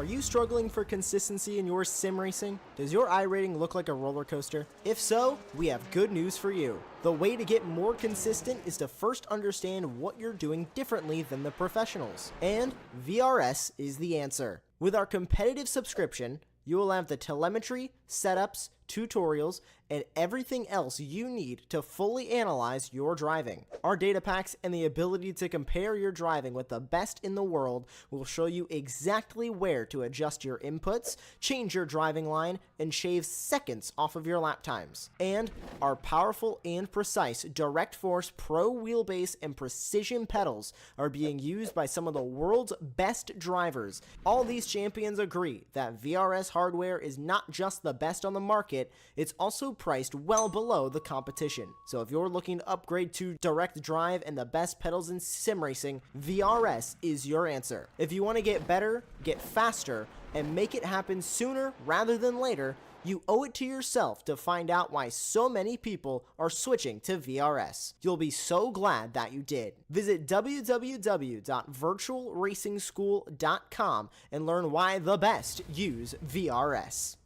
Are you struggling for consistency in your sim racing? Does your iRating look like a roller coaster? If so, we have good news for you. The way to get more consistent is to first understand what you're doing differently than the professionals. And VRS is the answer. With our competitive subscription, you will have the telemetry, setups, tutorials, and everything else you need to fully analyze your driving. Our data packs and the ability to compare your driving with the best in the world will show you exactly where to adjust your inputs, change your driving line, and shave seconds off of your lap times. And our powerful and precise Direct Force Pro wheelbase and precision pedals are being used by some of the world's best drivers. All these champions agree that VRS hardware is not just the best on the market, it's also priced well below the competition. So if you're looking to upgrade to direct drive and the best pedals in sim racing, VRS is your answer. If you want to get better, get faster, and make it happen sooner rather than later, you owe it to yourself to find out why so many people are switching to VRS. You'll be so glad that you did. Visit www.virtualracingschool.com and learn why the best use VRS.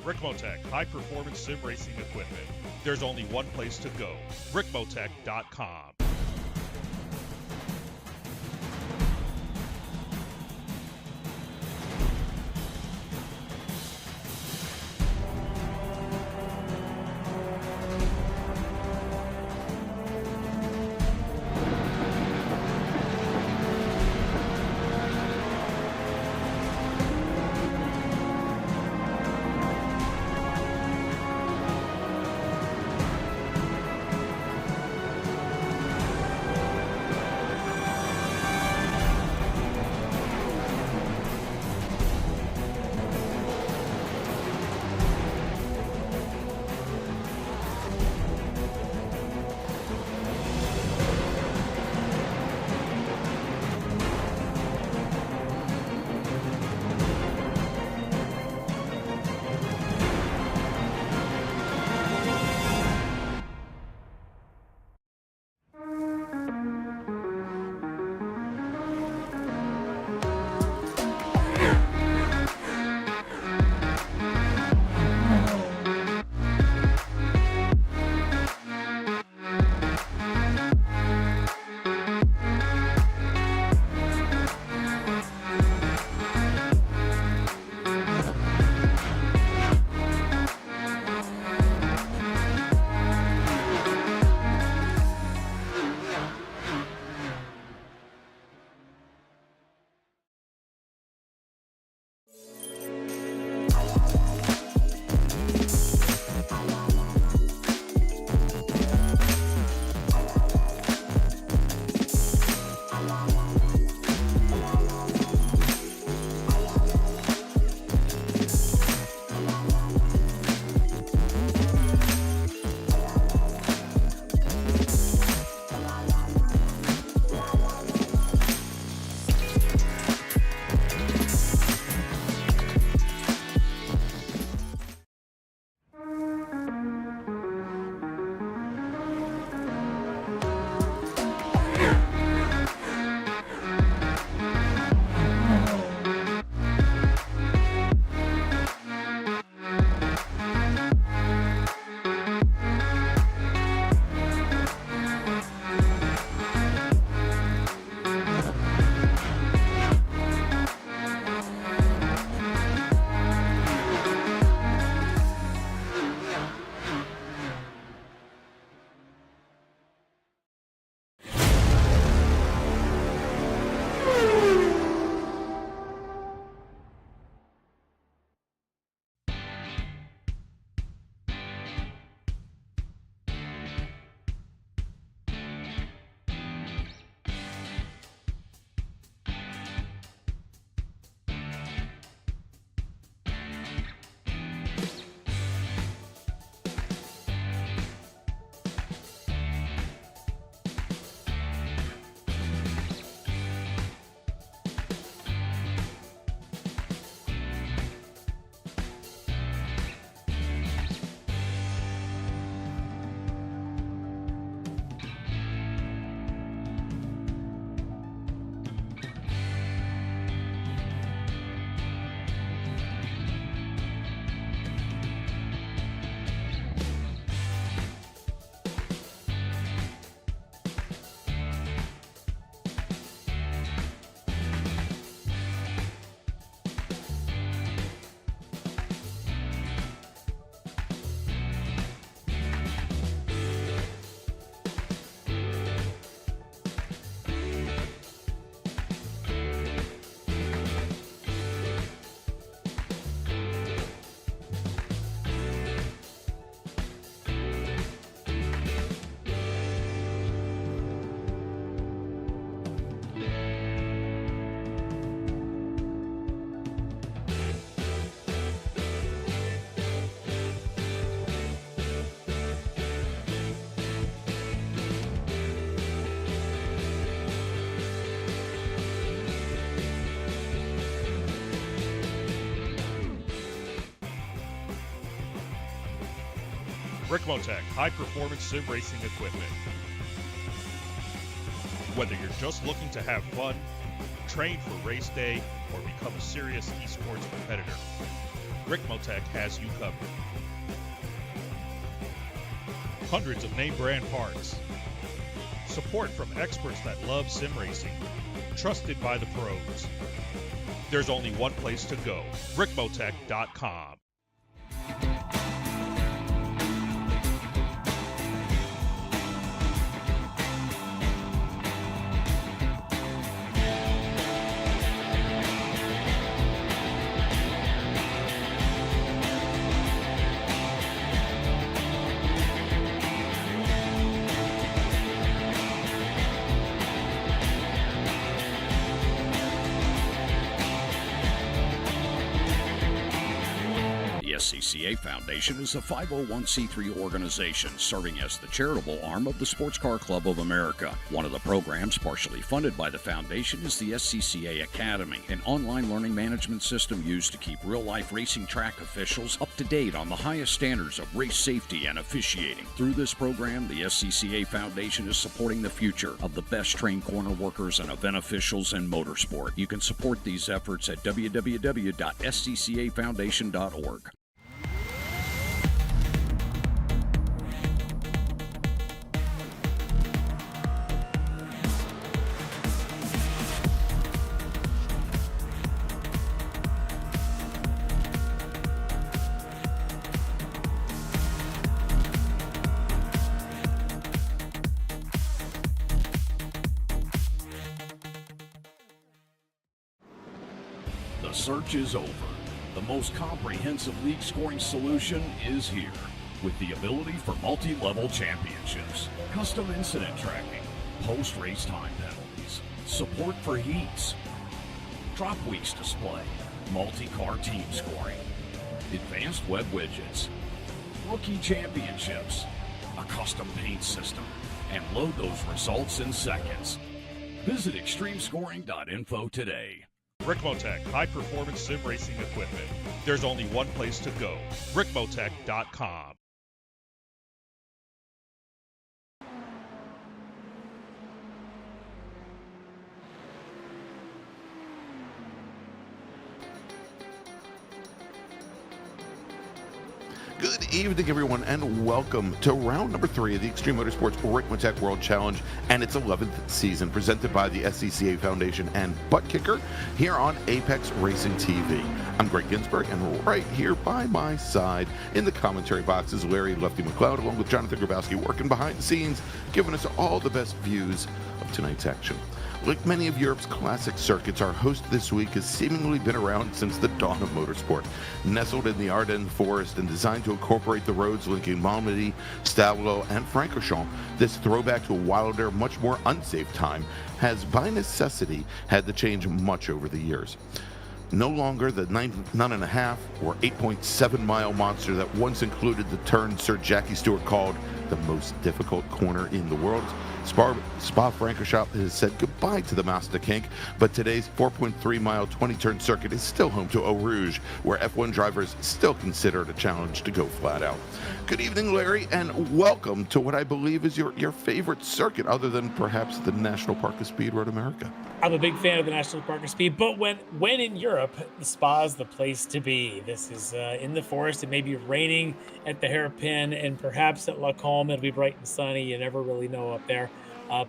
Ricmotech, high-performance sim racing equipment. There's only one place to go, ricmotech.com. Ricmotech high-performance sim racing equipment. Whether you're just looking to have fun, train for race day, or become a serious esports competitor, Ricmotech has you covered. Hundreds of name brand parts. Support from experts that love sim racing. Trusted by the pros. There's only one place to go, Ricmotech.com. The SCCA Foundation is a 501c3 organization serving as the charitable arm of the Sports Car Club of America. One of the programs partially funded by the foundation is the SCCA Academy, an online learning management system used to keep real-life racing track officials up to date on the highest standards of race safety and officiating. Through this program, the SCCA Foundation is supporting the future of the best trained corner workers and event officials in motorsport. You can support these efforts at www.sccafoundation.org. The search is over. The most comprehensive league scoring solution is here, with the ability for multi-level championships, custom incident tracking, post-race time penalties, support for heats, drop weeks display, multi-car team scoring, advanced web widgets, rookie championships, a custom paint system, and load those results in seconds. Visit extremescoring.info today. Ricmotech high-performance sim racing equipment. There's only one place to go, Ricmotech.com. Good evening, everyone, and welcome to round number 3 of the Extreme Motorsports Ricmotech World Challenge and its 11th season, presented by the SCCA Foundation and Buttkicker here on Apex Racing TV. I'm Greg Ginsburg, and right here by my side in the commentary box is Larry Lefty McLeod, along with Jonathan Grabowski, working behind the scenes, giving us all the best views of tonight's action. Like many of Europe's classic circuits, our host this week has seemingly been around since the dawn of motorsport. Nestled in the Ardennes forest and designed to incorporate the roads linking Malmedy, Stavelot, and Francorchamps, this throwback to a wilder, much more unsafe time has, by necessity, had to change much over the years. No longer the 9.5 or 8.7 mile monster that once included the turn Sir Jackie Stewart called the most difficult corner in the world. Spa-Francorchamps has said goodbye to the Master Kink, but today's 4.3 mile 20-turn circuit is still home to Eau Rouge, where F1 drivers still consider it a challenge to go flat out. Good evening, Larry, and welcome to what I believe is your favorite circuit, other than perhaps the National Park of Speed Road America. I'm a big fan of the National Park of Speed, but when in Europe, the Spa is the place to be. This is in the forest. It may be raining at the Hairpin, and perhaps at La Combe it'll be bright and sunny. You never really know up there.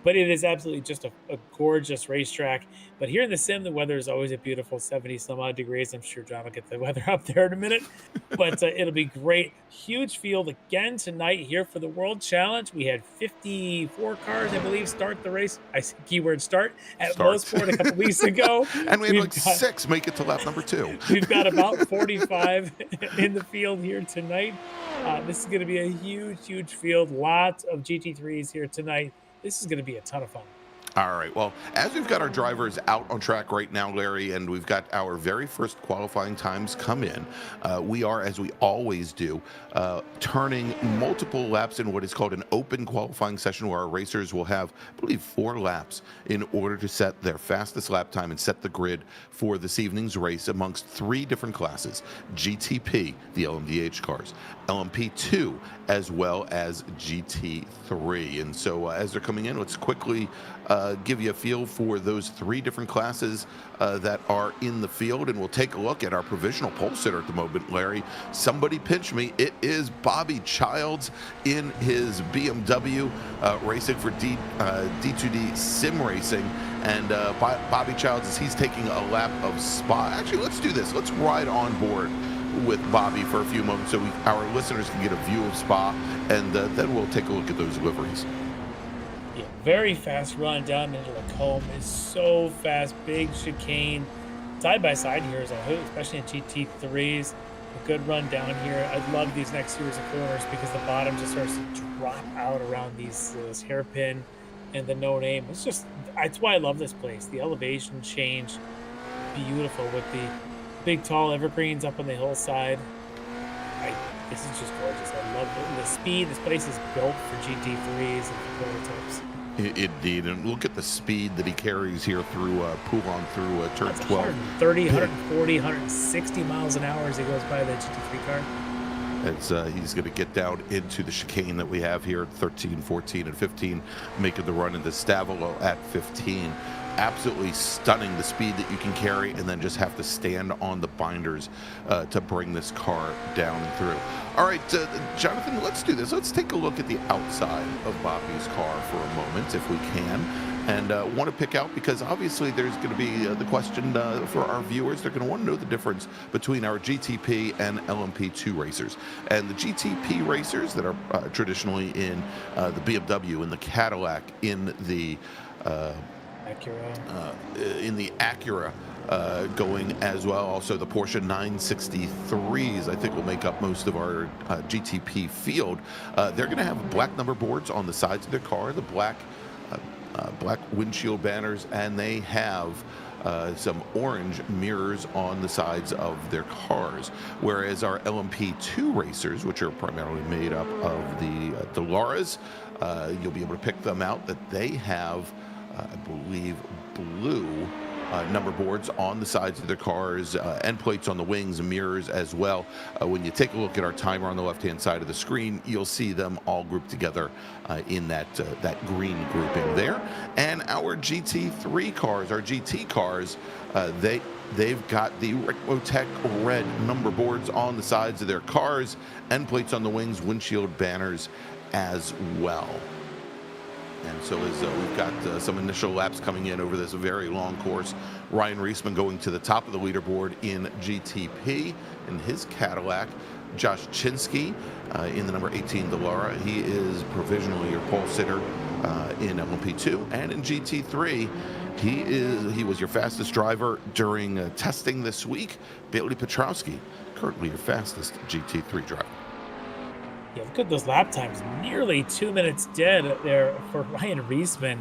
But it is absolutely just a gorgeous racetrack. But here in the sim, the weather is always a beautiful 70 some odd degrees. I'm sure John will get the weather up there in a minute, but it'll be great. Huge field again tonight here for the World Challenge. We had 54 cars, I believe, start the race. I said keyword start at Mosport a couple weeks ago. And we had 6 make it to lap number 2. We've got about 45 in the field here tonight. This is going to be a huge field. Lots of GT3s here tonight. This is going to be a ton of fun. All right. Well, as we've got our drivers out on track right now, Larry, and we've got our very first qualifying times come in, we are, as we always do, turning multiple laps in what is called an open qualifying session, where our racers will have, I believe, 4 laps in order to set their fastest lap time and set the grid for this evening's race amongst 3 different classes: GTP, the LMDH cars, LMP2, as well as GT3. And so as they're coming in, let's quickly give you a feel for those 3 different classes that are in the field, and we'll take a look at our provisional pole sitter at the moment, Larry. Somebody pinch me. It is Bobby Childs in his BMW racing for D2D Sim Racing. And Bobby Childs, as he's taking a lap of Spa. Actually, let's do this. Let's ride on board with Bobby for a few moments so our listeners can get a view of Spa, and then we'll take a look at those liveries. Yeah, very fast run down into the comb. Is so fast, big chicane. Side by side here is a hoot, especially in GT3s. A good run down here. I love these next series of corners because the bottom just starts to drop out around this hairpin and the no name. It's why I love this place. The elevation change, beautiful with the big tall evergreens up on the hillside. This is just gorgeous. I love the speed. This place is built for GT3s and prototypes. Indeed, and look at the speed that he carries here through Poulon, through turn 12. 130, 140, 160 miles an hour as he goes by the GT3 car. As he's going to get down into the chicane that we have here at 13, 14, and 15, making the run into Stavolo at 15. Absolutely stunning, the speed that you can carry, and then just have to stand on the binders to bring this car down and through. All right, Jonathan, let's do this. Let's take a look at the outside of Bobby's car for a moment, if we can. And want to pick out, because obviously there's going to be the question for our viewers. They're going to want to know the difference between our GTP and LMP2 racers. And the GTP racers that are traditionally in the BMW, in the Cadillac, in the Acura, going as well. Also the Porsche 963s, I think, will make up most of our GTP field. They're going to have black number boards on the sides of their car, the black windshield banners, and they have some orange mirrors on the sides of their cars. Whereas our LMP2 racers, which are primarily made up of the Delaras, you'll be able to pick them out that they have, I believe, blue number boards on the sides of their cars, end plates on the wings, and mirrors as well. When you take a look at our timer on the left-hand side of the screen, you'll see them all grouped together in that green grouping there. And our GT3 cars, our GT cars, they've got the Ricmotech red number boards on the sides of their cars, end plates on the wings, windshield banners as well. And so as we've got some initial laps coming in over this very long course, Ryan Reisman going to the top of the leaderboard in GTP in his Cadillac. Josh Chinsky in the number 18 Delara. He is provisionally your pole sitter in LMP2. And in GT3, he was your fastest driver during testing this week. Bailey Petrowski, currently your fastest GT3 driver. Yeah, look at those lap times. Nearly 2 minutes dead there for Ryan Reisman.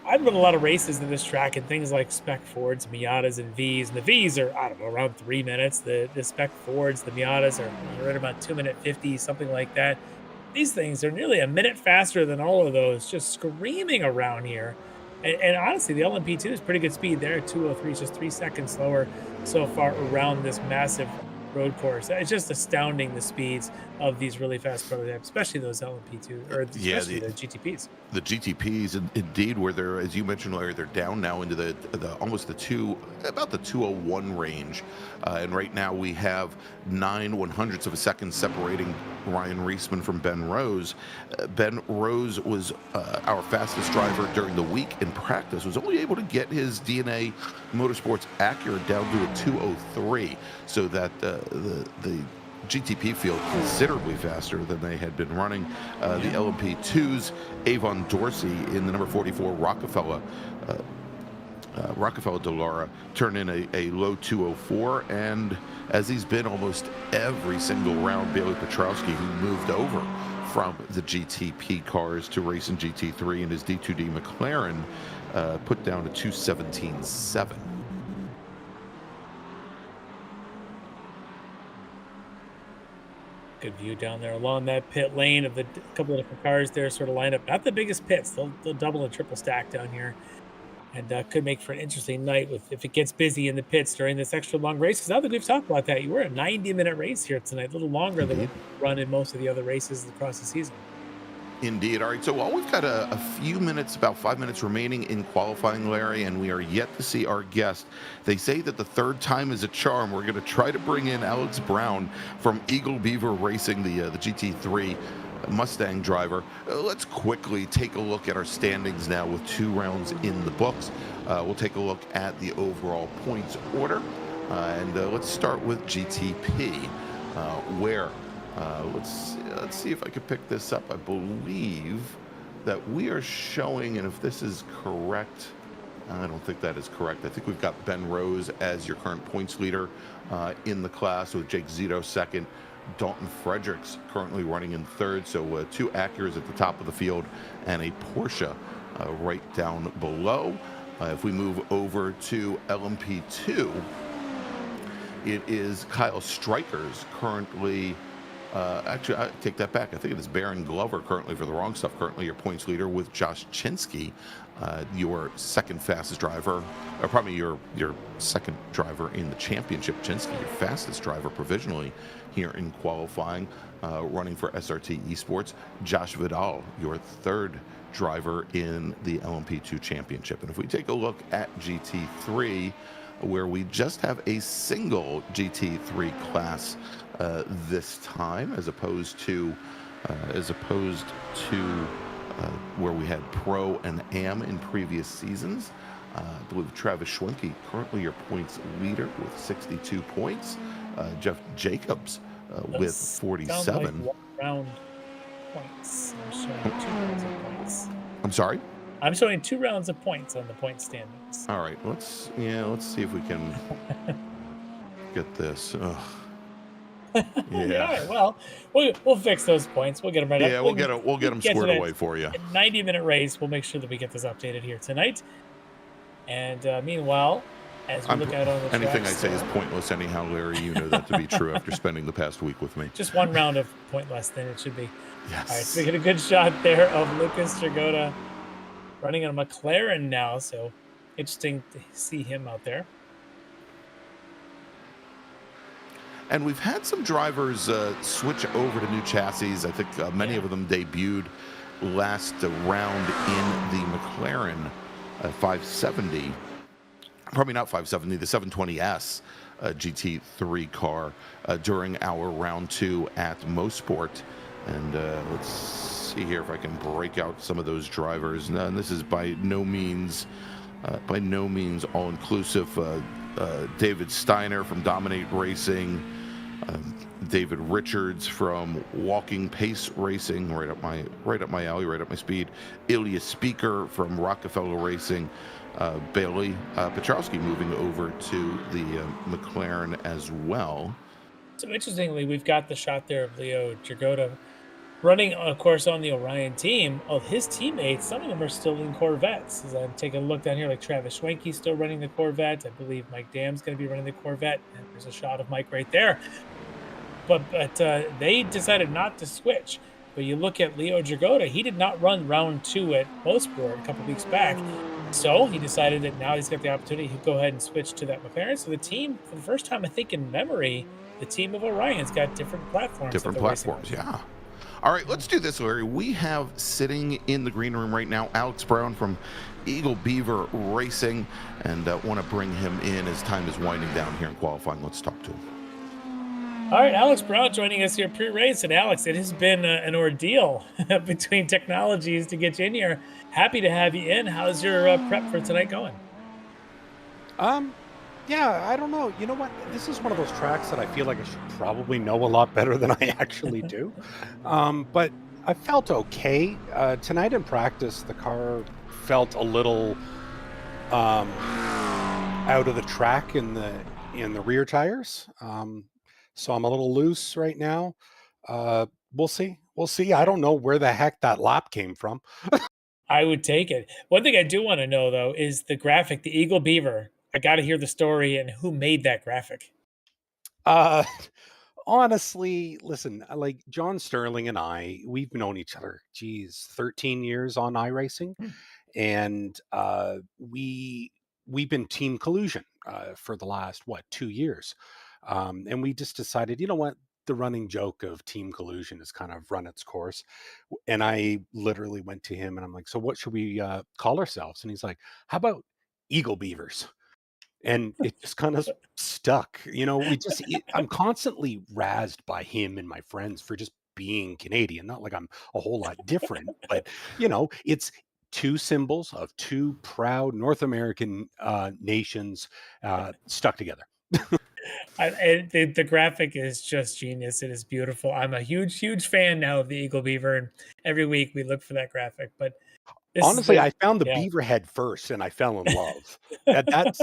I've run a lot of races in this track and things like spec Fords, Miatas, and Vs. And the Vs are, I don't know, around 3 minutes. The spec Fords, the Miatas are right about 2 minute 50, something like that. These things are nearly a minute faster than all of those, just screaming around here. And honestly, the LMP2 is pretty good speed there. 203 is just 3 seconds slower so far around this massive road course. It's just astounding, the speeds of these really fast prototypes, especially those LMP2 or especially the GTPs. The GTPs, indeed, where they're, as you mentioned, Larry, they're down now into the almost about the 201 range, and right now we have 9 100ths of a second separating Ryan Reisman from Ben Rose. Ben Rose was our fastest driver during the week in practice. Was only able to get his DNA Motorsports Acura down to a 203, so that the GTP field considerably faster than they had been running. The LMP2s, Avon Dorsey in the number 44 Rockefeller Delara turned in a low 204, and as he's been almost every single round, Bailey Petrowski, who moved over from the GTP cars to racing GT3, and his D2D McLaren put down a 2:17.7. Good view down there along that pit lane of the couple of different cars there sort of lined up. Not the biggest pits. They'll double and triple stack down here. And could make for an interesting night if it gets busy in the pits during this extra long race. Because I don't think we've talked about that. You were a 90-minute race here tonight, a little longer than we run in most of the other races across the season. Indeed. All right, so while we've got a few minutes, about 5 minutes remaining in qualifying, Larry, and we are yet to see our guest. They say that the third time is a charm. We're going to try to bring in Alex Brown from Eagle Beaver Racing, the GT3 Mustang driver. Let's quickly take a look at our standings now with 2 rounds in the books. We'll take a look at the overall points order, and let's start with GTP, where let's see if I could pick this up. I believe that we are showing, and if this is correct, I don't think that is correct. I think we've got Ben Rose as your current points leader in the class, with Jake Zito second, Dalton Fredericks currently running in third. So 2 Acuras at the top of the field and a Porsche right down below. If we move over to LMP2, it is Kyle Strikers currently. Actually, I take that back. I think it is Baron Glover currently, for the wrong stuff, currently your points leader, with Josh Chinsky, your second fastest driver, or probably your second driver in the championship. Chinsky, your fastest driver provisionally here in qualifying, running for SRT Esports. Josh Vidal, your third driver in the LMP2 championship. And if we take a look at GT3, where we just have a single GT3 class this time, as opposed to where we had Pro and Am in previous seasons. I believe Travis Schwenke, currently your points leader with 62 points. Jeff Jacobs with 47. Like round points. I'm showing 2 rounds of points. I'm sorry? I'm showing 2 rounds of points on the point standings. All right, let's see if we can get this. Ugh. Yeah. All right, well, we'll fix those points. We'll get them right up. Yeah, we'll get them squared away for you. 90-minute race. We'll make sure that we get this updated here tonight. And meanwhile, as we look out on the anything tracks, I say is pointless anyhow, Larry. You know that to be true after spending the past week with me. Just 1 round of point less than it should be. Yes. All right, so we get a good shot there of Lucas Jagoda running on a McLaren now. So interesting to see him out there. And we've had some drivers switch over to new chassis. I think many of them debuted last round in the McLaren 570. Probably not 570, the 720S GT3 car during our round 2 at Mosport. And let's see here if I can break out some of those drivers. And this is by no means all inclusive. David Steiner from Dominate Racing. David Richards from Walking Pace Racing, right up my alley, right up my speed. Ilya Speaker from Rockefeller Racing. Bailey Petrowski moving over to the McLaren as well. So interestingly, we've got the shot there of Leo Jagoda running, of course, on the Orion team. Of his teammates, some of them are still in Corvettes. As I'm taking a look down here, like Travis Schwenke still running the Corvette. I believe Mike Dam's going to be running the Corvette. And there's a shot of Mike right there. But they decided not to switch. But you look at Leo Jagoda, he did not run round 2 at Mosport a couple weeks back. So he decided that now he's got the opportunity to go ahead and switch to that McLaren. So the team, for the first time, I think in memory, the team of Orion's got different platforms. Different platforms, yeah. All right, let's do this, Larry. We have sitting in the green room right now Alex Brown from Eagle Beaver Racing, and want to bring him in as time is winding down here in qualifying. Let's talk to him. All right, Alex Brown joining us here pre-race. And Alex, it has been an ordeal between technologies to get you in here. Happy to have you in. How's your prep for tonight going? Yeah, I don't know. You know what? This is one of those tracks that I feel like I should probably know a lot better than I actually do. But I felt okay. Tonight in practice, the car felt a little out of the track in the rear tires. So I'm a little loose right now. We'll see. We'll see. I don't know where the heck that lap came from. I would take it. One thing I do want to know though is the graphic, the Eagle Beaver. I got to hear the story and who made that graphic. Uh, honestly, listen, like John Sterling and we've known each other, 13 years on iRacing, and we've been Team Collusion for the last 2 years, and we just decided, you know what, the running joke of Team Collusion has kind of run its course, and I literally went to him and I'm like, so what should we call ourselves? And he's like, how about Eagle Beavers? And it just kind of stuck. I'm constantly razzed by him and my friends for just being Canadian. Not like I'm a whole lot different, but it's two symbols of two proud North American nations stuck together. The graphic is just genius. It is beautiful. I'm a huge fan now of the Eagle Beaver, and every week we look for that graphic. But honestly, I found the beaver head first, and I fell in love.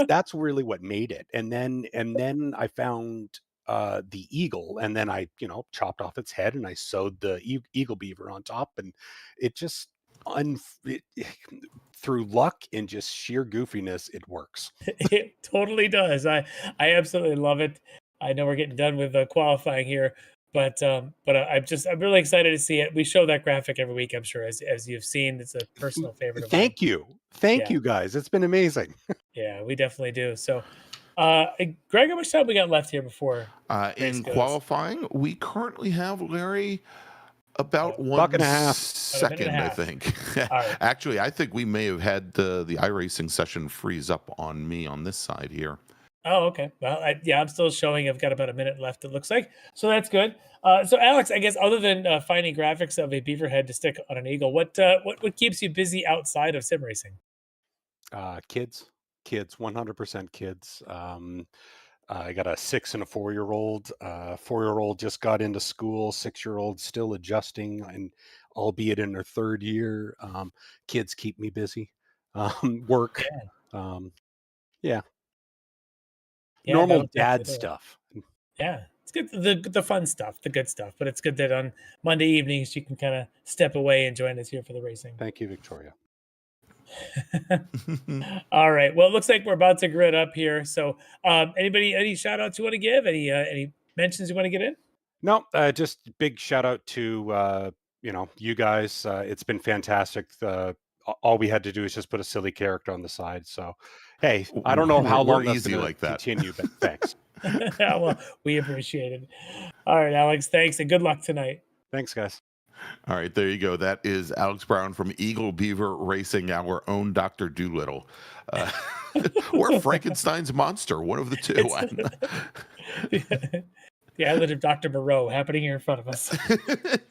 That's really what made it. And then I found the eagle, and then I chopped off its head and I sewed the eagle beaver on top, and it just through luck and just sheer goofiness, it works. It totally does. I absolutely love it. I know we're getting done with qualifying here, but I'm really excited to see it. We show that graphic every week, I'm sure, as you've seen. It's a personal favorite of mine. Thank you guys. It's been amazing. Yeah, we definitely do. So, Greg, how much time we got left here before in qualifying? We currently have, Larry, about buck and a half second, I think. Right. Actually, I think we may have had the iRacing session freeze up on me on this side here. Oh, okay. Well, I'm still showing. I've got about a minute left, it looks like. So that's good. So, Alex, I guess other than finding graphics of a beaver head to stick on an eagle, what keeps you busy outside of sim racing? Kids, 100% kids. I got a 6 and a 4-year-old. 4-year-old just got into school. 6-year-old still adjusting, and albeit in their 3rd year. Kids keep me busy. Work. Yeah. Normal dad stuff. Yeah, it's good. The fun stuff, the good stuff. But it's good that on Monday evenings you can kind of step away and join us here for the racing. Thank you, Victoria. All right. Well, it looks like we're about to grid up here. So, any shout outs you want to give? Any mentions you want to get in? No, just big shout out to you guys. It's been fantastic. All we had to do is just put a silly character on the side. So, hey, I don't know how long that's going to continue, but thanks. Yeah, well, we appreciate it. All right, Alex, thanks, and good luck tonight. Thanks, guys. All right, there you go. That is Alex Brown from Eagle Beaver Racing, our own Dr. Doolittle. Or Frankenstein's monster, one of the two. The island of Dr. Moreau happening here in front of us.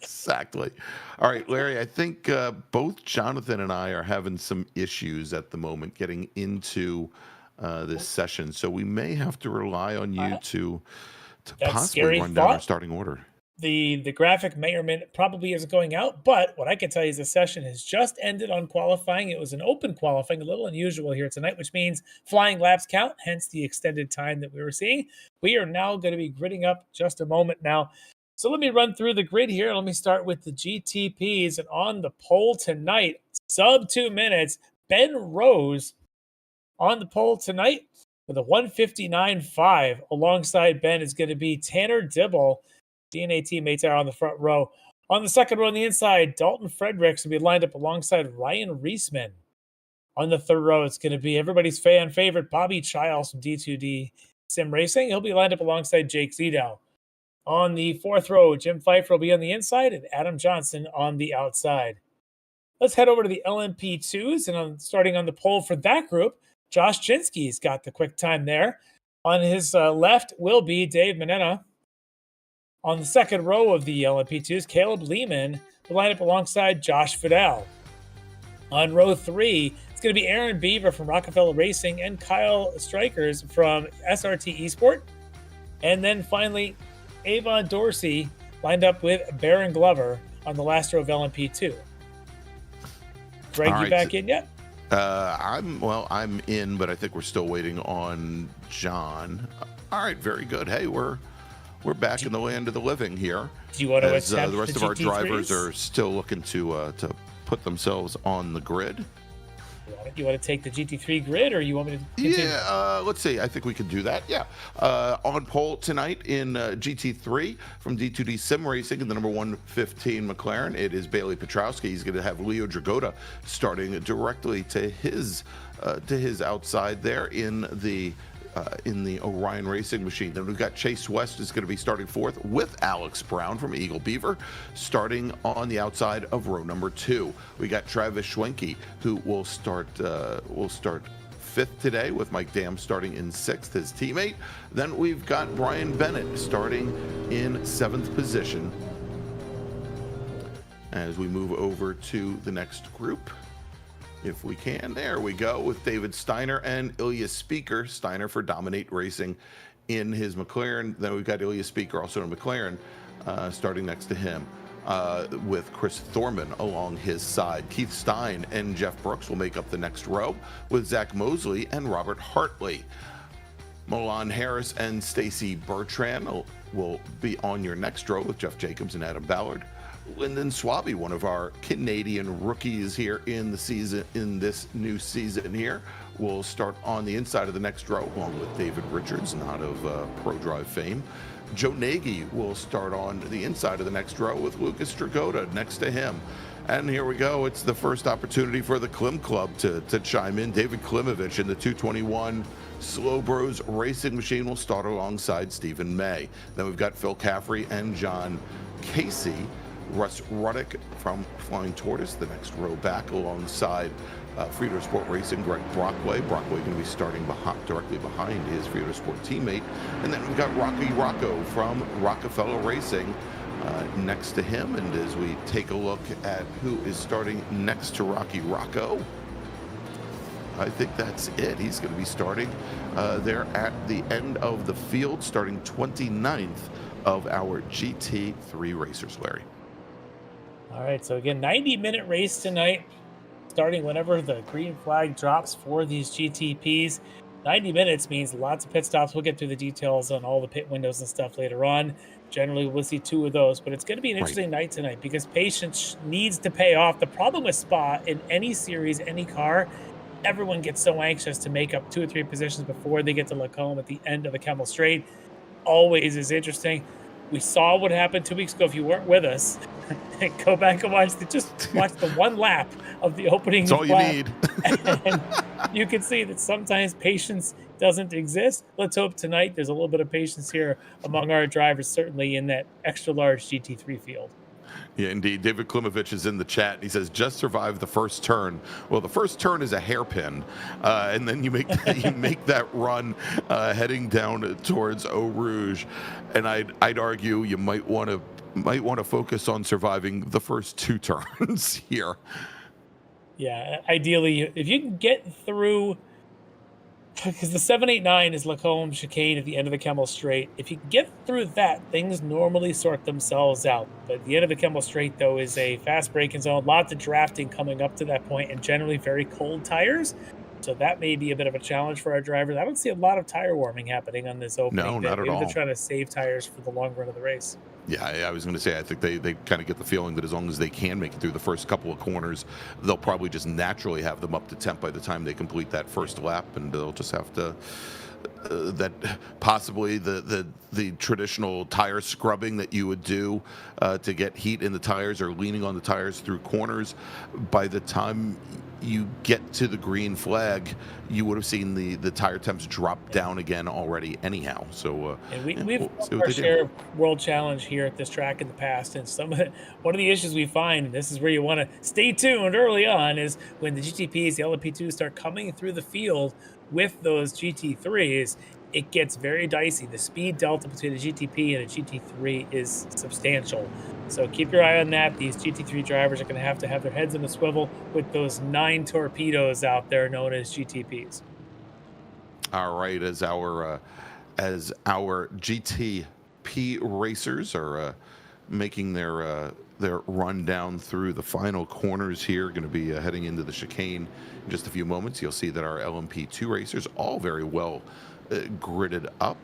Exactly. All right, Larry, I think both Jonathan and I are having some issues at the moment getting into this session, so we may have to rely on you to possibly run down our starting order. The graphic may or may probably isn't going out, but what I can tell you is the session has just ended on qualifying. It was an open qualifying, a little unusual here tonight, which means flying laps count, hence the extended time that we were seeing. We are now going to be gridding up just a moment now. So let me run through the grid here. Let me start with the GTPs. And on the pole tonight, sub 2 minutes, Ben Rose on the pole tonight with a 1:59.5. Alongside Ben is going to be Tanner Dibble. DNA teammates are on the front row. On the second row on the inside, Dalton Fredericks will be lined up alongside Ryan Reisman. On the third row, it's going to be everybody's fan favorite, Bobby Childs from D2D Sim Racing. He'll be lined up alongside Jake Zedell. On the fourth row, Jim Pfeiffer will be on the inside and Adam Johnson on the outside. Let's head over to the LMP2s, and starting on the pole for that group, Josh Chinsky's got the quick time there. On his left will be Dave Manena. On the second row of the LMP2s, Caleb Lehman will line up alongside Josh Fidel. On row 3, it's going to be Aaron Beaver from Rockefeller Racing and Kyle Strikers from SRT Esport. And then finally, Avon Dorsey lined up with Baron Glover on the last row of LMP2. Greg, you back in yet? I'm in, but I think we're still waiting on John. All right, very good. Hey, we're back in the land of the living here. Do you want to as attempt the rest the of our drivers GT3s? are still looking to put themselves on the grid. You want to take the GT3 grid, or you want me to continue? Yeah, let's see. I think we can do that. Yeah. On pole tonight in GT3 from D2D Sim Racing in the number 115 McLaren, it is Bailey Petrowski. He's going to have Leo Dragotta starting directly to his outside there in the Orion Racing Machine. Then we've got Chase West is going to be starting fourth with Alex Brown from Eagle Beaver starting on the outside of row number 2. We got Travis Schwenke, who will start fifth today with Mike Dam starting in sixth, his teammate. Then we've got Brian Bennett starting in 7th position. As we move over to the next group, if we can, there we go, with David Steiner and Ilya Speaker. Steiner for Dominate Racing in his McLaren. Then we've got Ilya Speaker also in McLaren starting next to him with Chris Thorman along his side. Keith Stein and Jeff Brooks will make up the next row with Zach Mosley and Robert Hartley. Milan Harris and Stacy Bertrand will be on your next row with Jeff Jacobs and Adam Ballard. Lyndon Swaby, one of our Canadian rookies here in the season, in this new season here, will start on the inside of the next row along with David Richards, not of ProDrive fame. Joe Nagy will start on the inside of the next row with Lucas Dragotta next to him. And here we go. It's the first opportunity for the Klim Club to chime in. David Klimovich in the 221 Slow Bros Racing Machine will start alongside Stephen May. Then we've got Phil Caffrey and John Casey. Russ Ruddick from Flying Tortoise, the next row back alongside Frito Sport Racing, Greg Brockway. Brockway going to be starting directly behind his Frito Sport teammate. And then we've got Rocky Rocco from Rockefeller Racing next to him. And as we take a look at who is starting next to Rocky Rocco, I think that's it. He's going to be starting there at the end of the field, starting 29th of our GT3 racers, Larry. All right, so again, 90-minute race tonight, starting whenever the green flag drops for these GTPs. 90 minutes means lots of pit stops. We'll get through the details on all the pit windows and stuff later on. Generally, we'll see 2 of those, but it's going to be an interesting night tonight because patience needs to pay off. The problem with Spa in any series, any car, everyone gets so anxious to make up 2 or 3 positions before they get to Lacombe at the end of the Kemmel Straight. Always is interesting. We saw what happened 2 weeks ago. If you weren't with us, go back and watch the one lap of the opening. That's all you need. And you can see that sometimes patience doesn't exist. Let's hope tonight there's a little bit of patience here among our drivers, certainly in that extra large GT3 field. Yeah, indeed. David Klimovich is in the chat. He says, just survive the first turn. Well, the first turn is a hairpin, and then you make that run heading down towards Eau Rouge. And I'd argue you might want to focus on surviving the first 2 turns here. Yeah, ideally, if you can get through, because the 789 is Lacombe chicane at the end of the Kemmel Straight. If you can get through that, things normally sort themselves out. But the end of the Kemmel Straight, though, is a fast braking zone, lots of drafting coming up to that point, and generally very cold tires. So that may be a bit of a challenge for our drivers. I don't see a lot of tire warming happening on this opening. No, not at all. Maybe they're trying to save tires for the long run of the race. Yeah, I was going to say, I think they kind of get the feeling that as long as they can make it through the first couple of corners, they'll probably just naturally have them up to temp by the time they complete that first lap, and they'll just have to that possibly the traditional tire scrubbing that you would do to get heat in the tires or leaning on the tires through corners. By the time you get to the green flag, you would have seen the tire temps drop down again already anyhow. So and we've our share of World Challenge here at this track in the past, and one of the issues we find, and this is where you want to stay tuned early on, is when the GTPs, the LMP2s start coming through the field with those GT3s, it gets very dicey. The speed delta between a GTP and a GT3 is substantial. So keep your eye on that. These GT3 drivers are going to have their heads in the swivel with those 9 torpedoes out there known as GTPs. All right, as our GTP racers are making their run down through the final corners here, going to be heading into the chicane in just a few moments. You'll see that our LMP2 racers all very well gridded up.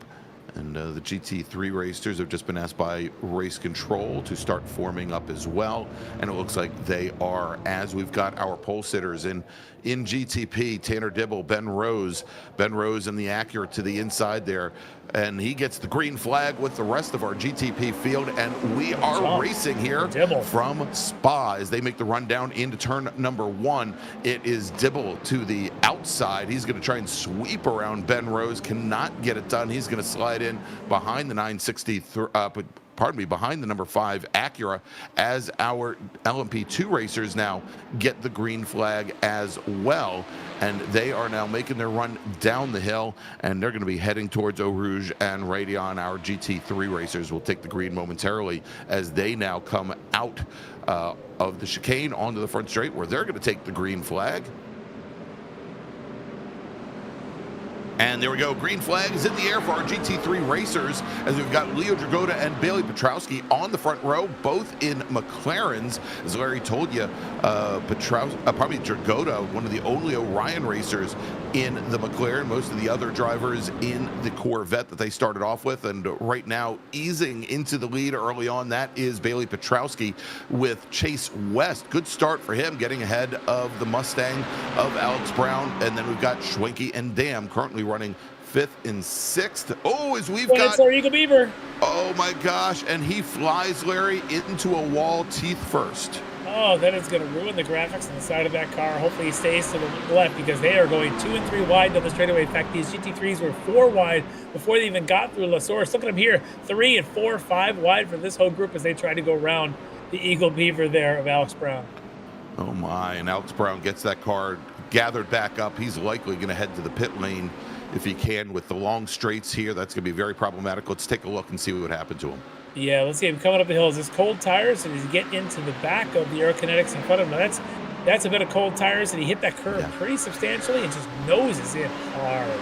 And the GT3 racers have just been asked by race control to start forming up as well. And it looks like they are, as we've got our pole sitters in GTP, Tanner Dibble, Ben Rose in the Acura to the inside there. And he gets the green flag with the rest of our GTP field. And we are racing here from Spa as they make the run down into turn number 1. It is Dibble to the outside. He's going to try and sweep around Ben Rose. Cannot get it done. He's going to slide in behind the 963, behind the number 5 Acura, as our LMP2 racers now get the green flag as well. And they are now making their run down the hill, and they're going to be heading towards Eau Rouge and Radion. Our GT3 racers will take the green momentarily as they now come out of the chicane onto the front straight, where they're going to take the green flag. And there we go. Green flag is in the air for our GT3 racers as we've got Leo Dragotta and Bailey Petrowski on the front row, both in McLarens. As Larry told you, Dragotta, one of the only Orion racers in the McLaren, most of the other drivers in the Corvette that they started off with. And right now, easing into the lead early on, that is Bailey Petrowski with Chase West. Good start for him, getting ahead of the Mustang of Alex Brown. And then we've got Schwenke and Dam currently running 5th and 6th. Oh, as we've got our Eagle Beaver. Oh my gosh, and he flies, Larry, into a wall teeth first. Oh, that is going to ruin the graphics on the side of that car. Hopefully he stays to the left, because they are going 2 and 3 wide down the straightaway. In fact, these GT3s were 4 wide before they even got through La Source. Look at them here, 3 and 4, 5 wide for this whole group as they try to go around the Eagle Beaver there of Alex Brown. Oh my, and Alex Brown gets that car gathered back up. He's likely going to head to the pit lane if he can with the long straights here. That's going to be very problematic. Let's take a look and see what happened to him. Yeah, let's see him coming up the hills. It's cold tires, and he's getting into the back of the aerokinetics in front of him. Now that's a bit of cold tires, and he hit that curve pretty substantially and just noses in hard.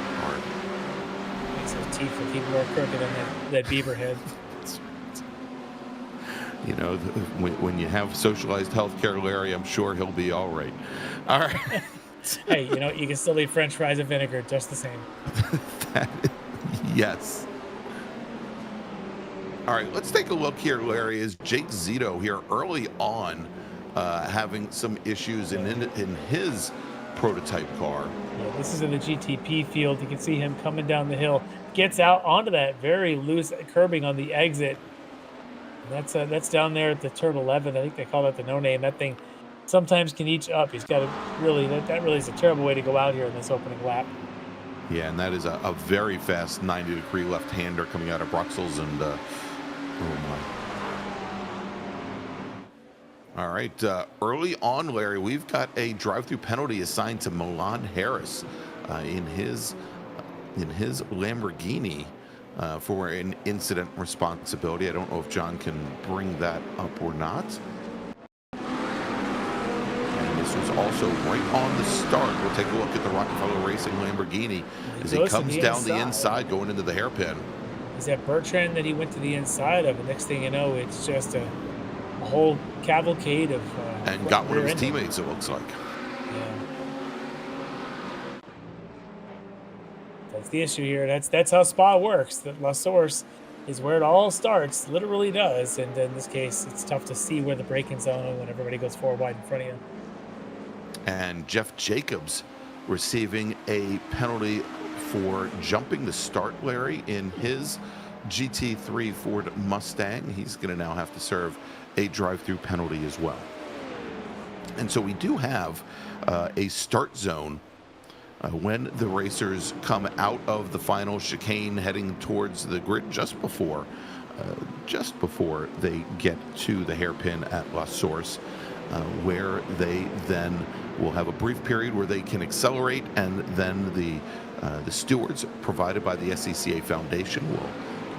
Makes his teeth look even more crooked than that beaver head. You know, when you have socialized health care, Larry, I'm sure he'll be all right. All right. Hey, you know, you can still eat French fries and vinegar just the same. Yes. All right, let's take a look here, Larry. Is Jake Zito here early on having some issues in his prototype car? Yeah, this is in the GTP field. You can see him coming down the hill. Gets out onto that very loose curbing on the exit. That's down there at the turn 11. I think they call that the no-name. That thing sometimes can each up. He's got to really, that really is a terrible way to go out here in this opening lap. Yeah, and that is a very fast 90-degree left-hander coming out of Bruxelles, and oh my. All right, early on, Larry, we've got a drive-through penalty assigned to Milan Harris in his Lamborghini for an incident responsibility. I don't know if John can bring that up or not. This was also right on the start. We'll take a look at the Rockefeller Racing Lamborghini as he comes down the inside going into the hairpin. Is that Bertrand that he went to the inside of? The next thing you know, it's just a whole cavalcade of... and got one of his teammates, it looks like. Yeah. That's the issue here. That's how Spa works. That La Source is where it all starts, literally does. And in this case, it's tough to see where the braking zone is when everybody goes 4 wide in front of you. And Jeff Jacobs receiving a penalty for jumping the start, Larry, in his GT3 Ford Mustang. He's going to now have to serve a drive-through penalty as well. And so we do have a start zone when the racers come out of the final chicane heading towards the grid just before they get to the hairpin at La Source, where they then will have a brief period where they can accelerate, and then the stewards provided by the SCCA Foundation will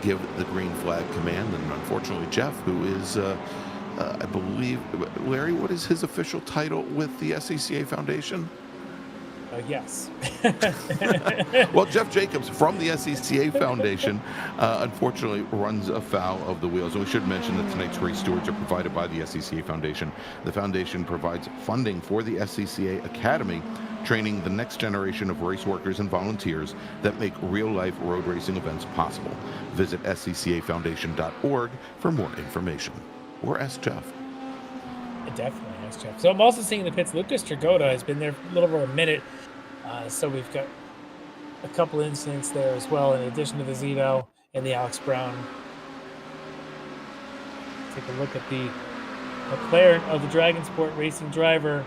give the green flag command. And unfortunately, Jeff, who is, I believe, Larry, what is his official title with the SCCA Foundation? Yes. Well, Jeff Jacobs from the SCCA Foundation unfortunately runs afoul of the wheels. And we should mention that tonight's race stewards are provided by the SCCA Foundation. The foundation provides funding for the SCCA Academy training the next generation of race workers and volunteers that make real-life road racing events possible. Visit sccafoundation.org for more information. Or ask Jeff. Definitely, ask Jeff. So I'm also seeing the pits. Lucas Dragotta has been there for a little over a minute. So we've got a couple incidents there as well, in addition to the Zito and the Alex Brown. Take a look at the McLaren of the Dragon Sport racing driver.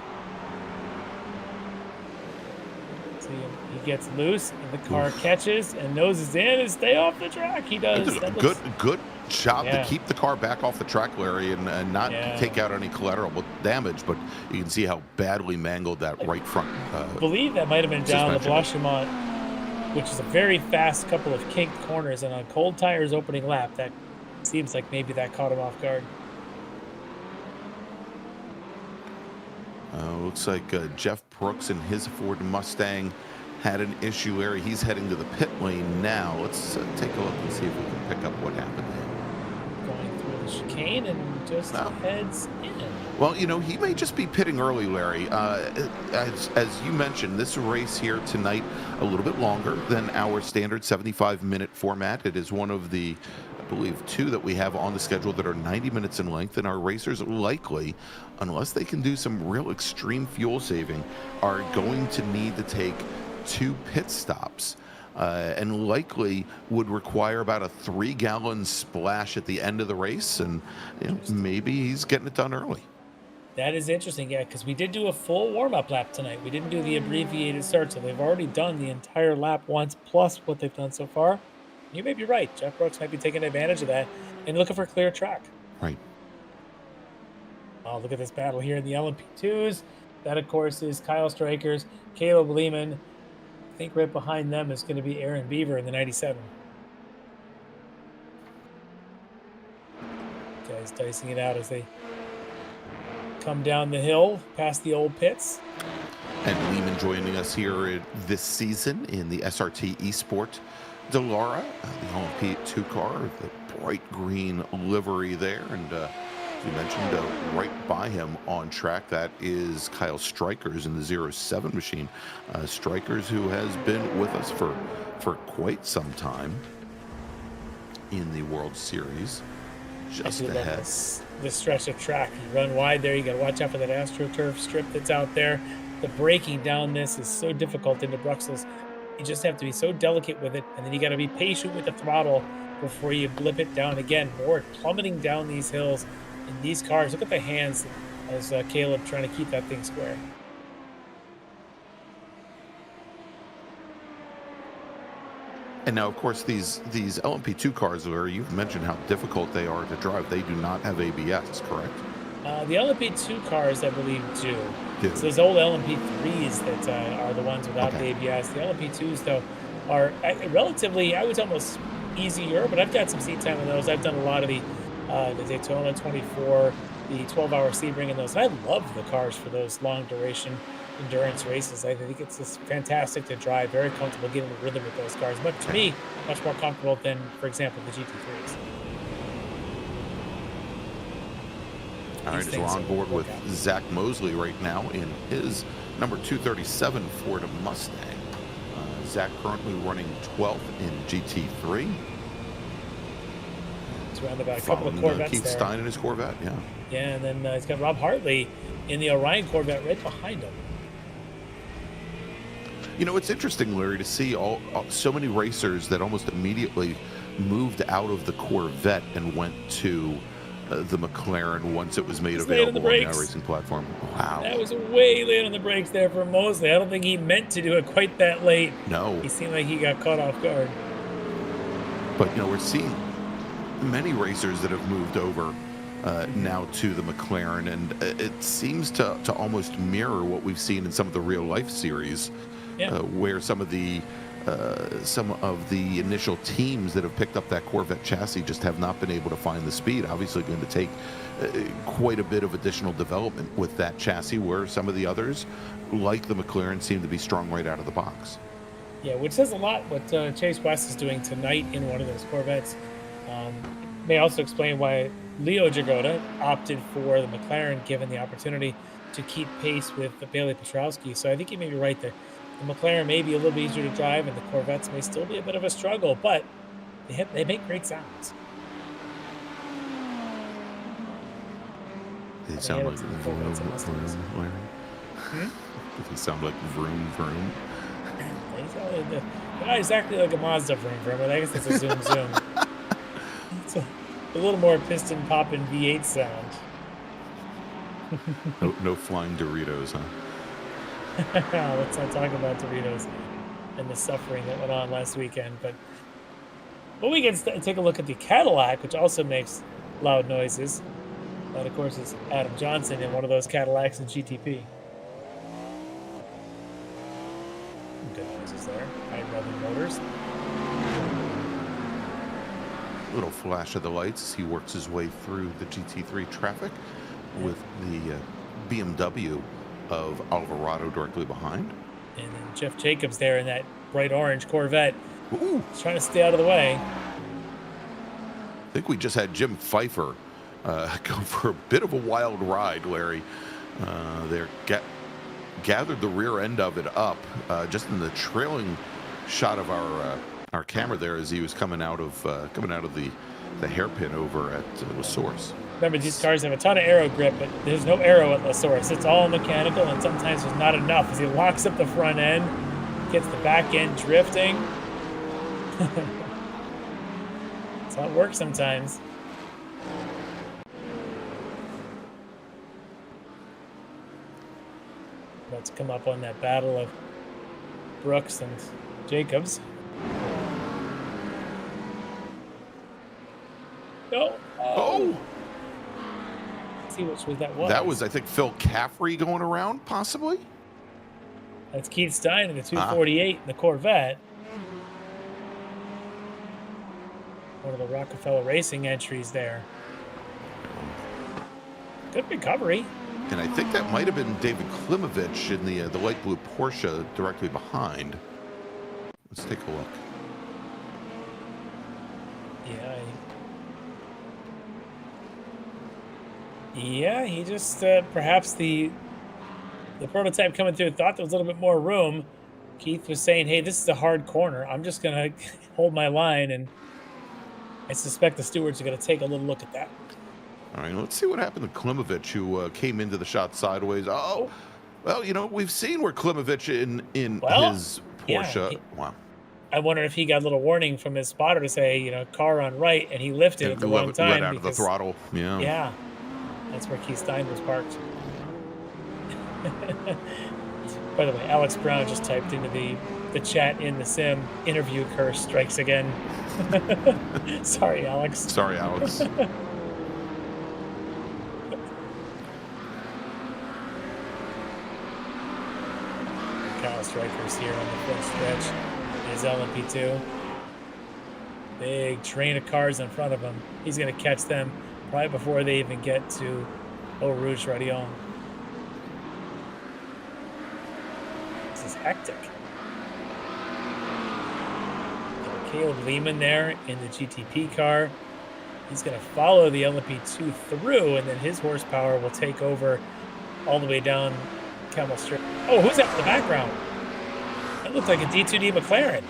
See, he gets loose, and the car catches and noses in and stay off the track. He does. Good job to keep the car back off the track, Larry, and not take out any collateral damage, but you can see how badly mangled that right front. I believe that might have been down the Blanchimont, which is a very fast couple of kinked corners, and on cold tires opening lap, that seems like maybe that caught him off guard. Looks like Jeff Brooks and his Ford Mustang had an issue, Larry. He's heading to the pit lane now. Let's take a look and see if we can pick up what happened there. Going through the chicane and just heads in. Well, you know, he may just be pitting early, Larry. As you mentioned, this race here tonight a little bit longer than our standard 75-minute format. It is one of the, I believe, 2 that we have on the schedule that are 90 minutes in length, and our racers likely, unless they can do some real extreme fuel saving, are going to need to take 2 pit stops. And likely would require about a 3-gallon splash at the end of the race, and you know, maybe he's getting it done early. That is interesting, yeah, because we did do a full warm-up lap tonight. We didn't do the abbreviated start, so they've already done the entire lap once, plus what they've done so far. You may be right. Jeff Brooks might be taking advantage of that and looking for a clear track. Right. Oh, look at this battle here in the LMP2s. That, of course, is Kyle Strikers, Caleb Lehman. I think right behind them is going to be Aaron Beaver in the 97. Guys dicing it out as they come down the hill past the old pits. And Lehman joining us here this season in the SRT Esport Delara, the LMP2 car, the bright green livery there. And as you mentioned, right by him on track, that is Kyle Strikers in the 07 machine. Strikers, who has been with us for quite some time in the World Series. Just ahead. This stretch of track, you run wide there. You got to watch out for that AstroTurf strip that's out there. The braking down this is so difficult into Bruxelles. You just have to be so delicate with it, and then you got to be patient with the throttle before you blip it down again. More plummeting down these hills in these cars. Look at the hands as Caleb trying to keep that thing square. And now, of course, these LMP2 cars, where you've mentioned how difficult they are to drive, they do not have ABS, correct? The LMP2 cars, I believe, do. It's those old LMP3s that are the ones without the ABS. The LMP2s, though, are relatively, I would say, almost easier, but I've got some seat time on those. I've done a lot of the Daytona 24, the 12-hour Sebring and those. And I love the cars for those long-duration endurance races. I think it's just fantastic to drive, very comfortable getting the rhythm with those cars. But to me, much more comfortable than, for example, the GT3s. All right, as we're on board with Zach Mosley right now in his number 237 Ford Mustang. Zach currently running 12th in GT3. It's around about a couple of Corvettes Keith there. Stein in his Corvette, yeah. Yeah, and then he's got Rob Hartley in the Orion Corvette right behind him. You know, it's interesting, Larry, to see so many racers that almost immediately moved out of the Corvette and went to the McLaren once it was made available on the iRacing platform. Wow. That was way late on the brakes there for Mosley. I don't think he meant to do it quite that late. No. He seemed like he got caught off guard. But, you know, we're seeing many racers that have moved over now to the McLaren, and it seems to almost mirror what we've seen in some of the real-life series, where some of the initial teams that have picked up that Corvette chassis just have not been able to find the speed. Obviously going to take quite a bit of additional development with that chassis, where some of the others, like the McLaren, seem to be strong right out of the box. Yeah, which says a lot what Chase West is doing tonight in one of those Corvettes. May also explain why Leo Jagoda opted for the McLaren, given the opportunity to keep pace with the Bailey Petrowski. So I think you may be right there. The McLaren may be a little bit easier to drive, and the Corvettes may still be a bit of a struggle, but they make great sounds. They sound like vroom, vroom, Larry. They sound like vroom, vroom. They're not exactly like a Mazda vroom vroom, but I guess it's a zoom zoom. It's a little more piston popping V8 sound. No flying Doritos, huh? Let's not talk about Doritos and the suffering that went on last weekend. But we can take a look at the Cadillac, which also makes loud noises. That, of course, is Adam Johnson in one of those Cadillacs in GTP. Good noises there. High revving motors. Little flash of the lights as he works his way through the GT3 traffic with the BMW of Alvarado directly behind. And then Jeff Jacobs there in that bright orange Corvette. Ooh. He's trying to stay out of the way. I think we just had Jim Pfeiffer go for a bit of a wild ride, Larry. They're gathered the rear end of it up just in the trailing shot of our camera there as he was coming out of the hairpin over at La Source. Remember, these cars have a ton of aero grip, but there's no aero at La Source. It's all mechanical, and sometimes there's not enough as he locks up the front end, gets the back end drifting. That's how it works sometimes. About to come up on that battle of Brooks and Jacobs. Oh! See which was that was. That was, I think, Phil Caffrey going around, possibly? That's Keith Stein in the 248 in the Corvette. One of the Rockefeller Racing entries there. Good recovery. And I think that might have been David Klimovich in the light blue Porsche directly behind. Let's take a look. Yeah, he just perhaps the prototype coming through thought there was a little bit more room. Keith was saying, hey, this is a hard corner. I'm just going to hold my line, and I suspect the stewards are going to take a little look at that. All right, let's see what happened to Klimovich, who came into the shot sideways. Oh, well, you know, we've seen where Klimovich in his Porsche. Wow. I wonder if he got a little warning from his spotter to say, you know, car on right, and he lifted at the wrong time. Let out of the throttle. Yeah. Yeah. That's where Keith Stein was parked. By the way, Alex Brown just typed into the chat in the sim, interview curse strikes again. Sorry, Alex. Sorry, Alex. Kyle Strikers here on the front stretch. His LMP2. Big train of cars in front of him. He's going to catch them right before they even get to Eau Rouge Radion. This is hectic. Caleb Lehman there in the GTP car. He's going to follow the LMP2 through, and then his horsepower will take over all the way down Camel Strip. Oh, who's that in the background? That looked like a D2D McLaren.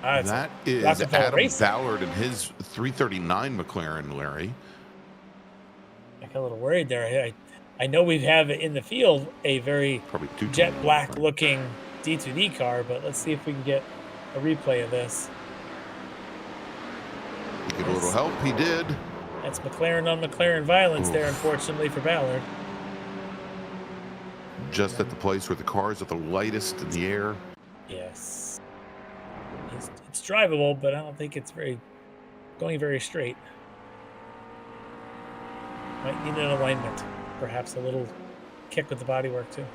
That is Adam Ballard and his 339 McLaren, Larry. I got a little worried there. I know we have in the field a very jet black looking D2D car, but let's see if we can get a replay of this. He get a little help. He did. That's McLaren on McLaren violence there, unfortunately, for Ballard. Just at the place where the cars are the lightest in the air. Yes. It's drivable, but I don't think it's going very straight. Might need an alignment. Perhaps a little kick with the bodywork, too.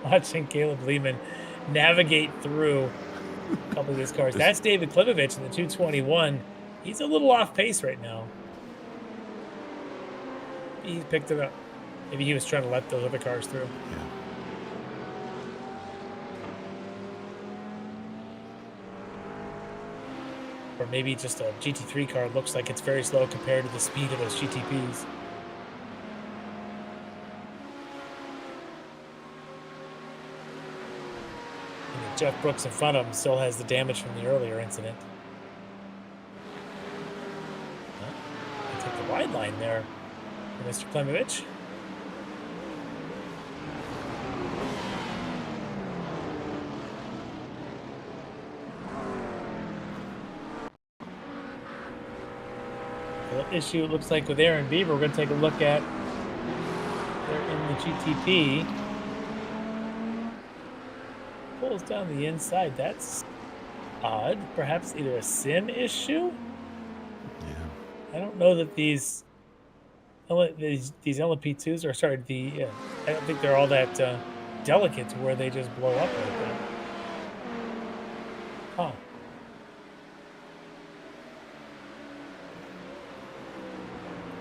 Watching Caleb Lehman navigate through a couple of these cars. That's David Klimovich in the 221. He's a little off pace right now. He picked it up. Maybe he was trying to let those other cars through. Yeah. Or maybe just a GT3 car looks like it's very slow compared to the speed of those GTPs. And Jeff Brooks in front of him still has the damage from the earlier incident. I take the wide line there for Mr. Klemovich. The issue it looks like with Aaron Beaver, we're going to take a look at. They're in the GTP. Pulls down the inside. That's odd. Perhaps either a sim issue. Yeah. I don't know that these LMP2s are sorry. I don't think they're all that delicate to where they just blow up like that. Huh.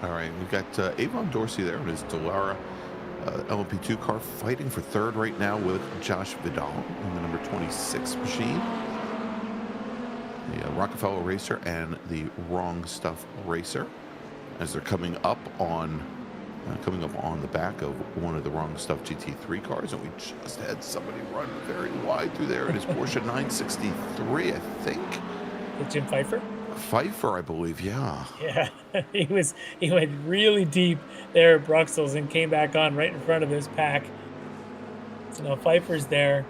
All right, we've got Avon Dorsey there in his Dallara LMP2 car fighting for third right now with Josh Vidal in the number 26 machine. The Rockefeller Racer and the Wrong Stuff Racer as they're coming up on the back of one of the Wrong Stuff GT3 cars, and we just had somebody run very wide through there in his Porsche 963, I think. With Jim Pfeiffer? Pfeiffer, I believe, yeah. Yeah, he went really deep there at Bruxelles and came back on right in front of this pack. So now Pfeiffer's there.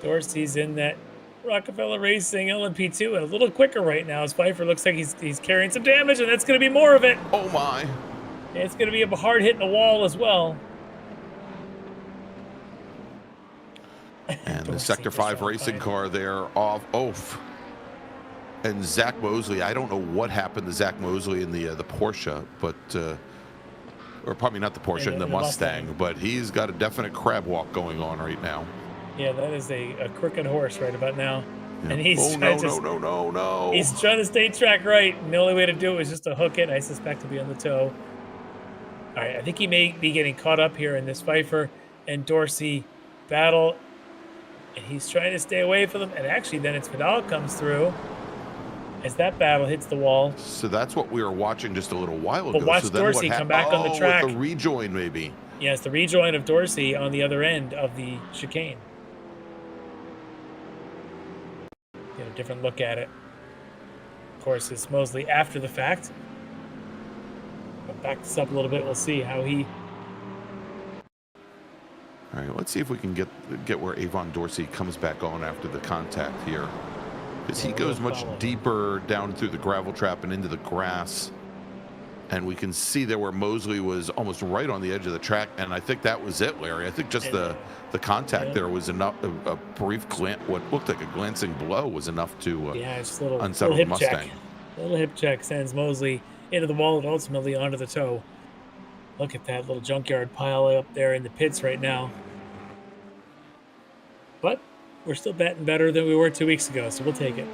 Dorsey's in that Rockefeller Racing LMP2 and a little quicker right now as Pfeiffer looks like he's carrying some damage, and that's going to be more of it. Oh my. It's going to be a hard hit in the wall as well. And the Sector 5 racing car there off. And Zach Mosley, I don't know what happened to Zach Mosley in the Porsche, but or probably not the Porsche, in the Mustang, but he's got a definite crab walk going on right now. Yeah, that is a crooked horse right about now. Yeah. And he's no. He's trying to stay track right, and the only way to do it is just to hook it. I suspect to be on the toe. All right, I think he may be getting caught up here in this Pfeiffer and Dorsey battle, and he's trying to stay away from them. And actually, then it's Vidal comes through. As that battle hits the wall. So that's what we were watching just a little while ago. But watch so then Dorsey come back on the track. The rejoin, maybe. Yes, the rejoin of Dorsey on the other end of the chicane. Get a different look at it. Of course, it's Mosley after the fact. But back this up a little bit. We'll see how he. All right, let's see if we can get where Avon Dorsey comes back on after the contact here. Because he goes much deeper down through the gravel trap and into the grass. And we can see there where Mosley was almost right on the edge of the track. And I think that was it, Larry. I think just the contact there was enough, a brief glance, what looked like a glancing blow was enough to just a unsettle the Mustang. A little hip check sends Mosley into the wall and ultimately onto the toe. Look at that little junkyard pile up there in the pits right now. But we're still batting better than we were 2 weeks ago, so we'll take it.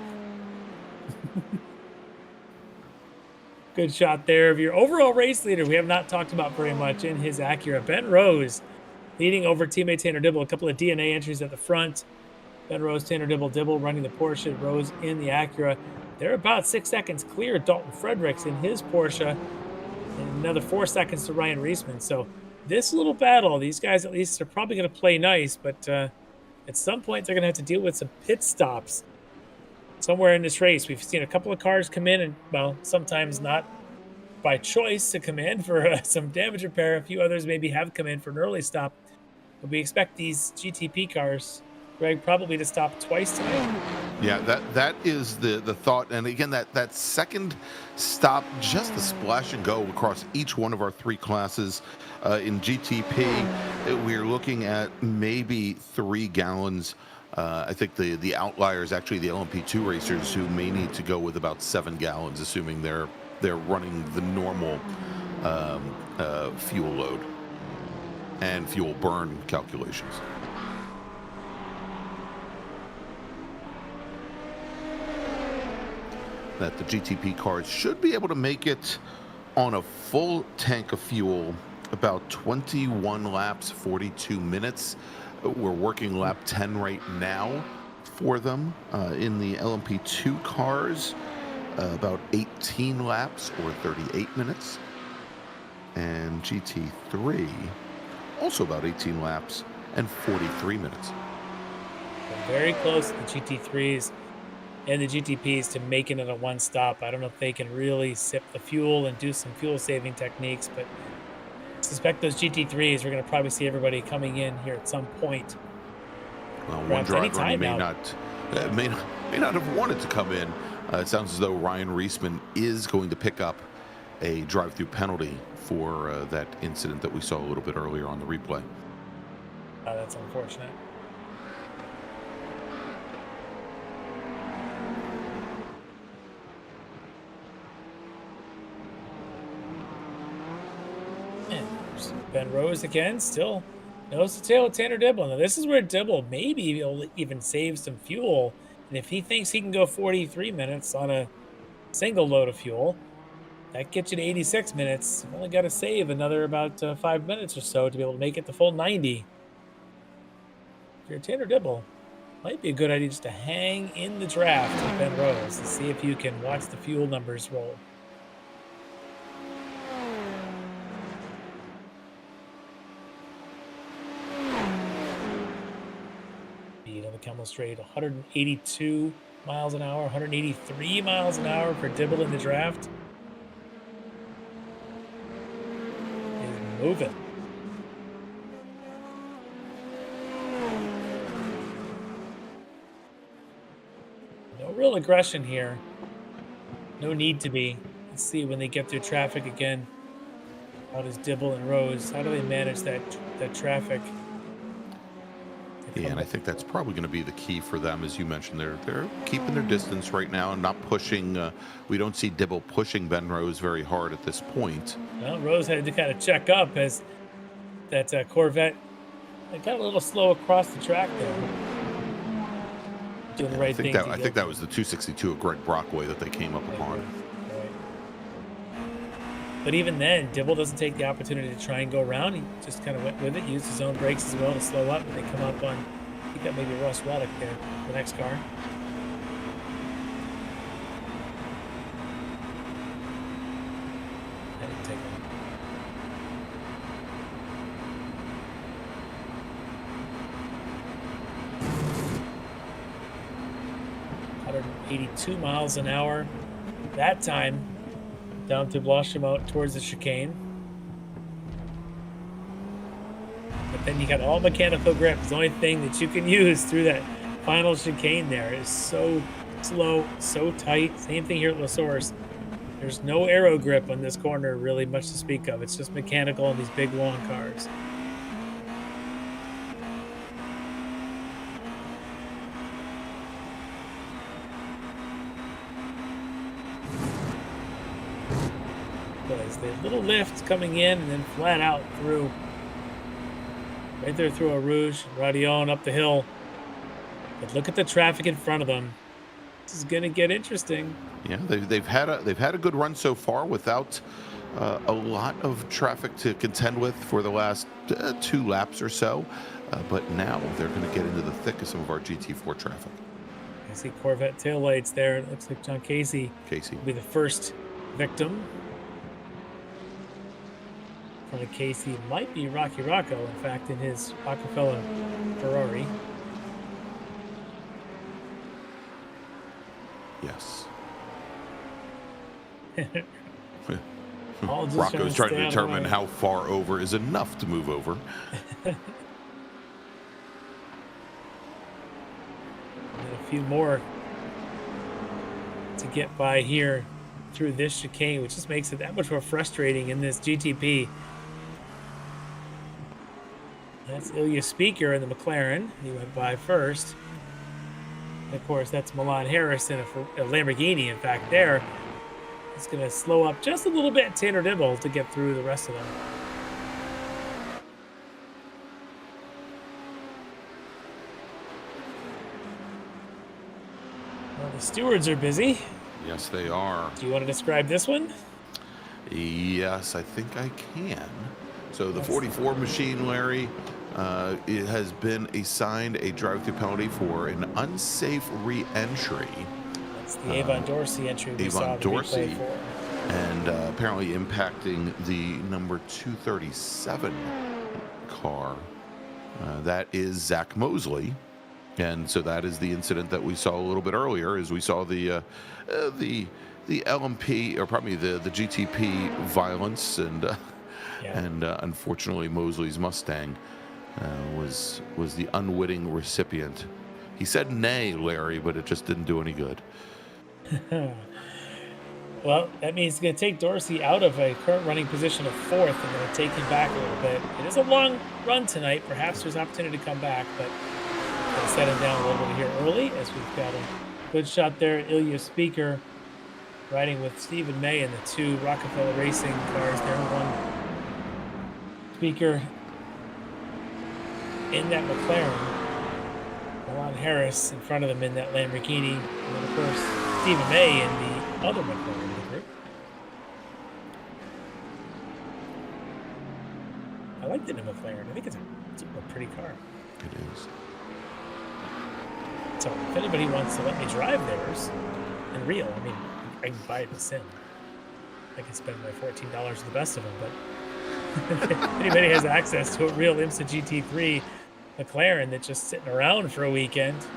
Good shot there of your overall race leader. We have not talked about very much in his Acura. Ben Rose leading over teammate Tanner Dibble. A couple of DNA entries at the front. Ben Rose, Tanner Dibble running the Porsche. Rose in the Acura. They're about 6 seconds clear. Dalton Fredericks in his Porsche. And another 4 seconds to Ryan Reisman. So this little battle, these guys at least are probably going to play nice, but at some point they're going to have to deal with some pit stops somewhere in this race. We've seen a couple of cars come in and, well, sometimes not by choice to come in for some damage repair. A few others maybe have come in for an early stop. But we expect these GTP cars, Greg, probably to stop twice tonight. Yeah, that is the thought. And again, that second stop, just a splash and go across each one of our three classes. In GTP, we're looking at maybe 3 gallons. I think the outlier is actually the LMP2 racers, who may need to go with about 7 gallons, assuming they're running the normal fuel load and fuel burn calculations. That the GTP cars should be able to make it on a full tank of fuel about 21 laps, 42 minutes. We're working lap 10 right now. for them in the LMP2 cars, about 18 laps or 38 minutes. And GT3, also about 18 laps and 43 minutes. They're very close to the GT3s and the GTPs to making it a one-stop. I don't know if they can really sip the fuel and do some fuel-saving techniques, but I suspect those GT3s, we're going to probably see everybody coming in here at some point. Well, one driver may not have wanted to come in. It sounds as though Ryan Reisman is going to pick up a drive-through penalty for that incident that we saw a little bit earlier on the replay. That's unfortunate. And there's Ben Rose again, still nose to tail with Tanner Dibble. Now this is where Dibble maybe will even save some fuel. And if he thinks he can go 43 minutes on a single load of fuel, that gets you to 86 minutes. You've only got to save another about 5 minutes or so to be able to make it the full 90. If you're Tanner Dibble, might be a good idea just to hang in the draft with Ben Rose and see if you can watch the fuel numbers roll. Speed on the Kemmel Straight, 182 miles an hour, 183 miles an hour for Dibble in the draft. He's moving. No real aggression here. No need to be. Let's see when they get through traffic again. How does Dibble and Rose, how do they manage that traffic? Yeah, and I think that's probably going to be the key for them, as you mentioned. They're keeping their distance right now and not pushing. We don't see Dibble pushing Ben Rose very hard at this point. Well, Rose had to kind of check up as that Corvette got a little slow across the track there. Doing the right thing. I think that was the 262 of Greg Brockway that they came up upon. Right. But even then, Dibble doesn't take the opportunity to try and go around. He just kind of went with it, used his own brakes as well to slow up. And they come up on, I think that may be Ross Reddick there, the next car. I didn't take one. 182 miles an hour. That time, down to Blanchimont towards the chicane. But then you got all mechanical grip. It's the only thing that you can use through that final chicane there. It's so slow, so tight. Same thing here at La Source. There's no aero grip on this corner really much to speak of. It's just mechanical on these big long cars. The little lift coming in and then flat out through, right there through a Rouge, Radion up the hill. But look at the traffic in front of them. This is going to get interesting. Yeah, they've had a good run so far without a lot of traffic to contend with for the last 2 laps or so. But now they're going to get into the thick of some of our GT4 traffic. I see Corvette taillights there. It looks like John Casey will be the first victim. From the Casey might be Rocky Rocco, in fact, in his Rockefeller Ferrari. Yes. Rocco's trying to determine how far over is enough to move over. And a few more to get by here through this chicane, which just makes it that much more frustrating in this GTP. That's Ilya Speaker in the McLaren. He went by first. And of course, that's Milan Harris in a Lamborghini. In fact, there. It's going to slow up just a little bit Tanner Dibble to get through the rest of them. Well, the stewards are busy. Yes, they are. Do you want to describe this one? Yes, I think I can. So the 44 machine, Larry, it has been assigned a drive-through penalty for an unsafe re-entry. That's the Avon Dorsey entry we saw the replay for. And apparently impacting the number 237 car. That is Zach Mosley. And so that is the incident that we saw a little bit earlier, as we saw the LMP, or probably the GTP violence, and unfortunately Mosley's Mustang was the unwitting recipient. He said nay, Larry, but it just didn't do any good. Well, that means it's going to take Dorsey out of a current running position of 4th and going to take him back a little bit. It is a long run tonight. Perhaps there's opportunity to come back, but going to set him down a little bit here early, as we've got a good shot there. Ilya Speaker riding with Stephen May in the 2 Rockefeller Racing cars there. One Speaker in that McLaren. Alon Harris in front of them in that Lamborghini. And then, of course, Stephen May in the other McLaren in the group. I like the new McLaren. I think it's a pretty car. It is. So if anybody wants to let me drive theirs in real, I mean, I can buy it in sim. I can spend my $14 with the best of them, but if anybody has access to a real IMSA GT3 McLaren that's just sitting around for a weekend, do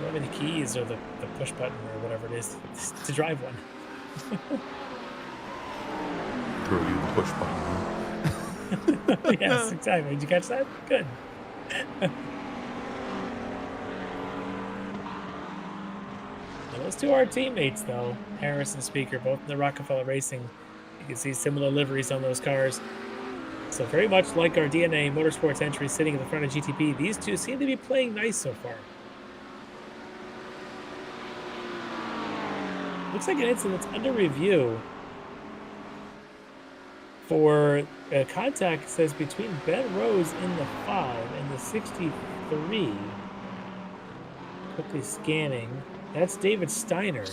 you have any keys or the push button or whatever it is to drive one? Throw you the push button. Yes, exactly. Did you catch that? Good. Those two are teammates, though. Harris and Speaker, both in the Rockefeller Racing. You can see similar liveries on those cars. So very much like our DNA Motorsports entry sitting in the front of GTP, these two seem to be playing nice so far. Looks like an incident that's under review for contact, says, between Ben Rose in the 5 and the 63. Quickly scanning. That's David Steiner.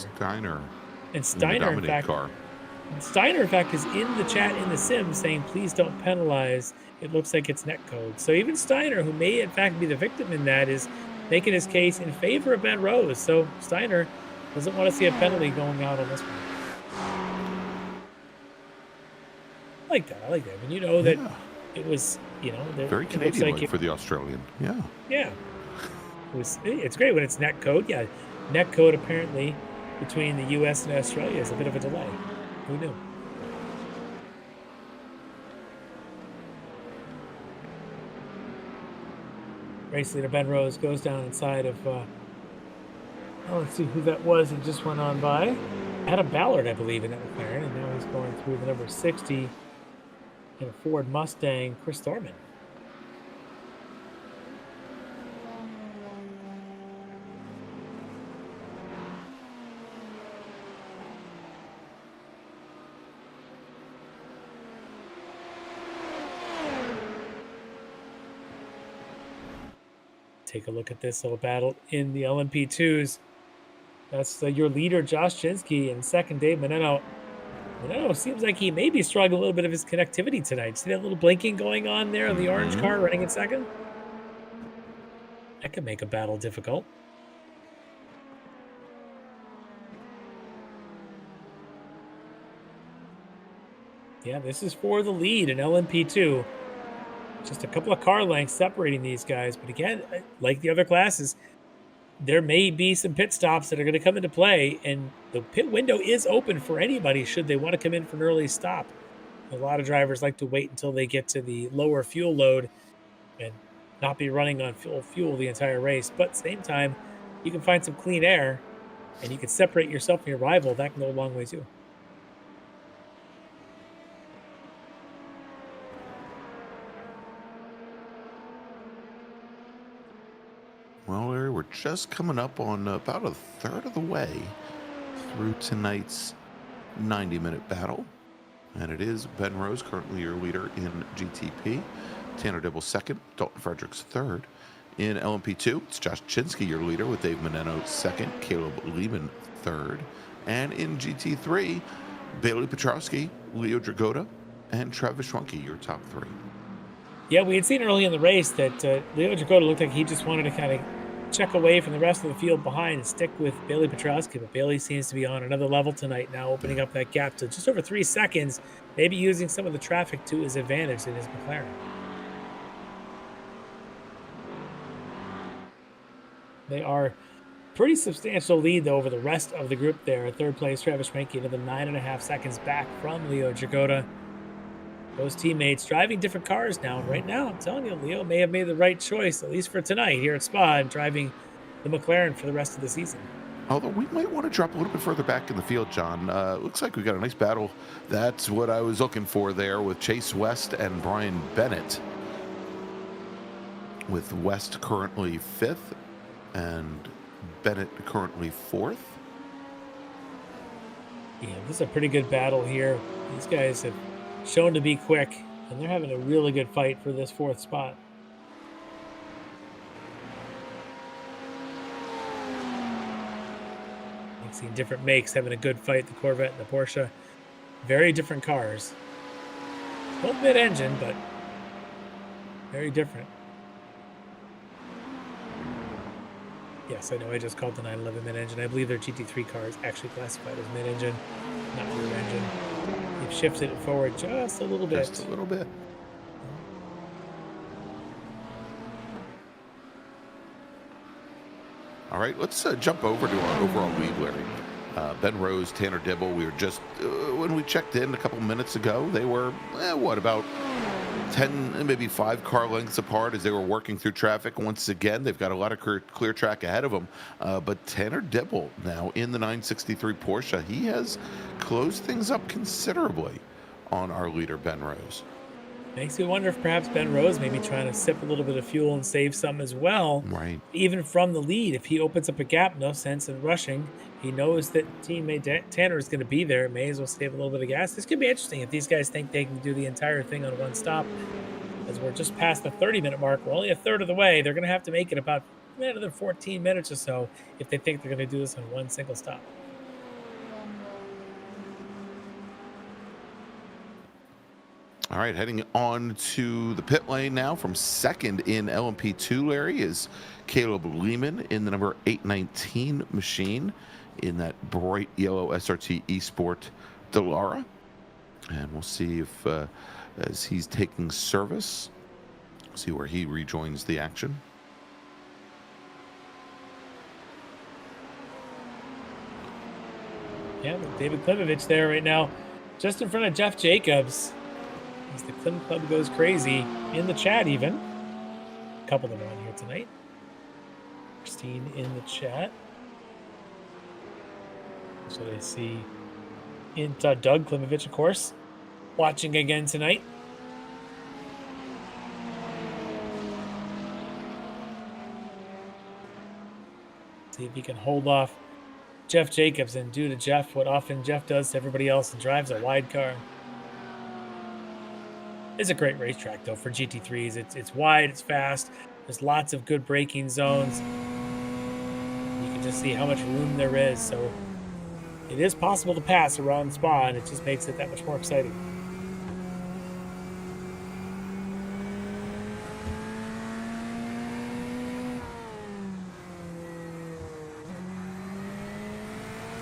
And Steiner, in fact, is in the chat in the sim saying, please don't penalize. It looks like it's netcode. So even Steiner, who may in fact be the victim in that, is making his case in favor of Ben Rose. So Steiner doesn't want to see a penalty going out on this one. I like that. When you know that it was, very Canadian like for the Australian. Yeah. Yeah. It's great when it's netcode. Yeah. Netcode apparently between the U.S. and Australia is a bit of a delay. Who knew? Race leader Ben Rose goes down inside of, let's see who that was. He just went on by. Adam Ballard, I believe, in that McLaren, and now he's going through the number 60 in a Ford Mustang, Chris Thorman. Take a look at this little battle in the LMP2s. That's your leader, Josh Chinsky, and second, Dave Menino. Menino seems like he may be struggling a little bit of his connectivity tonight. See that little blinking going on there on the orange car running in second? That could make a battle difficult. Yeah, this is for the lead in LMP2. Just a couple of car lengths separating these guys. But again, like the other classes, there may be some pit stops that are going to come into play. And the pit window is open for anybody should they want to come in for an early stop. A lot of drivers like to wait until they get to the lower fuel load and not be running on fuel the entire race. But at the same time, you can find some clean air and you can separate yourself from your rival. That can go a long way too. Well, Larry, we're just coming up on about a third of the way through tonight's 90-minute battle. And it is Ben Rose, currently your leader in GTP. Tanner Dibble second, Dalton Fredericks third. In LMP2, it's Josh Chinsky, your leader, with Dave Menino second, Caleb Lehman third. And in GT3, Bailey Petrowski, Leo Dragotta, and Travis Schwanke, your top three. Yeah, we had seen early in the race that Leo Jagoda looked like he just wanted to kind of check away from the rest of the field behind and stick with Bailey Petrowski, but Bailey seems to be on another level tonight now, opening up that gap to just over 3 seconds, maybe using some of the traffic to his advantage in his McLaren. They are pretty substantial lead, though, over the rest of the group there. Third place, Travis Schwenke, another 9.5 seconds back from Leo Jagoda. Those teammates driving different cars now. And right now, I'm telling you, Leo may have made the right choice, at least for tonight here at Spa, and driving the McLaren for the rest of the season. Although we might want to drop a little bit further back in the field, John. Looks like we got a nice battle. That's what I was looking for there with Chase West and Brian Bennett. With West currently 5th and Bennett currently 4th. Yeah, this is a pretty good battle here. These guys have shown to be quick, and they're having a really good fight for this 4th spot. You've seen different makes having a good fight, the Corvette and the Porsche. Very different cars. Both mid-engine, but very different. Yes, I know I just called the 911 mid-engine. I believe their GT3 car is actually classified as mid-engine, not rear-engine. They've shifted it forward just a little bit. Just a little bit. All right, let's jump over to our overall lead, Larry. Ben Rose, Tanner Dibble, we were just, when we checked in a couple minutes ago, they were, about 10, maybe 5 car lengths apart as they were working through traffic. Once again, they've got a lot of clear track ahead of them. But Tanner Dibble now in the 963 Porsche, he has closed things up considerably on our leader, Ben Rose. Makes me wonder if perhaps Ben Rose may be trying to sip a little bit of fuel and save some as well. Right. Even from the lead, if he opens up a gap, no sense in rushing. He knows that teammate Tanner is going to be there. May as well save a little bit of gas. This could be interesting if these guys think they can do the entire thing on one stop. As we're just past the 30-minute mark, we're only a third of the way. They're going to have to make it about another 14 minutes or so if they think they're going to do this on one single stop. All right, heading on to the pit lane now from second in LMP2, Larry, is Caleb Lehman in the number 819 machine in that bright yellow SRT eSport Dallara. And we'll see if, as he's taking service, see where he rejoins the action. Yeah, David Klimovich there right now, just in front of Jeff Jacobs. As the Klim Club goes crazy in the chat, even. A couple of them on here tonight. Christine in the chat. So they see Doug Klimovich, of course, watching again tonight. See if he can hold off Jeff Jacobs and do to Jeff what often Jeff does to everybody else and drives a wide car. It's a great racetrack, though, for GT3s. It's wide, it's fast. There's lots of good braking zones. You can just see how much room there is. So it is possible to pass around Spa, and it just makes it that much more exciting.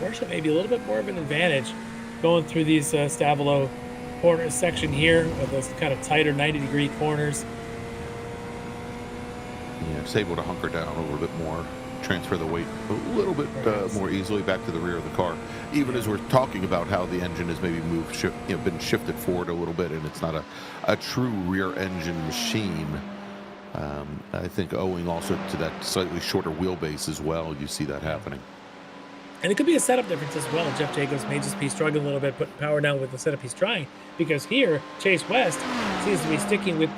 Porsche may be a little bit more of an advantage going through these Stavolo corner section here with those kind of tighter 90-degree corners. Yeah, it's able to hunker down a little bit more, transfer the weight a little bit more easily back to the rear of the car. Even as we're talking about how the engine has maybe been shifted forward a little bit, and it's not a true rear engine machine. I think owing also to that slightly shorter wheelbase as well, you see that happening. And it could be a setup difference as well. Jeff Jacobs may just be struggling a little bit, putting power down with the setup he's trying, because here Chase West seems to be sticking with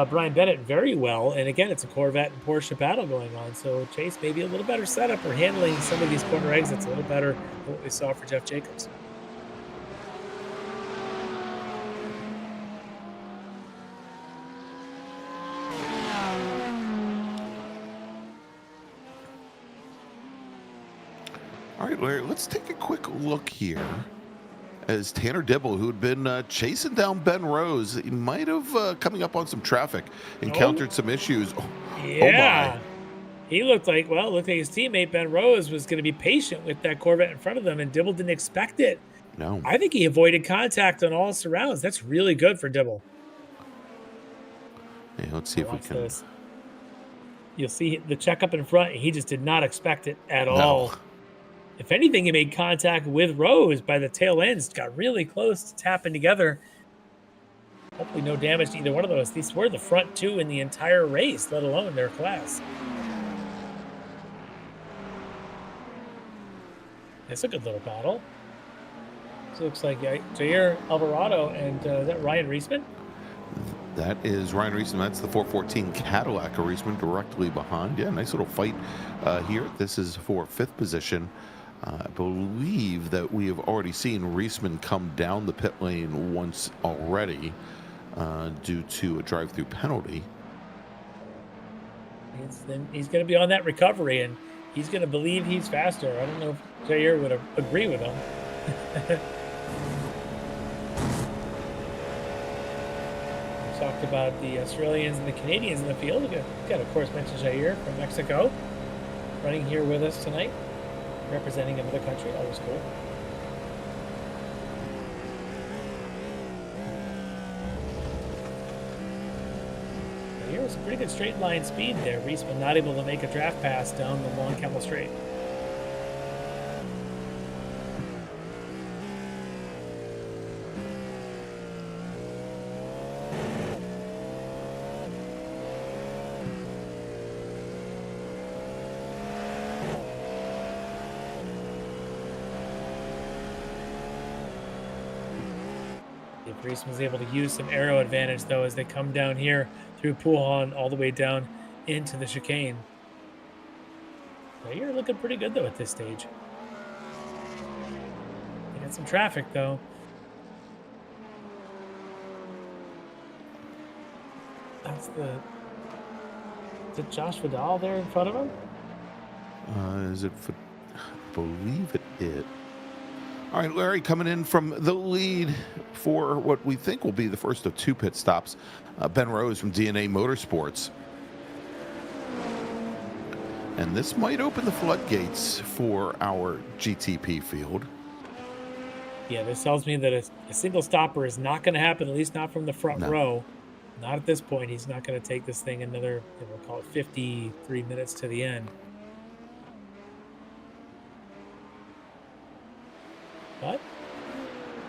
Brian Bennett very well. And again, it's a Corvette and Porsche battle going on. So Chase may be a little better setup or handling some of these corner exits a little better than what we saw for Jeff Jacobs. All right, Larry, let's take a quick look here as Tanner Dibble, who had been chasing down Ben Rose, he might have coming up on some traffic, encountered some issues. Yeah. Oh my. He looked like his teammate Ben Rose was going to be patient with that Corvette in front of them, and Dibble didn't expect it. No. I think he avoided contact on all surrounds. That's really good for Dibble. Hey, let's see if we Watch can. this. You'll see the checkup in front. He just did not expect it at all. If anything, he made contact with Rose by the tail ends. Got really close to tapping together. Hopefully no damage to either one of those. These were the front two in the entire race, let alone their class. It's a good little battle. So it looks like Jair Alvarado and is that Ryan Reisman? That is Ryan Reisman. That's the 414 Cadillac Reisman directly behind. Yeah, nice little fight here. This is for 5th position. I believe that we have already seen Reisman come down the pit lane once already due to a drive-through penalty. He's going to be on that recovery, and he's going to believe he's faster. I don't know if Jair would agree with him. We talked about the Australians and the Canadians in the field. We've got, of course, mentioned Jair from Mexico running here with us tonight, representing another country. Always cool. Here was a pretty good straight line speed there. Reisman not able to make a draft pass down the long Camel Straight. If Reisman's able to use some aero advantage, though, as they come down here through Puhan all the way down into the chicane. Now you're looking pretty good, though, at this stage. You got some traffic, though. Is it Josh Vidal there in front of him? I believe it is. All right, Larry coming in from the lead for what we think will be the first of 2 pit stops. Ben Rose from DNA Motorsports. And this might open the floodgates for our GTP field. Yeah, this tells me that a single stopper is not going to happen, at least not from the front row. Not at this point. He's not going to take this thing another, we'll call it 53 minutes to the end. But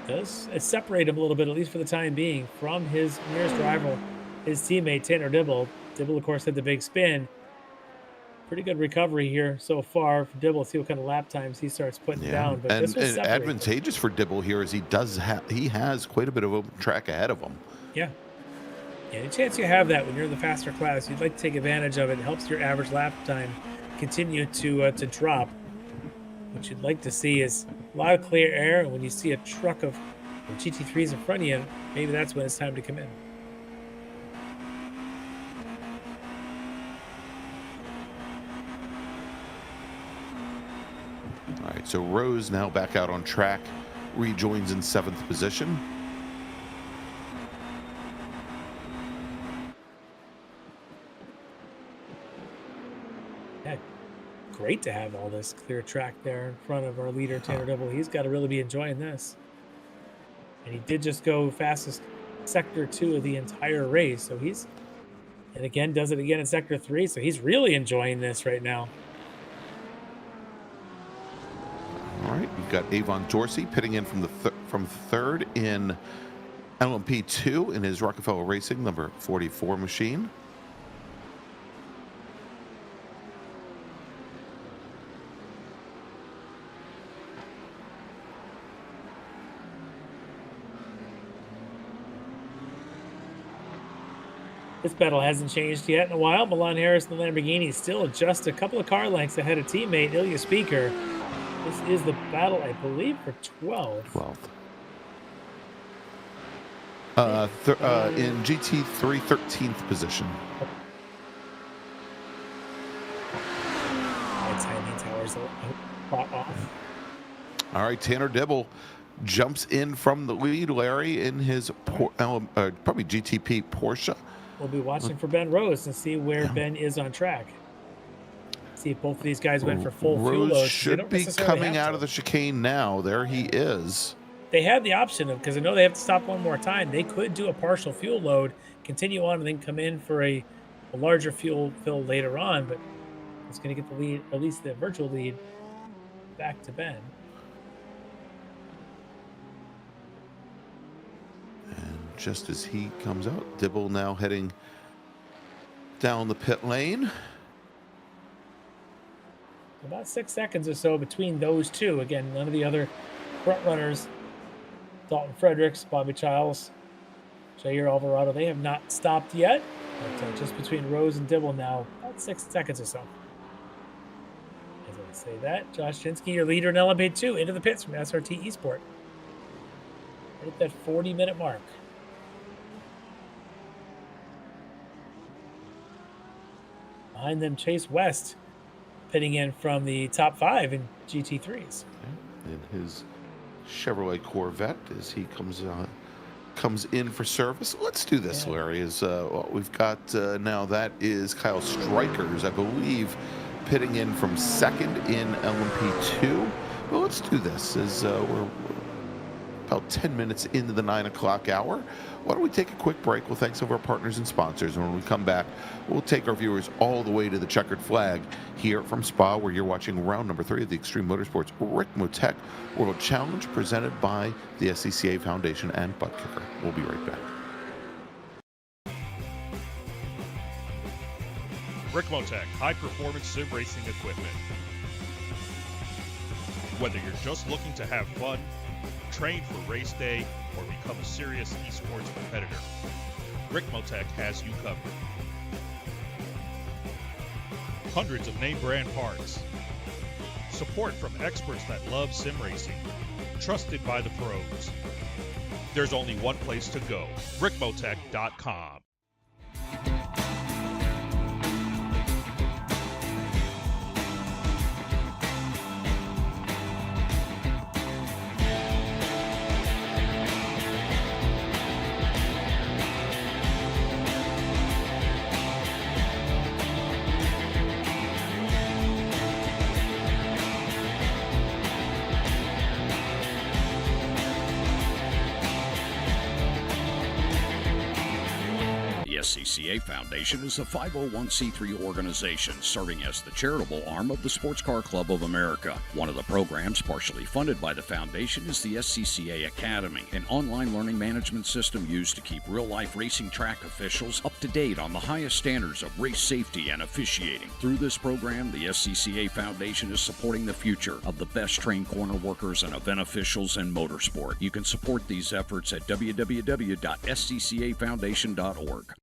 does separate him a little bit, at least for the time being, from his nearest rival, his teammate Tanner Dibble. Dibble, of course, had the big spin. Pretty good recovery here so far for Dibble. See what kind of lap times he starts putting down. But this was advantageous for Dibble here is he has quite a bit of open track ahead of him. Yeah. Any chance you have that when you're in the faster class, you'd like to take advantage of it. It helps your average lap time continue to drop. What you'd like to see is a lot of clear air, and when you see a truck of GT3s in front of you, maybe that's when it's time to come in. All right, so Rose now back out on track, rejoins in 7th position. Great to have all this clear track there in front of our leader, Tanner Dibble. He's got to really be enjoying this. And he did just go fastest sector 2 of the entire race. So and again, does it again in sector 3. So he's really enjoying this right now. All right, we've got Avon Dorsey pitting in from from 3rd in LMP2 in his Rockefeller Racing number 44 machine. This battle hasn't changed yet in a while. Milan Harris and the Lamborghini still just a couple of car lengths ahead of teammate Ilya Speaker. This is the battle, I believe, for 12th. In GT3, 13th position. Timing towers off. All right, Tanner Dibble jumps in from the lead. Larry in his probably GTP Porsche. We'll be watching for Ben Rose and see where Ben is on track. See if both of these guys went for full fuel Rose loads. should be coming out of the chicane now. There he is. They have the option of, because I know they have to stop one more time, they could do a partial fuel load, continue on, and then come in for a larger fuel fill later on, but it's going to get the lead, at least the virtual lead, back to Ben. And just as he comes out, Dibble now heading down the pit lane. About 6 seconds or so between those two. Again, none of the other front runners, Dalton Fredericks, Bobby Childs, Jair Alvarado, they have not stopped yet. But just between Rose and Dibble now, about 6 seconds or so. As I say that, Josh Shinsky, your leader in LMP2, into the pits from SRT Esport. Right at that 40-minute mark. Behind them, Chase West, pitting in from the top 5 in GT3s. In his Chevrolet Corvette as he comes in for service. Let's do this, Larry. Is what we've got now. That is Kyle Strikers, I believe, pitting in from second in LMP2. Well, let's do this. As we're about 10 minutes into the 9 o'clock hour. Why don't we take a quick break? Well, thanks to our partners and sponsors. And when we come back, we'll take our viewers all the way to the checkered flag here from Spa, where you're watching round number 3 of the Extreme Motorsports Ricmotech World Challenge, presented by the SCCA Foundation and Buttkicker. We'll be right back. Ricmotech, high-performance sim racing equipment. Whether you're just looking to have fun, train for race day, or become a serious esports competitor, Ricmotech has you covered. Hundreds of name brand parts. Support from experts that love sim racing. Trusted by the pros. There's only one place to go, Ricmotech.com. The SCCA Foundation is a 501c3 organization serving as the charitable arm of the Sports Car Club of America. One of the programs partially funded by the foundation is the SCCA Academy, an online learning management system used to keep real-life racing track officials up to date on the highest standards of race safety and officiating. Through this program, the SCCA Foundation is supporting the future of the best trained corner workers and event officials in motorsport. You can support these efforts at www.sccafoundation.org.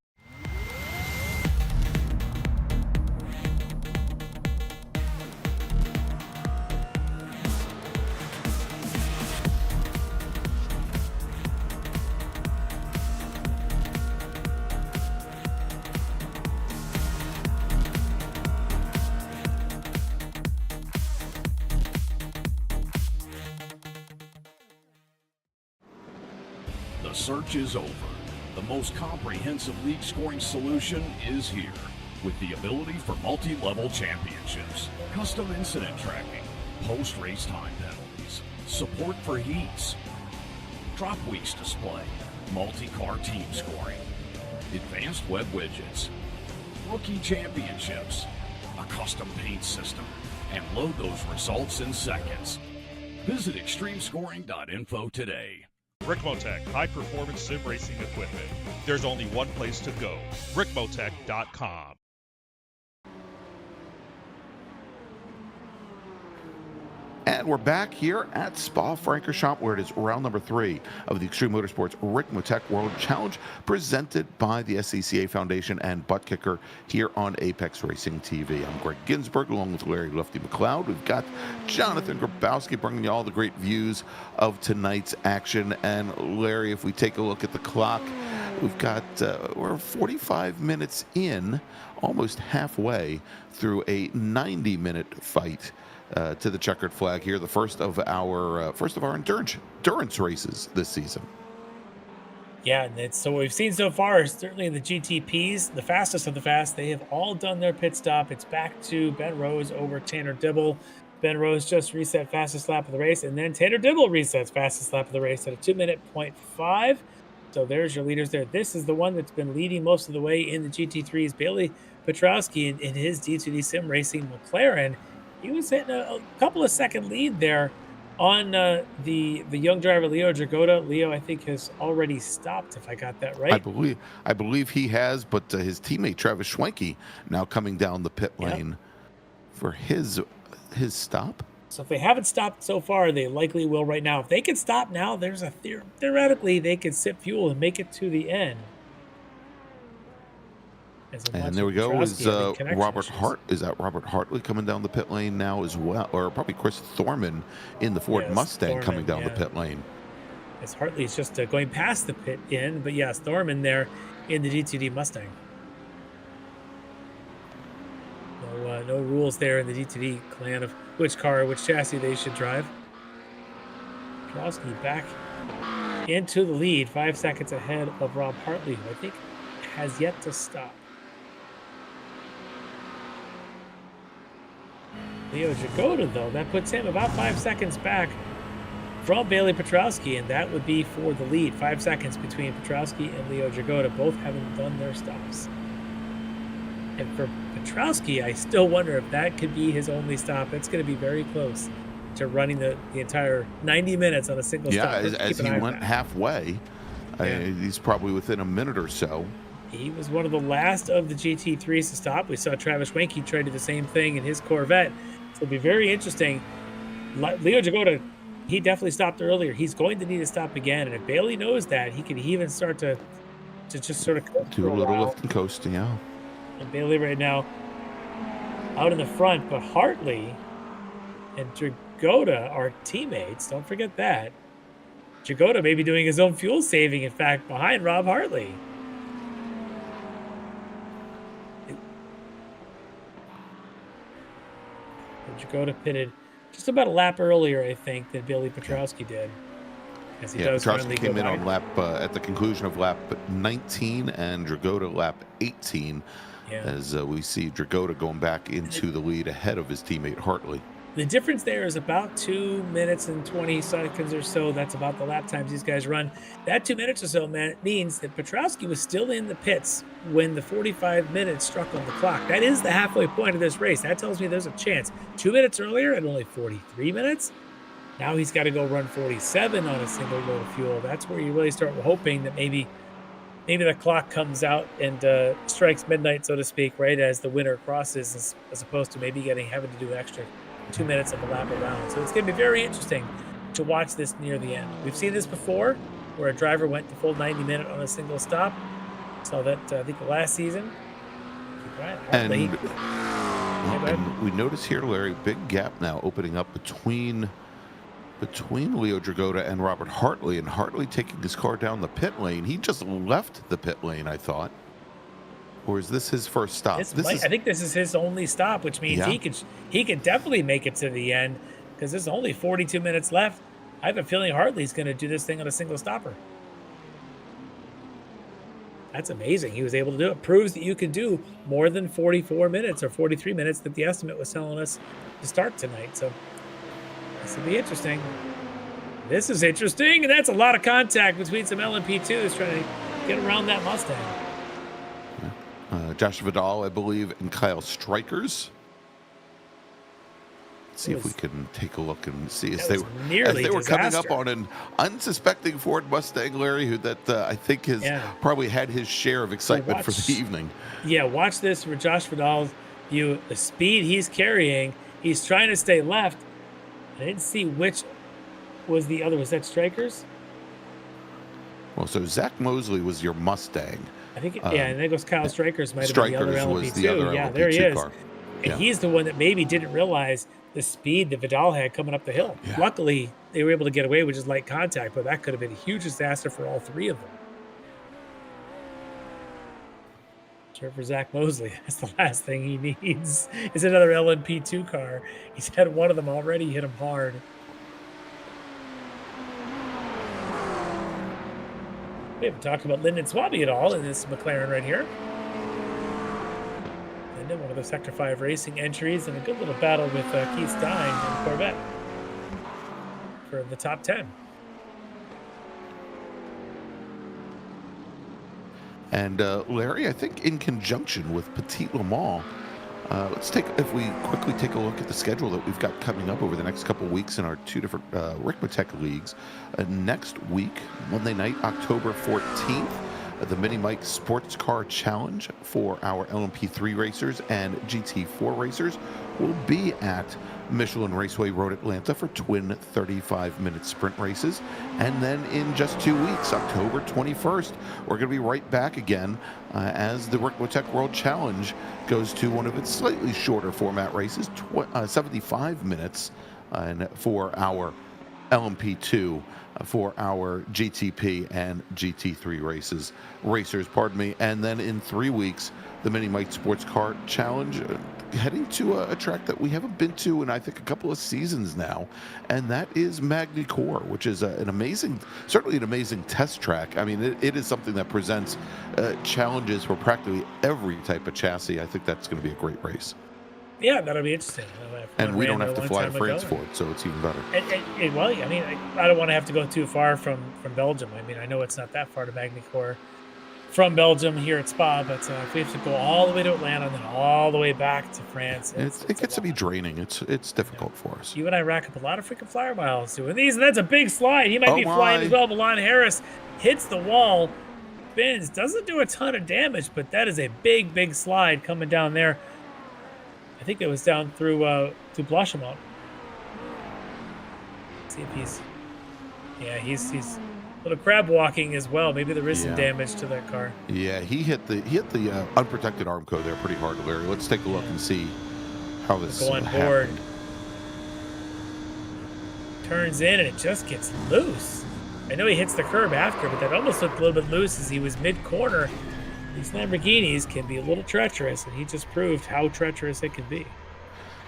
The search is over. The most comprehensive league scoring solution is here, with the ability for multi-level championships, custom incident tracking, post-race time penalties, support for heats, drop weeks display, multi-car team scoring, advanced web widgets, rookie championships, a custom paint system, and load those results in seconds. Visit extremescoring.info today. Ricmotech, high-performance sim racing equipment. There's only one place to go, Ricmotech.com. And we're back here at Spa-Francorchamps, where it is round number 3 of the Extreme Motorsports Ricmotech World Challenge, presented by the SCCA Foundation and Buttkicker here on Apex Racing TV. I'm Greg Ginsburg, along with Larry Lefty McLeod. We've got Jonathan Grabowski bringing you all the great views of tonight's action. And Larry, if we take a look at the clock, we've got, we're 45 minutes in, almost halfway through a 90-minute fight to the checkered flag here, the first of our endurance races this season. Yeah, and it's so what we've seen so far is certainly the GTPs, the fastest of the fast. They have all done their pit stop. It's back to Ben Rose over Tanner Dibble. Ben Rose just reset fastest lap of the race, and then Tanner Dibble resets fastest lap of the race at a 2-minute 0.5. So there's your leaders there. This is the one that's been leading most of the way in the GT3s. Bailey Petrowski in his D2D Sim Racing McLaren. He was hitting a couple of second lead there on the young driver Leo Dragotta. Leo, I think, has already stopped, if I got that right. I believe he has, but his teammate Travis Schwenke now coming down the pit lane for his stop. So if they haven't stopped so far, they likely will right now. If they can stop now, there's a theoretically they could sip fuel and make it to the end. And there we go. Is Robert Hart? Is that Robert Hartley coming down the pit lane now as well, or probably Chris Thorman in the Ford Mustang Thorman, coming down the pit lane? As Hartley's just going past the pit in, but yes, Thorman there in the D2D Mustang. No rules there in the D2D clan of which car, which chassis they should drive. Petrowski back into the lead, 5 seconds ahead of Rob Hartley, who I think has yet to stop. Leo Dragotta, though, that puts him about 5 seconds back from Bailey Petrowski, and that would be for the lead. 5 seconds between Petrowski and Leo Dragotta, both having done their stops. And for Petrowski, I still wonder if that could be his only stop. It's going to be very close to running the entire 90 minutes on a single stop. Yeah, as he went halfway, he's probably within a minute or so. He was one of the last of the GT3s to stop. We saw Travis Schwenke try to do the same thing in his Corvette. So it'll be very interesting. Leo Dragotta, he definitely stopped earlier. He's going to need to stop again. And if Bailey knows that, he could even start to just sort of do a little lift and coast, yeah. And Bailey right now out in the front, but Hartley and Dragotta are teammates. Don't forget that. Dragotta may be doing his own fuel saving, in fact, behind Rob Hartley. Dragotta pitted just about a lap earlier, I think, than Bailey Petrowski did. As he does Petrowski came in on lap at the conclusion of lap 19 and Dragotta lap 18. Yeah. As we see Dragotta going back into the lead ahead of his teammate Hartley. The difference there is about 2 minutes and 20 seconds or so. That's about the lap times these guys run. That 2 minutes or so, man, means that Petrowski was still in the pits when the 45 minutes struck on the clock. That is the halfway point of this race. That tells me there's a chance. 2 minutes earlier at only 43 minutes. Now he's got to go run 47 on a single load of fuel. That's where you really start hoping that maybe the clock comes out and strikes midnight, so to speak, right as the winner crosses, as opposed to maybe having to do an extra 2 minutes of a lap around. So it's going to be very interesting to watch this near the end. We've seen this before, where a driver went the full 90 minute on a single stop. Saw that I think the last season. And we notice here, Larry, big gap now opening up between Leo Dragotta and Robert Hartley, and Hartley taking his car down the pit lane. He just left the pit lane, I thought. Or is this his first stop? I think this is his only stop, which means he could definitely make it to the end, because there's only 42 minutes left. I have a feeling Hartley's going to do this thing on a single stopper. That's amazing. He was able to do it. Proves that you can do more than 44 minutes or 43 minutes that the estimate was telling us to start tonight. So this will be interesting. This is interesting, and that's a lot of contact between some LMP2s trying to get around that Mustang. Josh Vidal, I believe, and Kyle Strikers. Let's see if we can take a look and see as they were coming up on an unsuspecting Ford Mustang, Larry, who I think has probably had his share of excitement for the evening. Yeah, watch this for Josh Vidal's view. The speed he's carrying, he's trying to stay left. I didn't see which was the other. Was that Strikers? Well, so Zach Mosley was your Mustang. I think, and then goes Kyle Strikers, might have been the other LMP2. Yeah, there he is. Car. And he's the one that maybe didn't realize the speed that Vidal had coming up the hill. Yeah. Luckily, they were able to get away with just light contact, but that could have been a huge disaster for all three of them. Sure, for Zach Mosley, that's the last thing he needs is another LMP2 car. He's had one of them already hit him hard. We haven't talked about Lyndon Swaby at all in this McLaren right here. Lyndon, one of the Sector 5 racing entries, and a good little battle with Keith Stein and Corvette for the top 10. And Larry, I think in conjunction with Petit Le Mans, if we quickly take a look at the schedule that we've got coming up over the next couple of weeks in our two different Ricmotech leagues. Next week, Monday night, October 14th, the Mini Mike Sports Car Challenge for our LMP3 racers and GT4 racers will be at Michelin Raceway Road, Atlanta for twin 35-minute sprint races. And then in just 2 weeks, October 21st, we're going to be right back again as the Ricmotech World Challenge goes to one of its slightly shorter format races, 75 minutes and for our LMP2, for our GTP and GT3 racers, pardon me. And then in 3 weeks, the Mini Mike Sports Car Challenge, heading to a track that we haven't been to in I think a couple of seasons now, and that is Magny-Cours, which is certainly an amazing test track. I mean, it is something that presents challenges for practically every type of chassis. I think that's going to be a great race. Yeah, that'll be interesting. And we don't have to fly to France for it, so it's even better. Well, I mean, I don't want to have to go too far from Belgium. I mean, I know it's not that far to Magny-Cours from Belgium here at Spa, but if we have to go all the way to Atlanta and then all the way back to France, it gets to be draining. It's difficult for us. You and I rack up a lot of freaking flyer miles doing these, and that's a big slide. He might be flying as well. Milan Harris hits the wall, spins, doesn't do a ton of damage, but that is a big, big slide coming down there. I think it was down through Blachemont. See if he's a little crab walking as well. Maybe there is some damage to that car. Yeah, he hit the unprotected armco there pretty hard, Larry. Let's take a look and see how this go on board. Happened. Turns in and it just gets loose. I know he hits the curb after, but that almost looked a little bit loose as he was mid-corner. These Lamborghinis can be a little treacherous, and he just proved how treacherous it can be.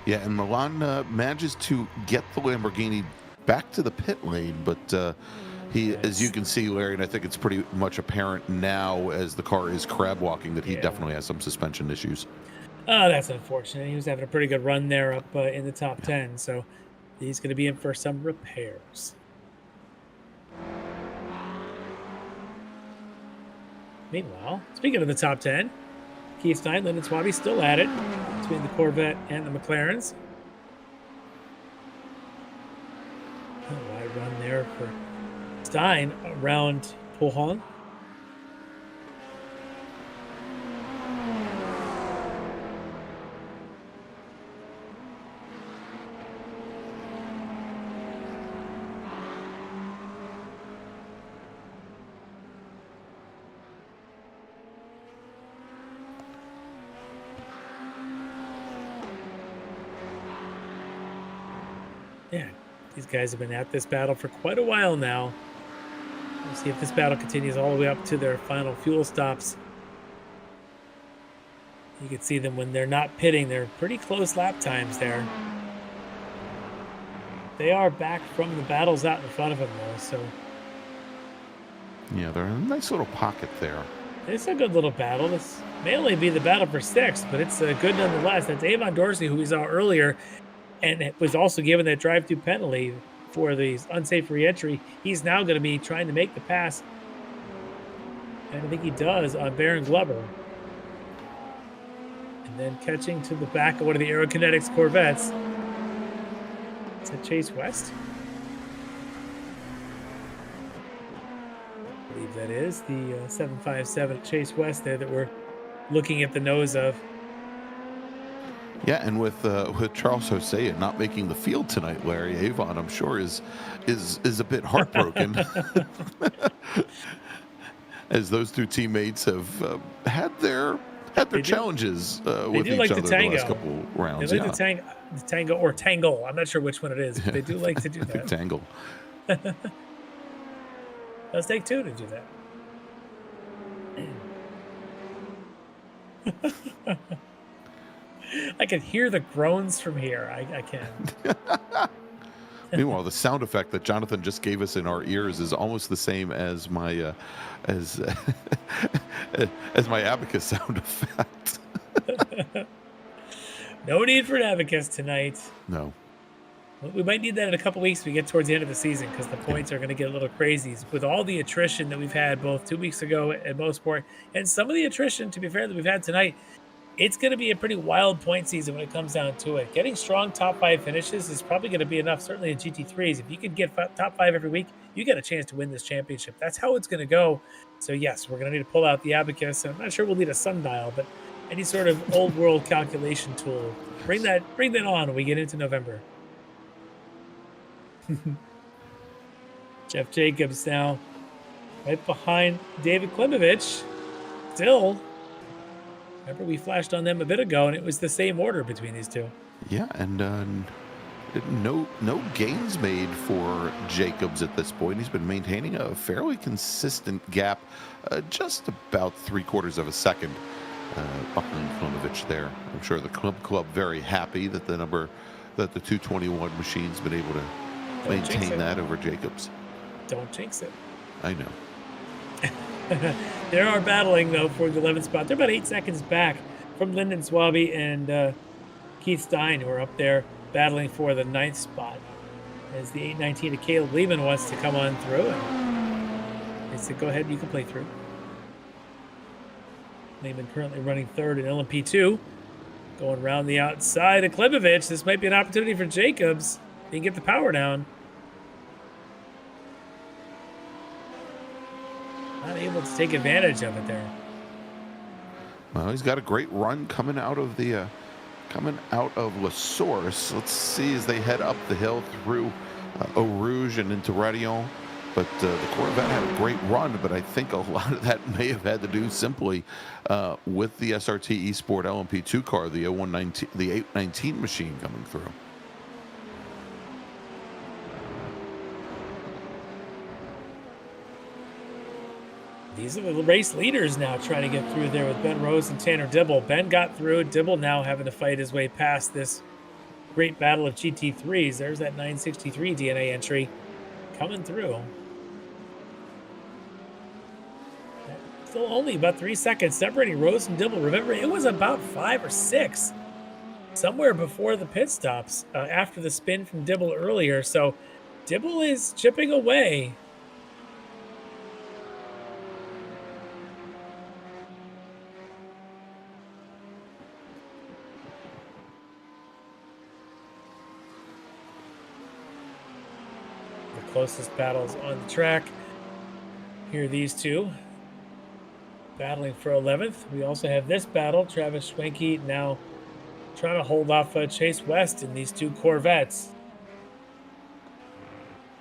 Yeah, and Milan manages to get the Lamborghini back to the pit lane, but as you can see, Larry, and I think it's pretty much apparent now as the car is crab walking that he definitely has some suspension issues. Oh, that's unfortunate. He was having a pretty good run there up in the top 10, so he's going to be in for some repairs. Meanwhile, speaking of the top 10, Keith Stein, Lyndon Swaby still at it between the Corvette and the McLarens. A wide run there for Stein around Pohon. Yeah, these guys have been at this battle for quite a while now. We'll see if this battle continues all the way up to their final fuel stops. You can see them when they're not pitting. They're pretty close lap times there. They are back from the battles out in front of them, though, so... Yeah, they're in a nice little pocket there. It's a good little battle. This may only be the battle for sixth, but it's good nonetheless. That's Avon Dorsey, who we saw earlier, and it was also given that drive-through penalty for the unsafe re-entry. He's now going to be trying to make the pass, and I think he does on Baron Glover. And then catching to the back of one of the Aerokinetics Corvettes. Is that Chase West? I believe that is the 757 Chase West there that we're looking at the nose of. Yeah, and with Charles Hosea not making the field tonight, Larry, Avon, I'm sure is a bit heartbroken, as those two teammates have had their challenges with each other the last couple rounds. They like the tango or tangle. I'm not sure which one it is, but they do like to do that. Tangle. Let's take two to do that. I can hear the groans from here. I can. Meanwhile, the sound effect that Jonathan just gave us in our ears is almost the same as my as as my abacus sound effect. No need for an abacus tonight. No. We might need that in a couple weeks when we get towards the end of the season, because the points are going to get a little crazy with all the attrition that we've had both 2 weeks ago at Mosport and some of the attrition, to be fair, that we've had tonight. It's going to be a pretty wild point season when it comes down to it. Getting strong top 5 finishes is probably going to be enough, certainly in GT3s. If you can get top 5 every week, you get a chance to win this championship. That's how it's going to go. So yes, we're going to need to pull out the abacus. I'm not sure we'll need a sundial, but any sort of old world calculation tool. Bring that on when we get into November. Jeff Jacobs now right behind David Klimovich. Still, remember we flashed on them a bit ago, and it was the same order between these two. Yeah, and no gains made for Jacobs at this point. He's been maintaining a fairly consistent gap, just about 3/4 of a second behind Klimovich there. I'm sure the club very happy that the 221 machine's been able to maintain that over Jacobs. Don't jinx it. I know. They are battling, though, for the 11th spot. They're about 8 seconds back from Lyndon Swaby and Keith Stein, who are up there battling for the 9th spot. As the 819 of Caleb Lehman wants to come on through. And they said, go ahead, you can play through. Lehman currently running 3rd in LMP2. Going around the outside of Klimovich. This might be an opportunity for Jacobs. He can get the power down. Not able to take advantage of it there. Well, he's got a great run coming out of La Source. Let's see as they head up the hill through Eau Rouge and into Radion. But the Corvette had a great run, but I think a lot of that may have had to do simply with the SRT Esport LMP2 car, the 819 machine coming through. These are the race leaders now trying to get through there with Ben Rose and Tanner Dibble. Ben got through. Dibble now having to fight his way past this great battle of GT3s. There's that 963 DNA entry coming through. Still only about 3 seconds separating Rose and Dibble. Remember, it was about 5 or 6 somewhere before the pit stops after the spin from Dibble earlier. So Dibble is chipping away. Closest battles on the track. Here are these two battling for 11th. We also have this battle. Travis Schwenke now trying to hold off Chase West in these two Corvettes.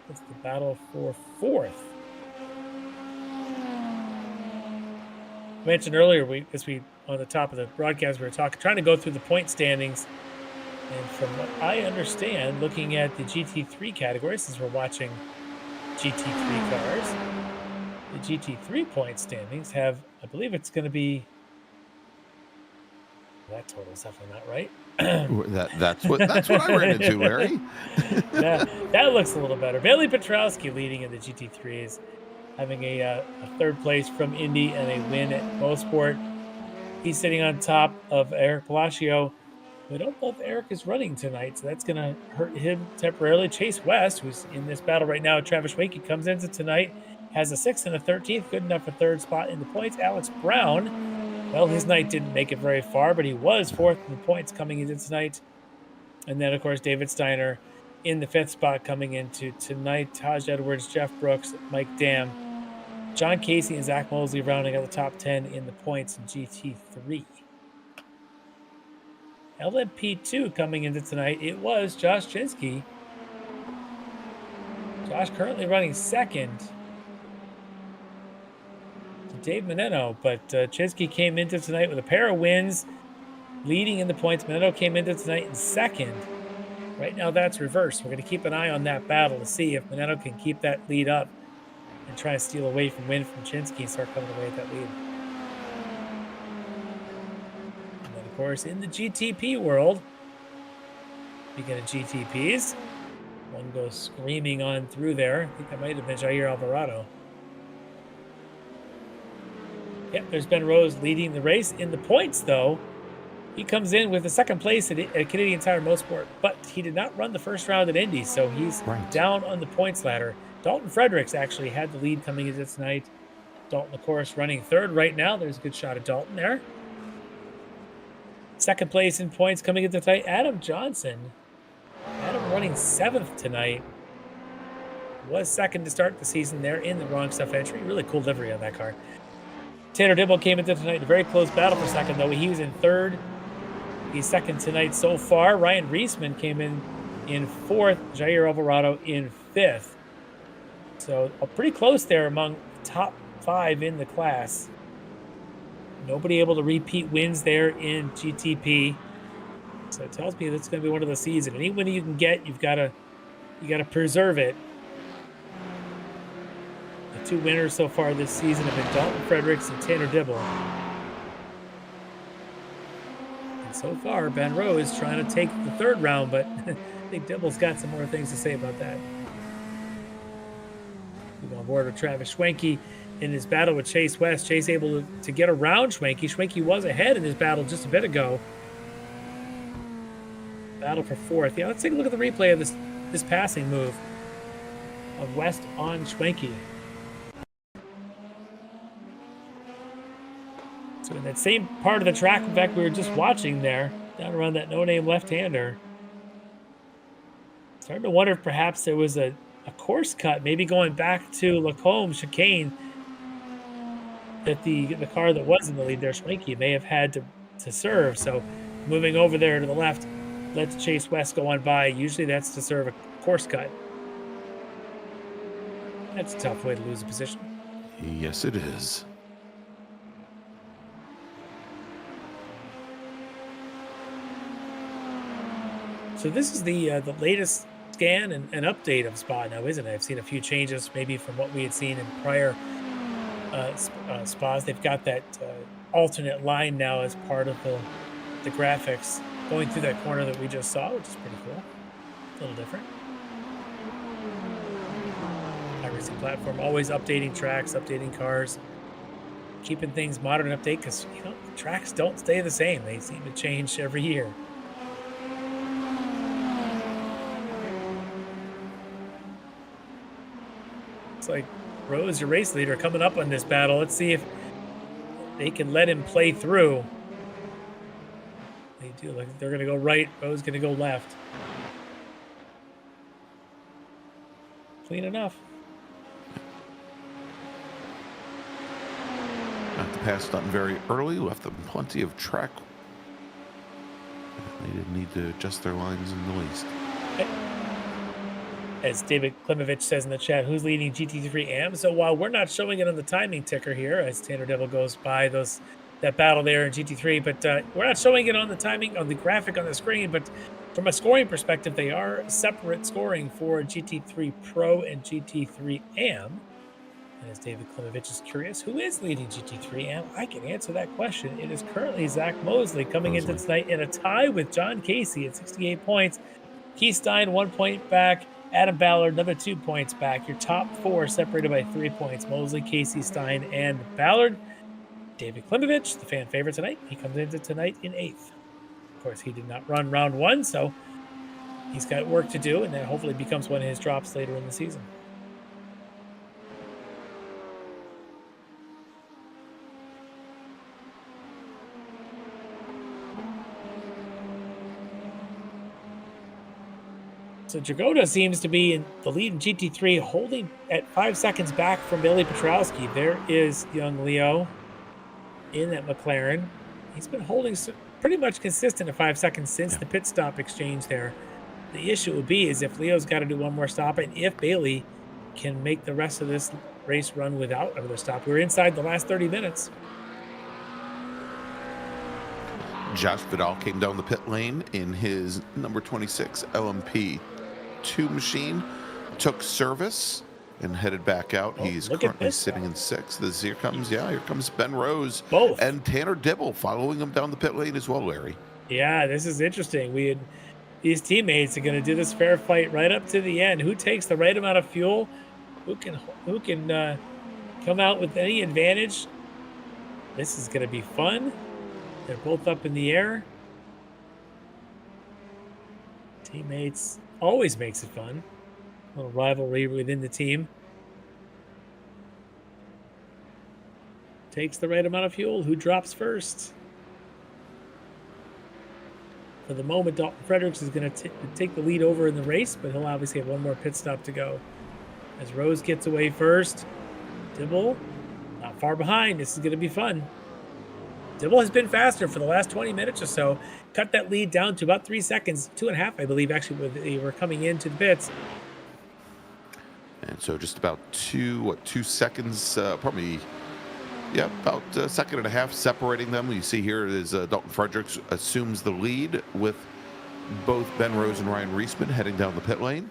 It's the battle for 4th. I mentioned earlier, on the top of the broadcast, we were trying to go through the point standings. And from what I understand, looking at the GT3 category, since we're watching GT3 cars, the GT3 point standings have, I believe it's going to be, that total's definitely not right. That's what I ran into, Larry. that looks a little better. Bailey Petrowski leading in the GT3s, having a 3rd place from Indy and a win at Mosport. He's sitting on top of Eric Palacio. We don't know if Eric is running tonight, so that's going to hurt him temporarily. Chase West, who's in this battle right now, Travis Schwenke, comes into tonight, has a 6th and a 13th, good enough for 3rd spot in the points. Alex Brown, well, his night didn't make it very far, but he was 4th in the points coming into tonight. And then, of course, David Steiner in the 5th spot coming into tonight. Taj Edwards, Jeff Brooks, Mike Dam, John Casey, and Zach Mosley rounding out the top 10 in the points in GT3. LMP2 coming into tonight, it was Josh Chinsky. Josh currently running 2nd to Dave Meneno, but Chinsky came into tonight with a pair of wins, leading in the points. Meneno came into tonight in 2nd. Right now that's reversed. We're going to keep an eye on that battle to see if Meneno can keep that lead up and try to steal away from win from Chinsky and start coming away with that lead. course, in the GTP world. Speaking of GTPs, one goes screaming on through there. I think that might have been Jair Alvarado. Yep, there's Ben Rose leading the race. In the points, though, he comes in with a second place at Canadian Tire Motorsport, but he did not run the first round at Indy, so he's down on the points ladder. Dalton Fredericks actually had the lead coming into tonight. Dalton, of course, running third right now. There's a good shot of Dalton there. Second place in points coming into tonight, Adam Johnson. Adam running 7th tonight. Was second to start the season there in the Wrong Stuff entry. Really cool livery on that car. Tanner Dibble came into tonight in a very close battle for second, though. He was in third. He's second tonight so far. Ryan Reisman came in fourth. Jair Alvarado in 5th. So pretty close there among the top 5 in the class. Nobody able to repeat wins there in GTP. So it tells me that's going to be one of the season. Any win you can get, you got to preserve it. The 2 winners so far this season have been Dalton Fredericks and Tanner Dibble. And so far, Ben Rose is trying to take the 3rd round, but I think Dibble's got some more things to say about that. We go on board with Travis Schwenke in his battle with Chase West. Chase able to get around Schwenke. Schwenke was ahead in his battle just a bit ago. Battle for 4th. Yeah, let's take a look at the replay of this passing move of West on Schwenke. So in that same part of the track, in fact, we were just watching there, down around that no-name left-hander. Starting to wonder if perhaps there was a course cut, maybe going back to Lacombe chicane, that the car that was in the lead there, Schwenke, may have had to serve. So moving over there to the left, lets Chase West go on by. Usually that's to serve a course cut. That's a tough way to lose a position. Yes, it is. So this is the latest scan and update of SPA now, isn't it? I've seen a few changes maybe from what we had seen in prior SPAs. They've got that alternate line now as part of the graphics going through that corner that we just saw, which is pretty cool. A little different. iRacing platform always updating tracks, updating cars, keeping things modern and update, because tracks don't stay the same. They seem to change every year. Looks like Rose, your race leader, coming up on this battle. Let's see if they can let him play through. They do. Like they're going to go right. Rose going to go left. Clean enough. Got the pass done very early. Left them plenty of track. They didn't need to adjust their lines in the least. As David Klimovich says in the chat, who's leading GT3 AM? So while we're not showing it on the timing ticker here, as Tanner Devil goes by that battle there in GT3, but we're not showing it on the timing, on the graphic on the screen, but from a scoring perspective, they are separate scoring for GT3 Pro and GT3 AM. And as David Klimovich is curious, who is leading GT3 AM? I can answer that question. It is currently Zach Mosley coming into tonight in a tie with John Casey at 68 points. Keith Stein 1 point back. Adam Ballard, another 2 points back. Your top 4 separated by 3 points. Mosley, Casey, Stein, and Ballard. David Klimovich, the fan favorite tonight, he comes into tonight in 8th. Of course, he did not run round 1, so he's got work to do, and that hopefully becomes one of his drops later in the season. So Jagoda seems to be in the lead in GT3, holding at 5 seconds back from Billy Petrowski. There is young Leo in that McLaren. He's been holding pretty much consistent at 5 seconds since the pit stop exchange there. The issue would be is if Leo's got to do one more stop, and if Bailey can make the rest of this race run without another stop. We're inside the last 30 minutes. Josh Vidal came down the pit lane in his number 26 LMP2 machine, took service, and headed back out. Oh, He's look at currently this sitting guy. in 6th. Here comes Ben Rose. Both. And Tanner Dibble following him down the pit lane as well, Larry. Yeah, this is interesting. These teammates are going to do this fair fight right up to the end. Who takes the right amount of fuel? Who can come out with any advantage? This is going to be fun. They're both up in the air. Teammates always makes it fun. A little rivalry within the team. Takes the right amount of fuel. Who drops first? For the moment, Dalton Fredericks is going to take the lead over in the race, but he'll obviously have one more pit stop to go. As Rose gets away first, Dibble not far behind. This is going to be fun. Dibble has been faster for the last 20 minutes or so. Cut that lead down to about 3 seconds, 2.5, I believe, actually, when they were coming into the pits. And so just about 2 seconds, probably, yeah, about a second and a half separating them. You see here is Dalton Fredericks assumes the lead with both Ben Rose and Ryan Reisman heading down the pit lane.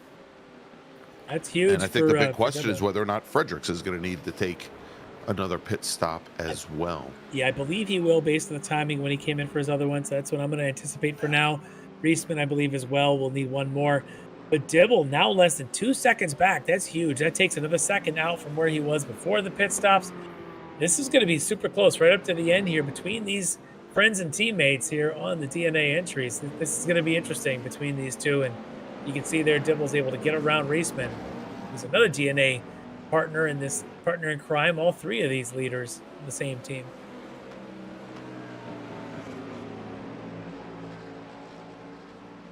That's huge. And I think the big question is whether or not Fredericks is going to need to take another pit stop as well. Yeah, I believe he will based on the timing when he came in for his other one. So that's what I'm going to anticipate for now. Reisman, I believe, as well, will need one more. But Dibble now less than 2 seconds back. That's huge. That takes another second out from where he was before the pit stops. This is going to be super close right up to the end here between these friends and teammates here on the DNA entries. This is going to be interesting between these two. And you can see there Dibble's able to get around Reisman. He's another DNA partner in this partner in crime. All three of these leaders on the same team.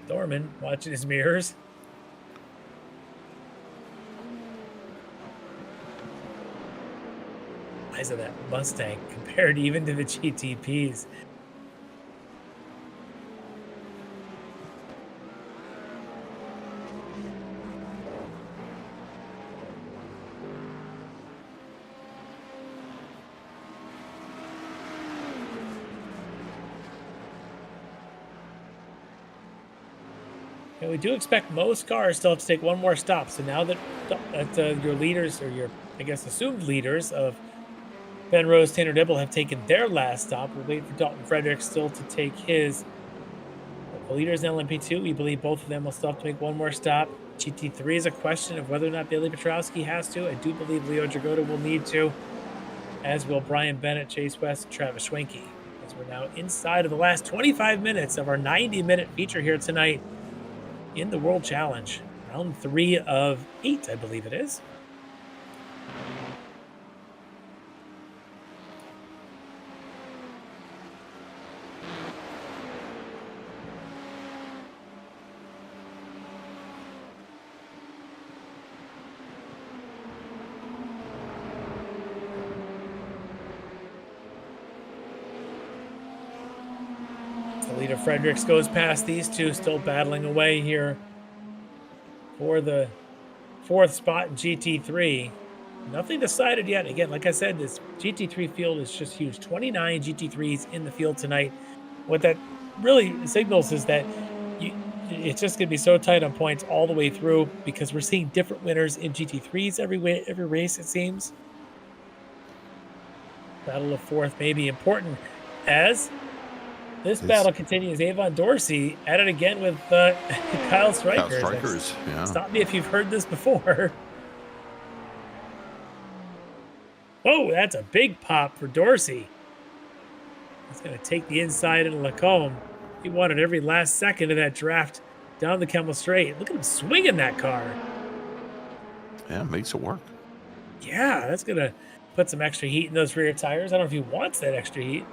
Dorman watching his mirrors. Size of that Mustang compared even to the GTPs. And we do expect most cars still have to take one more stop. So now that your leaders, or your, I guess, assumed leaders of Ben Rose, Tanner Dibble have taken their last stop, we'll wait for Dalton Fredericks still to take his. The leaders in LMP2, we believe both of them will still have to make one more stop. GT3 is a question of whether or not Bailey Petrowski has to. I do believe Leo Dragotta will need to, as will Brian Bennett, Chase West, and Travis Schwenke. As we're now inside of the last 25 minutes of our 90-minute feature here tonight in the World Challenge. Round 3 of 8, I believe it is. Leader Fredericks goes past these two, still battling away here for the 4th spot in GT3. Nothing decided yet. Again, like I said, this GT3 field is just huge. 29 GT3s in the field tonight. What that really signals is that it's just going to be so tight on points all the way through, because we're seeing different winners in GT3s every race, it seems. Battle of 4th may be important as this battle continues. Avon Dorsey at it again with Kyle Strikers. Kyle Strikers, yeah. Stop me if you've heard this before. Whoa, that's a big pop for Dorsey. He's going to take the inside into Lacombe. He wanted every last second of that draft down the Kemmel Straight. Look at him swinging that car. Yeah, makes it work. Yeah, that's going to put some extra heat in those rear tires. I don't know if he wants that extra heat.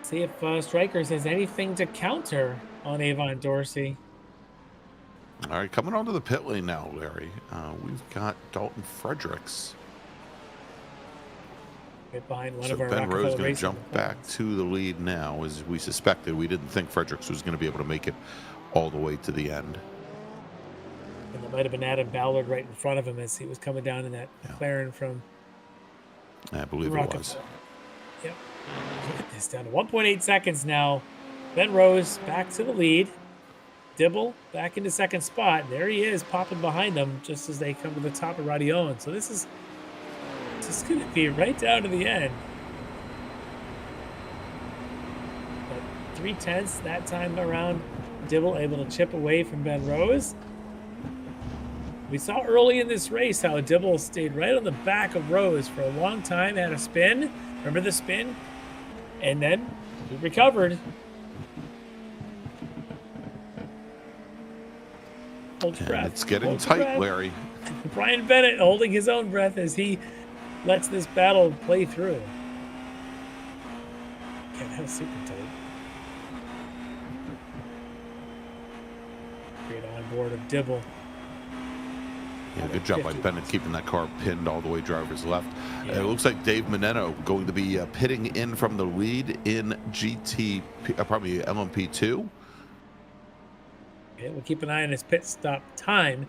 See if Strikers has anything to counter on Avon Dorsey. All right, coming onto the pit lane now, Larry. We've got Dalton Fredericks. Right behind one So of our Ben Rockefeller Rose going to Racing jump back to the lead now, as we suspected. We didn't think Fredericks was going to be able to make it all the way to the end. And that might have been Adam Ballard right in front of him as he was coming down in that McLaren from I believe it was. Yep. Look at this, down to 1.8 seconds now. Ben Rose back to the lead. Dibble back into second spot. There he is, popping behind them just as they come to the top of Roddy Owen. So this is going to be right down to the end. But 3/10 that time around. Dibble able to chip away from Ben Rose. We saw early in this race how Dibble stayed right on the back of Rose for a long time, had a spin. Remember the spin? And then he recovered. Hold your breath. It's getting Hold your tight, breath. Larry. Brian Bennett holding his own breath as he lets this battle play through. Yeah, that was super tight. Great on board of Dibble. Yeah, good job by Bennett keeping that car pinned all the way driver's left. Yeah. It looks like Dave Meneno going to be pitting in from the lead in GT, probably LMP2. Okay, we'll keep an eye on his pit stop time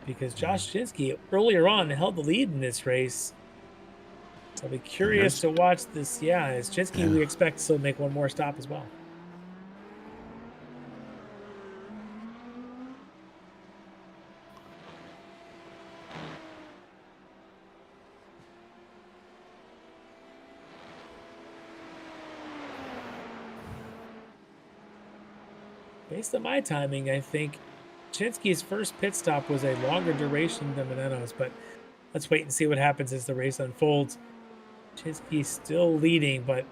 because Josh Shinsky earlier on held the lead in this race. So I'll be curious to watch this. Yeah, as Shinsky, we expect to make one more stop as well. Based on my timing, I think Shinsky's first pit stop was a longer duration than Meneno's, but let's wait and see what happens as the race unfolds. Shinsky still leading, but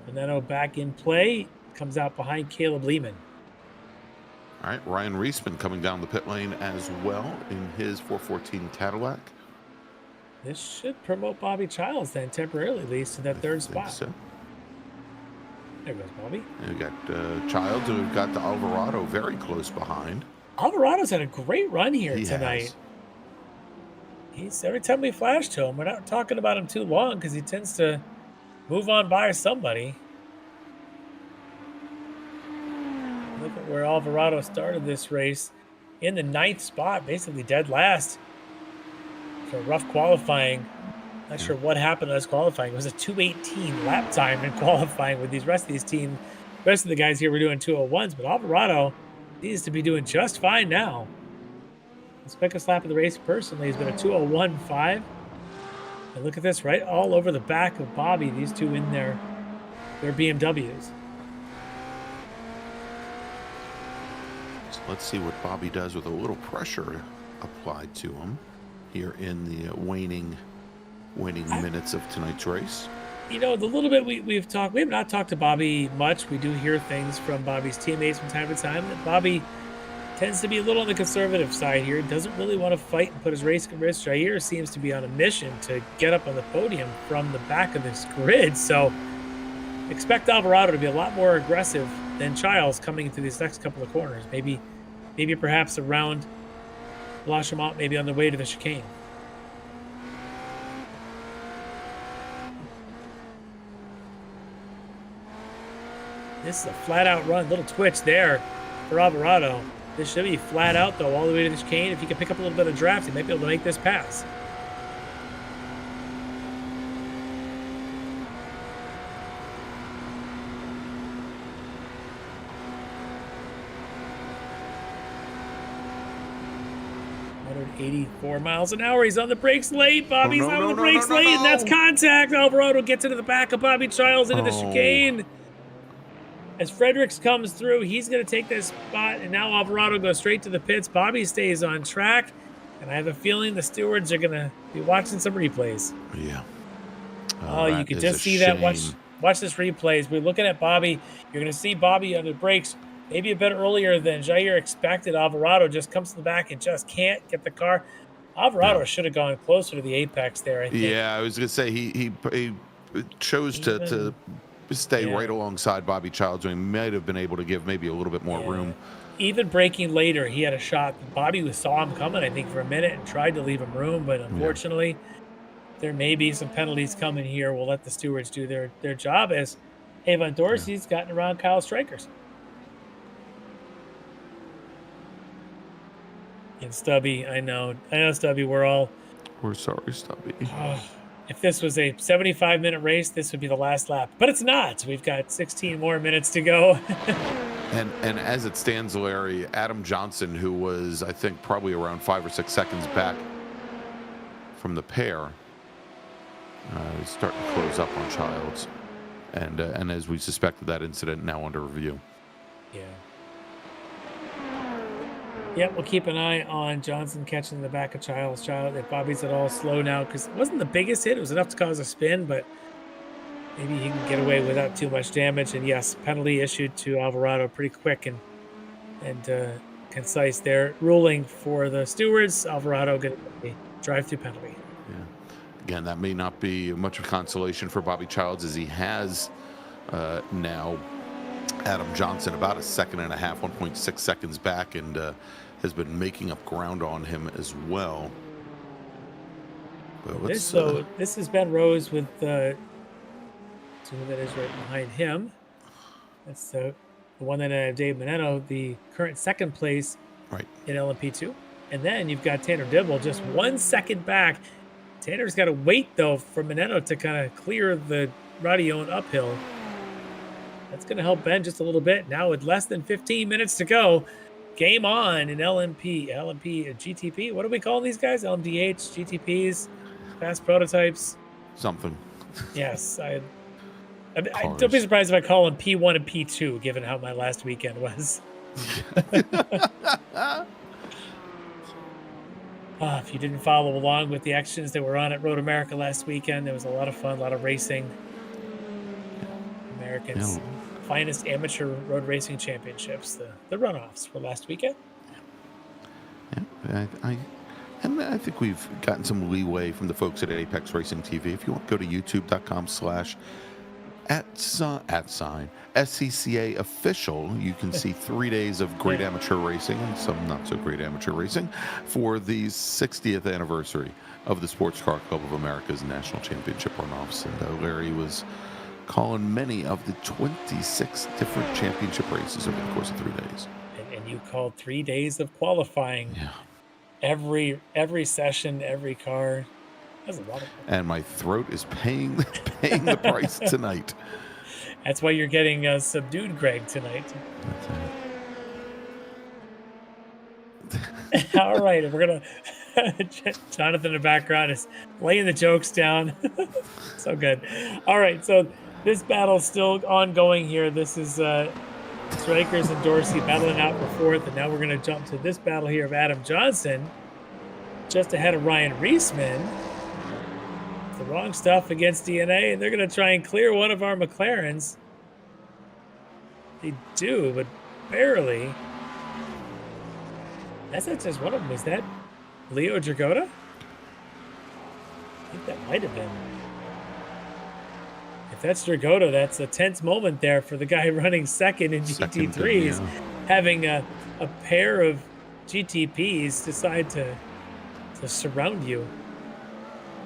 Meneno back in play, comes out behind Caleb Lehman. All right, Ryan Reisman coming down the pit lane as well in his 414 Cadillac. This should promote Bobby Childs then temporarily, at least, to that third spot. So. There goes Bobby. And we got Childs, and we've got the Alvarado very close behind. Alvarado's had a great run here He tonight. has. He's every time we flash to him, we're not talking about him too long because he tends to move on by somebody. Look at where Alvarado started this race in the 9th spot, basically dead last. So rough qualifying. Not sure what happened as qualifying. It was a 2:18 lap time in qualifying with these rest of these teams. The rest of the guys here were doing 2:01s, but Alvarado needs to be doing just fine now. His quickest lap of the race personally has been a 2:01.5. And look at this, right all over the back of Bobby, these two in their BMWs. So let's see what Bobby does with a little pressure applied to him here in the waning minutes of tonight's race. You know, the little bit we've talked, we have not talked to Bobby much. We do hear things from Bobby's teammates from time to time that Bobby tends to be a little on the conservative side here. Doesn't really want to fight and put his race at risk. Jair seems to be on a mission to get up on the podium from the back of this grid. So expect Alvarado to be a lot more aggressive than Childs coming into these next couple of corners. Maybe perhaps around Blanchimont, maybe on the way to the chicane. This is a flat-out run. Little twitch there for Alvarado. This should be flat out, though, all the way to the chicane. If he can pick up a little bit of draft, he might be able to make this pass. .84 miles an hour. He's on the brakes late. Bobby's out on the brakes late, and that's contact. Alvarado gets into the back of Bobby Childs into the chicane. As Fredericks comes through, he's going to take this spot, and now Alvarado goes straight to the pits. Bobby stays on track, and I have a feeling the stewards are going to be watching some replays. Yeah. Oh, you could just see that. Watch this replays. We're looking at Bobby. You're going to see Bobby on the brakes maybe a bit earlier than Jair expected. Alvarado just comes to the back and just can't get the car. Alvarado should have gone closer to the apex there, I think. Yeah, I was going to say he chose to stay right alongside Bobby Childs, and he might have been able to give maybe a little bit more room. Even braking later, he had a shot. Bobby saw him coming, I think, for a minute and tried to leave him room, but unfortunately, there may be some penalties coming here. We'll let the stewards do their job as Avon Dorsey's gotten around Kyle Strikers. And Stubby, I know, Stubby, We're sorry, Stubby. If this was a 75-minute race, this would be the last lap. But it's not. We've got 16 more minutes to go. And as it stands, Larry, Adam Johnson, who was, I think, probably around 5 or 6 seconds back from the pair, is starting to close up on Childs. And as we suspected, that incident now under review. Yeah. Yeah, we'll keep an eye on Johnson catching the back of Childs. If Bobby's at all slow now, because it wasn't the biggest hit. It was enough to cause a spin, but maybe he can get away without too much damage. And yes, penalty issued to Alvarado pretty quick and concise there. Ruling for the stewards, Alvarado getting a drive-through penalty. Yeah. Again, that may not be much of consolation for Bobby Childs, as he has now Adam Johnson about 1.5 seconds, 1.6 seconds back, and has been making up ground on him as well. But this is Ben Rose with so that is right behind him. That's the one that Dave Meneno, the current second place in LMP2. And then you've got Tanner Dibble just 1 second back. Tanner's got to wait, though, for Meneno to kind of clear the Radion uphill. That's going to help Ben just a little bit. Now with less than 15 minutes to go, game on in LMP, GTP. What do we call these guys? LMDH, GTPs, fast prototypes? Something. Yes. Don't be surprised if I call them P1 and P2, given how my last weekend was. If you didn't follow along with the actions that were on at Road America last weekend, there was a lot of fun, a lot of racing. Americans' finest amateur road racing championships, the runoffs for last weekend. Yeah, I think we've gotten some leeway from the folks at Apex Racing TV. If you want to go to youtube.com/@SCCA official, you can see 3 days of great amateur racing and some not so great amateur racing for the 60th anniversary of the Sports Car Club of America's National Championship runoffs. And Larry was calling many of the 26 different championship races over the course of 3 days. And you called 3 days of qualifying. Yeah. Every session, every car. That's a lot of fun. And my throat is paying the price tonight. That's why you're getting subdued, Greg, tonight. All right, we're gonna. Jonathan in the background is laying the jokes down. So good. All right, so this battle's still ongoing here. This is Strikers and Dorsey battling out for fourth, and now we're going to jump to this battle here of Adam Johnson, just ahead of Ryan Reisman. The wrong stuff against DNA, and they're going to try and clear one of our McLarens. They do, but barely. That's not just one of them. Is that Leo Dragota? I think that might have been. If that's Dragota, that's a tense moment there for the guy running second in GT3s. Yeah. Having a pair of GTPs decide to surround you.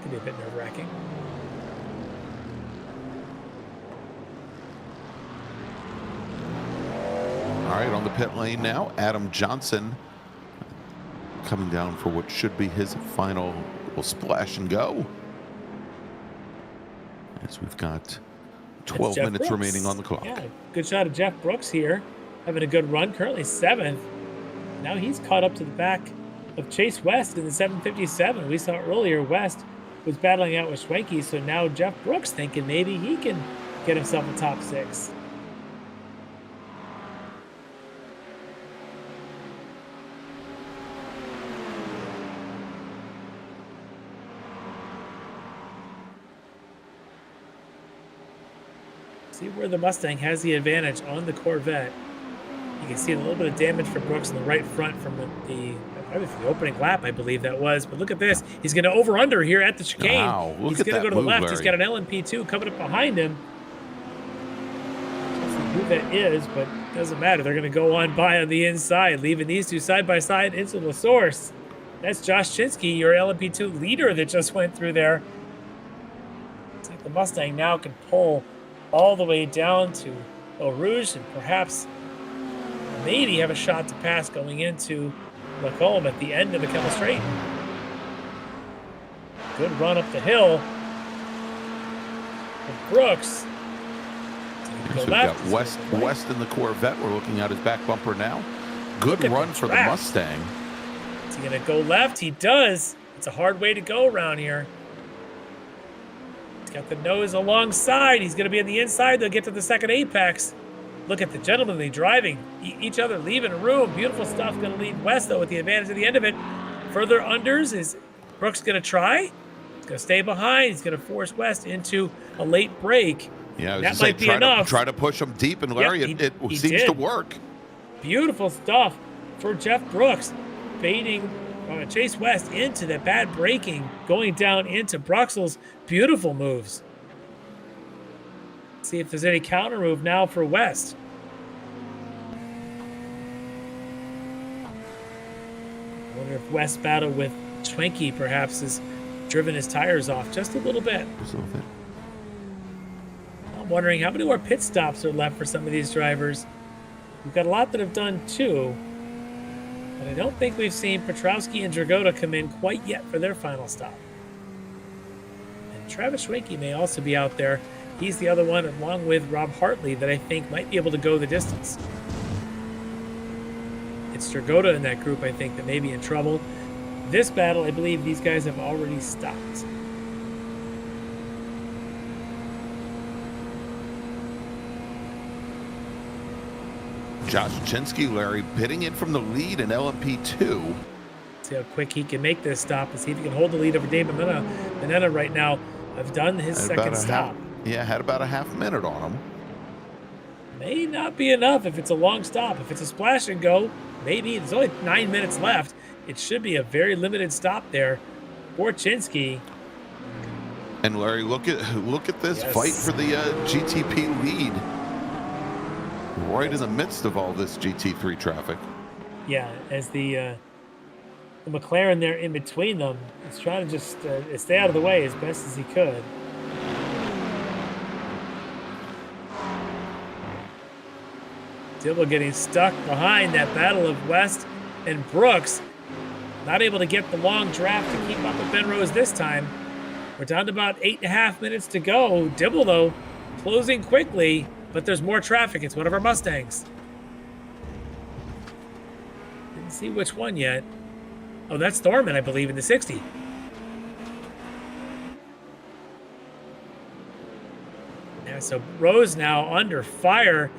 Could be a bit nerve-wracking. All right, on the pit lane now, Adam Johnson coming down for what should be his final little splash and go. As we've got 12 minutes remaining on the clock. Yeah, good shot of Jeff Brooks here. Having a good run, currently 7th. Now he's caught up to the back of Chase West in the 757. We saw earlier West was battling out with Schwenke, so now Jeff Brooks thinking maybe he can get himself a top 6. See where the Mustang has the advantage on the Corvette. You can see a little bit of damage for Brooks in the right front from the opening lap, I believe that was. But look at this. He's going to over-under here at the chicane. Wow, He's going to go to the left. Larry. He's got an LMP2 coming up behind him. Don't see who that is, but it doesn't matter. They're going to go on by on the inside, leaving these two side by side into the source. That's Josh Chinsky, your LMP2 leader that just went through there. Looks like the Mustang now can pull all the way down to Eau Rouge and perhaps maybe have a shot to pass going into Lacombe at the end of the Kettle Straight. Good run up the hill. For Brooks. So we've got West in the Corvette. We're looking at his back bumper now. Good run for the Mustang. Is he going to go left? He does. It's a hard way to go around here. He's got the nose alongside. He's going to be on the inside. They'll get to the second apex. Look at the gentlemanly driving. Each other leaving room. Beautiful stuff. Going to lead West, though, with the advantage at the end of it. Further unders. Is Brooks going to try? He's going to stay behind. He's going to force West into a late break. Yeah, that might be enough. Try to push him deep, and Larry, it seems to work. Beautiful stuff for Jeff Brooks, baiting Chase West into the bad braking, going down into Bruxelles. Beautiful moves. See if there's any counter move now for West. I wonder if West's battle with Schwenke perhaps has driven his tires off just a little bit. Just a little bit. I'm wondering how many more pit stops are left for some of these drivers. We've got a lot that have done 2, but I don't think we've seen Petrowski and Dragota come in quite yet for their final stop. And Travis Schwenke may also be out there. He's the other one, along with Rob Hartley, that I think might be able to go the distance. It's Dragota in that group, I think, that may be in trouble. This battle, I believe these guys have already stopped. Josh Chinsky, Larry, pitting in from the lead in LMP2. See how quick he can make this stop and see if he can hold the lead over Dave Mineta right now. I've done his second stop. Had about a half minute on him. May not be enough if it's a long stop. If it's a splash and go, maybe. There's only 9 minutes left. It should be a very limited stop there for Chinsky. And Larry, look at this fight for the GTP lead. Right in the midst of all this GT3 traffic. Yeah, as the McLaren there in between them is trying to just stay out of the way as best as he could. Dibble getting stuck behind that battle of West and Brooks. Not able to get the long draft to keep up with Ben Rose this time. We're down to about 8.5 minutes to go. Dibble, though, closing quickly. But there's more traffic. It's one of our Mustangs. Didn't see which one yet. Oh, that's Thorman, I believe, in the 60. Yeah, so Rose now under fire.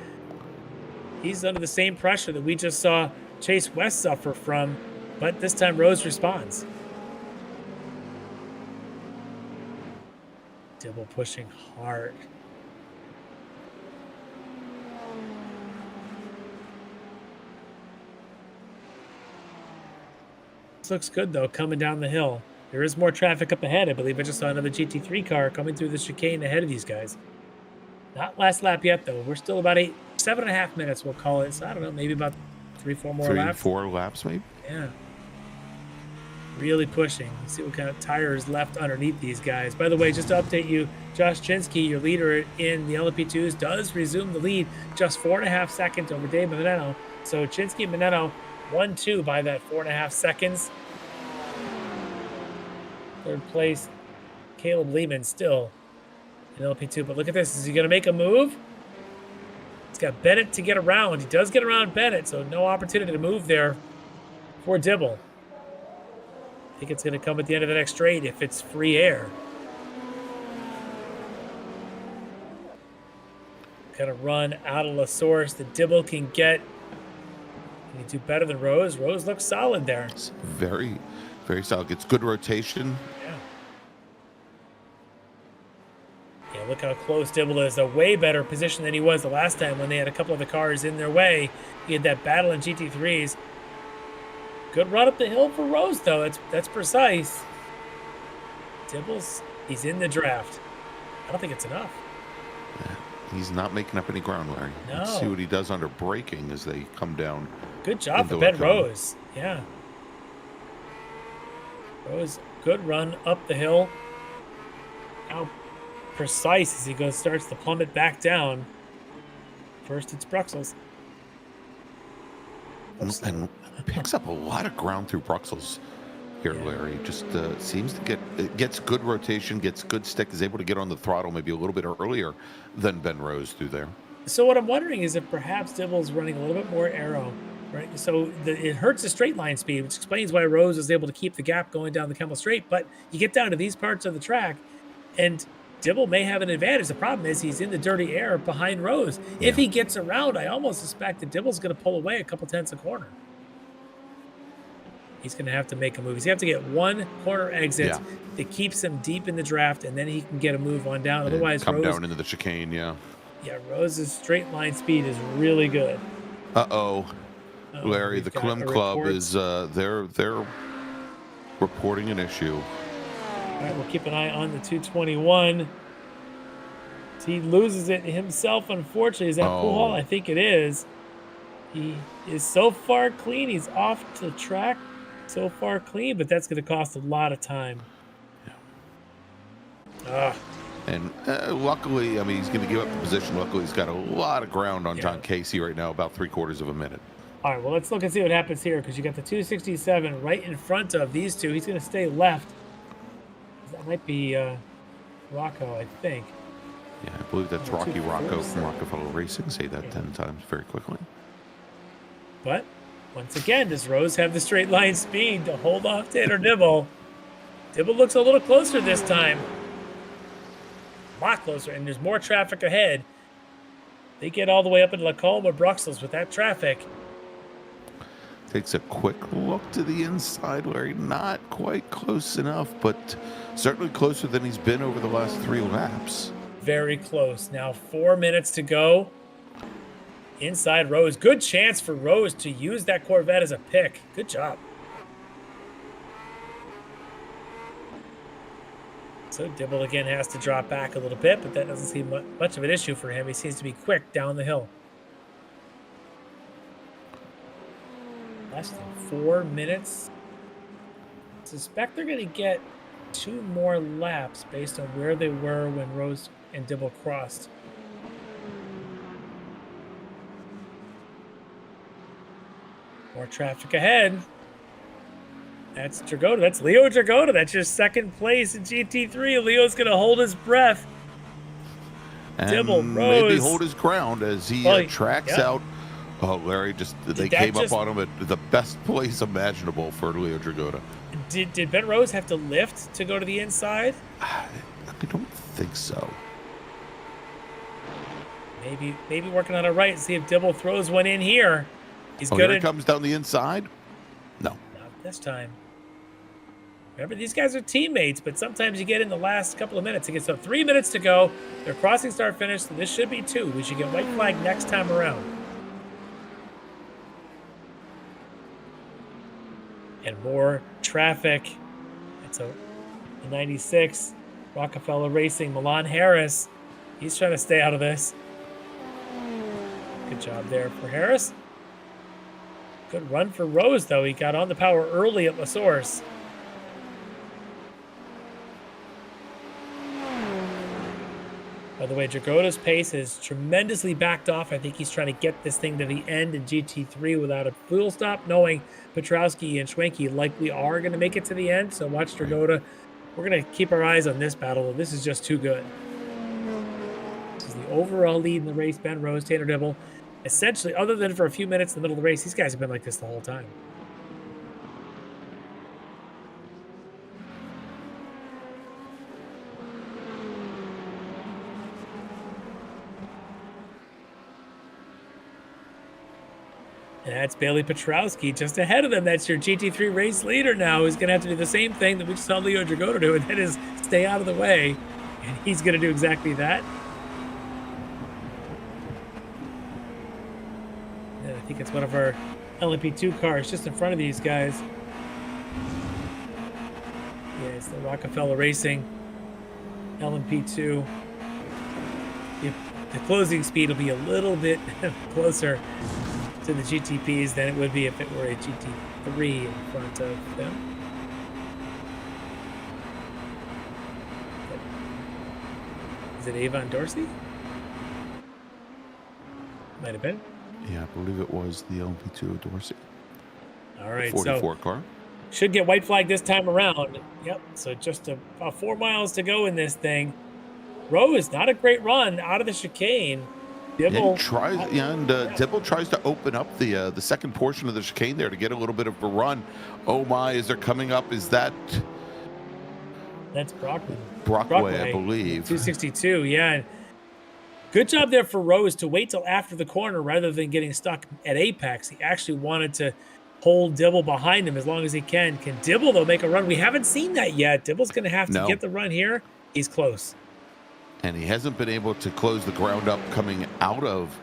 He's under the same pressure that we just saw Chase West suffer from, but this time Rose responds. Dibble pushing hard. This looks good, though, coming down the hill. There is more traffic up ahead. I believe I just saw another GT3 car coming through the chicane ahead of these guys. Not last lap yet, though. We're still about 7.5 minutes, we'll call it. So, I don't know, maybe about 3-4 more laps. 3-4 laps, maybe? Yeah. Really pushing. Let's see what kind of tires left underneath these guys. By the way, just to update you, Josh Chinsky, your leader in the LMP2s, does resume the lead just 4.5 seconds over Dave Minetto. So, Chinsky and Minetto 1-2 by that 4.5 seconds. Third place, Caleb Lehman still in LP2. But look at this. Is he going to make a move? He's got Bennett to get around. He does get around Bennett, so no opportunity to move there for Dibble. I think it's going to come at the end of the next straight if it's free air. Got to run out of La Source that Dibble can get. Can he do better than Rose? Rose looks solid there. It's very, very solid. Gets good rotation. Yeah. Yeah, look how close Dibble is. A way better position than he was the last time when they had a couple of the cars in their way. He had that battle in GT3s. Good run up the hill for Rose, though. That's precise. Dibble's, he's in the draft. I don't think it's enough. Yeah, he's not making up any ground, Larry. No. Let's see what he does under braking as they come down. Good job for Ben Rose. Yeah. Rose, good run up the hill. Now precise as he starts to plummet back down. First it's Bruxelles. And Picks up a lot of ground through Bruxelles here, Larry. Just seems to gets good rotation, gets good stick, is able to get on the throttle maybe a little bit earlier than Ben Rose through there. So what I'm wondering is if perhaps Dibble's running a little bit more aero, right? So it hurts the straight line speed, which explains why Rose was able to keep the gap going down the Kemmel Straight. But you get down to these parts of the track, and Dibble may have an advantage. The problem is he's in the dirty air behind Rose. Yeah. If he gets around, I almost suspect that Dibble's going to pull away a couple tenths a corner. He's going to have to make a move. He's going to have to get one corner exit that keeps him deep in the draft, and then he can get a move on down. Otherwise, come Rose, down into the chicane, Yeah, Rose's straight line speed is really good. Larry, the Klim Club is they're reporting an issue. All right, we'll keep an eye on the 221. He loses it himself, unfortunately. Is that Pujols? I think it is. He is so far clean. He's off the track so far clean, but that's going to cost a lot of time. And luckily, I mean, he's going to give up the position. Luckily, he's got a lot of ground on John Casey right now, about 3/4 of a minute. All right, well, let's look and see what happens here, because you got the 267 right in front of these two. He's going to stay left. That might be Rocco, I think. Yeah, I believe that's Rocky Rocco from Rockefeller Racing. Say that 10 times very quickly. But once again, does Rose have the straight line speed to hold off Tanner Dibble? Dibble looks a little closer this time. A lot closer, and there's more traffic ahead. They get all the way up in Lacombe or Bruxelles with that traffic. Takes a quick look to the inside, Larry. Not quite close enough, but certainly closer than he's been over the last 3 laps. Very close. Now 4 minutes to go. Inside Rose. Good chance for Rose to use that Corvette as a pick. Good job. So Dibble again has to drop back a little bit, but that doesn't seem much of an issue for him. He seems to be quick down the hill. Less than 4 minutes. I suspect they're going to get 2 more laps based on where they were when Rose and Dibble crossed. More traffic ahead. That's Dragotta. That's Leo Dragotta. That's your second place in GT3. Leo's going to hold his breath. And Dibble, Rose. maybe hold his ground as he tracks out. Oh, Larry, they came up on him at the best place imaginable for Leo Dragotta. Did Ben Rose have to lift to go to the inside? I don't think so. Maybe working on it right. See if Dibble throws one in here. He's good. Here it comes down the inside. No. Not this time. Remember, these guys are teammates, but sometimes you get in the last couple of minutes. So 3 minutes to go. They're crossing start finish, so this should be 2. We should get white flag next time around. And more traffic. It's a 96. Rockefeller Racing. Milan Harris. He's trying to stay out of this. Good job there for Harris. Good run for Rose, though. He got on the power early at La Source. By the way, Dragotta's pace is tremendously backed off. I think he's trying to get this thing to the end in GT3 without a fuel stop, knowing Petrowski and Schwenke likely are going to make it to the end. So watch Dragotta. We're going to keep our eyes on this battle. This is just too good. This is the overall lead in the race. Ben Rose, Tanner Dibble. Essentially, other than for a few minutes in the middle of the race, these guys have been like this the whole time. And that's Bailey Petrowski just ahead of them. That's your GT3 race leader now, who's going to have to do the same thing that we saw Leo Dragotta do, and that is stay out of the way. And he's going to do exactly that. And I think it's one of our LMP2 cars just in front of these guys. Yeah, it's the Rockefeller Racing LMP2. The closing speed will be a little bit closer to the GTPs than it would be if it were a GT3 in front of them. Is it Avon Dorsey? Might have been. Yeah, I believe it was the LMP2 of Dorsey. All right, 44 car. Should get white flag this time around. Yep, so just about 4 miles to go in this thing. Rose, not a great run out of the chicane. Dibble tries, Dibble tries to open up the second portion of the chicane there to get a little bit of a run. Oh my, is there coming up? Is that... That's Brockway, I believe. 262, yeah. Good job there for Rose to wait till after the corner rather than getting stuck at apex. He actually wanted to hold Dibble behind him as long as he can. Can Dibble, though, make a run? We haven't seen that yet. Dibble's going to have to get the run here. He's close. And he hasn't been able to close the ground up coming out of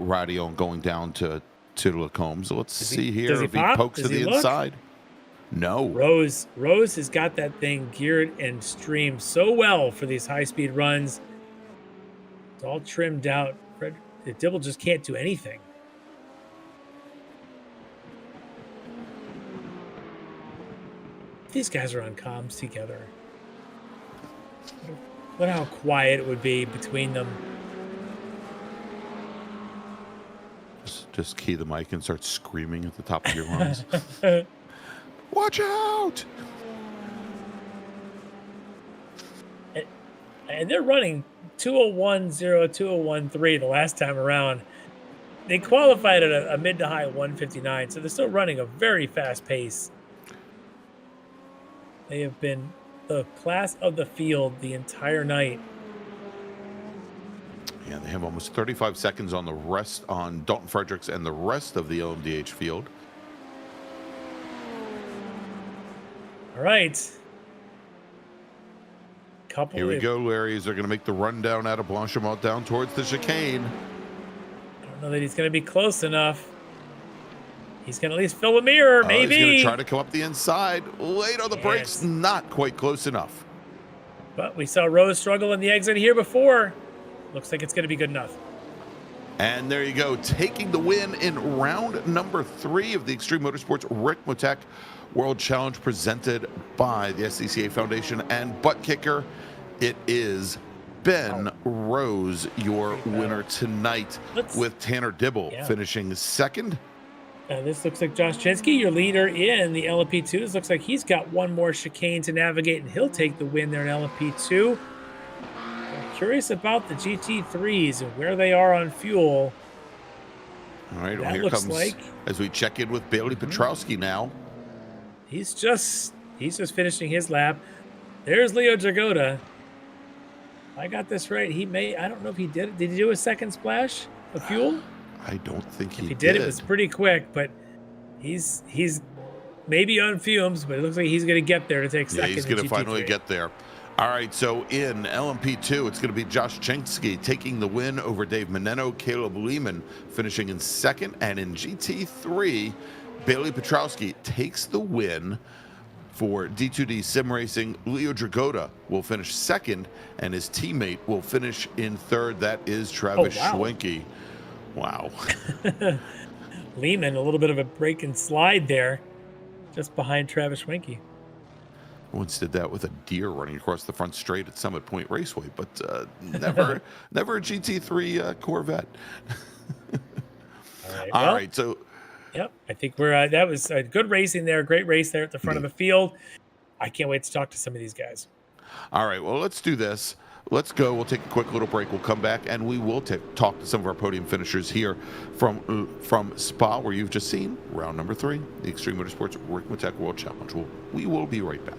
Radio and going down to Lacombe. So let's see here if he pokes to the inside. No. Rose has got that thing geared and streamed so well for these high-speed runs. It's all trimmed out. Dibble just can't do anything. These guys are on comms together. Look how quiet it would be between them. Just key the mic and start screaming at the top of your lungs. Watch out! And they're running 201.0, 201.3 the last time around. They qualified at a mid to high 159, so they're still running a very fast pace. They have been the class of the field the entire night. Yeah, they have almost 35 seconds on the rest on Dalton Fredericks and the rest of the LMDH field. All right. Here we go, Larry. They're going to make the run down out of Blanchimont down towards the chicane. I don't know that he's going to be close enough. He's going to at least fill a mirror, maybe. He's going to try to come up the inside. Late on the brakes, not quite close enough. But we saw Rose struggle in the exit here before. Looks like it's going to be good enough. And there you go, taking the win in round number 3 of the Extreme Motorsports Ricmotech World Challenge presented by the SCCA Foundation and Buttkicker. It is Ben Rose, your winner tonight, with Tanner Dibble finishing second. This looks like Josh Chinsky, your leader in the LMP2. This looks like he's got one more chicane to navigate, and he'll take the win there in LMP2. I'm curious about the GT3s and where they are on fuel. All right, well, here comes, as we check in with Bailey Petrowski now. He's just finishing his lap. There's Leo Jagoda. I got this right. I don't know if he did it. Did he do a second splash of fuel? I don't think he did. If he did, it was pretty quick, but he's maybe on fumes, but it looks like he's going to get there to take second. Yeah, he's going to finally get there. All right, so in LMP2, it's going to be Josh Chinsky taking the win over Dave Meneno, Caleb Lehman finishing in second, and in GT3, Bailey Petrowski takes the win for D2D Sim Racing. Leo Dragoda will finish second, and his teammate will finish in third. That is Travis Schwenke. Wow. Lehman, a little bit of a break and slide there, just behind Travis Schwenke. Once did that with a deer running across the front straight at Summit Point Raceway, but never a GT3 Corvette. All right, so... Yep, I think that was a good racing there. Great race there at the front of the field. I can't wait to talk to some of these guys. All right, well, let's do this. Let's go. We'll take a quick little break. We'll come back, and we will talk to some of our podium finishers here from Spa, where you've just seen round number 3, the Extreme Motorsports Ricmotech World Challenge. We will be right back.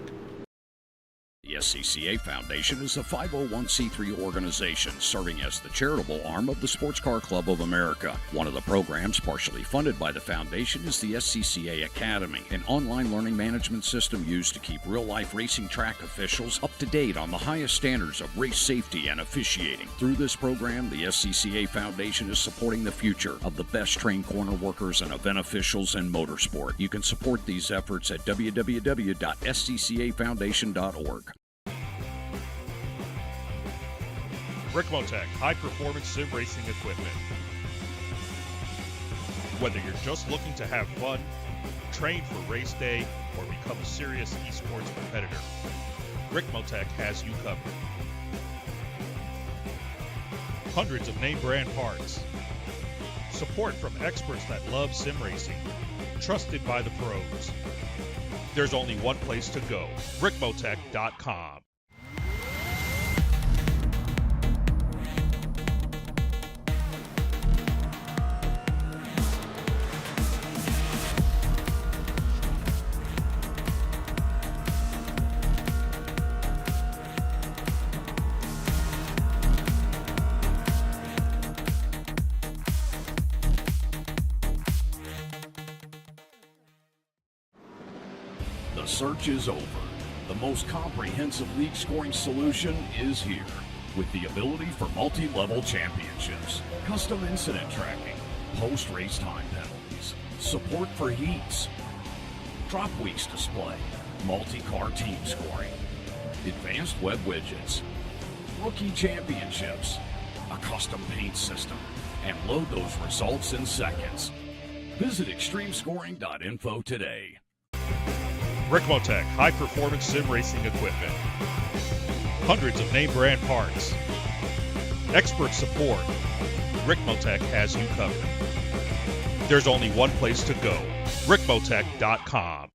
The SCCA Foundation is a 501c3 organization serving as the charitable arm of the Sports Car Club of America. One of the programs partially funded by the foundation is the SCCA Academy, an online learning management system used to keep real-life racing track officials up to date on the highest standards of race safety and officiating. Through this program, the SCCA Foundation is supporting the future of the best trained corner workers and event officials in motorsport. You can support these efforts at www.sccafoundation.org. Ricmotech, high-performance sim racing equipment. Whether you're just looking to have fun, train for race day, or become a serious esports competitor, Ricmotech has you covered. Hundreds of name brand parts. Support from experts that love sim racing. trusted by the pros. There's only one place to go, Ricmotech.com. The search is over. The most comprehensive league scoring solution is here, with the ability for multi-level championships, custom incident tracking, post-race time penalties, support for heats, drop weeks display, multi-car team scoring, advanced web widgets, rookie championships, a custom paint system, and load those results in seconds. Visit extremescoring.info today. Ricmotech high-performance sim racing equipment. Hundreds of name brand parts. Expert support. Ricmotech has you covered. There's only one place to go, Ricmotech.com.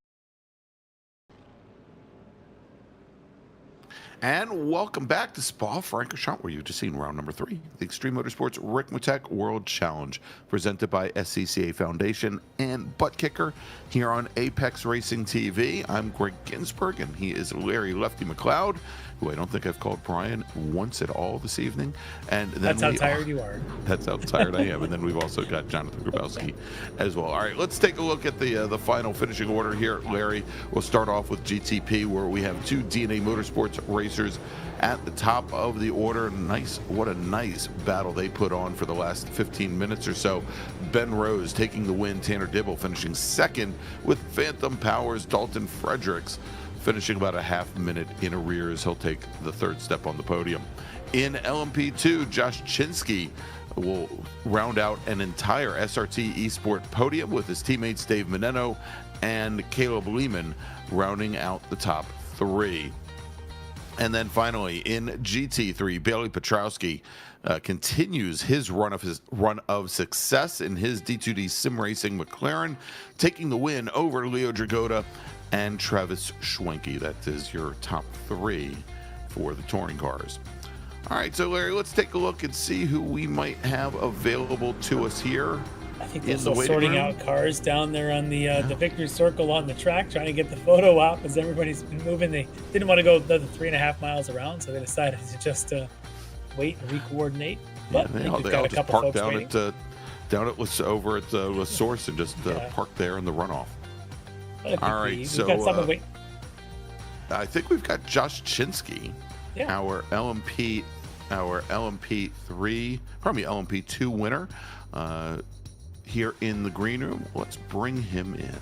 And welcome back to Spa-Francorchamps, where you've just seen round number 3, the Extreme Motorsports Ricmotech World Challenge, presented by SCCA Foundation and Buttkicker here on Apex Racing TV. I'm Greg Ginsburg, and he is Larry Lefty McLeod, who I don't think I've called Brian once at all this evening. And then that's how tired you are. That's how tired I am. And then we've also got Jonathan Grabowski as well. All right, let's take a look at the final finishing order here, Larry. We'll start off with GTP, where we have 2 DNA Motorsports racers at the top of the order. What a nice battle they put on for the last 15 minutes or so. Ben Rose taking the win, Tanner Dibble finishing second, with Phantom Powers Dalton Fredericks finishing about a half minute in arrears. He'll take the third step on the podium. In LMP2, Josh Chinsky will round out an entire SRT Esport podium with his teammates Dave Meneno and Caleb Lehman rounding out the top 3. And then finally, in GT3, Bailey Petrowski continues his run of success in his D2D sim racing McLaren, taking the win over Leo Dragota and Travis Schwenke. That is your top 3 for the touring cars. All right, so Larry, let's take a look and see who we might have available to us here. I think they're still sorting out cars down there on the victory circle on the track, trying to get the photo out as everybody's been moving. They didn't want to go the 3.5 miles around, so they decided to just wait and re-coordinate. But they all just parked down at La Source and just parked there in the runoff. All right, so I think we've got Josh Chinsky, our LMP2 winner, here in the green room. Let's bring him in.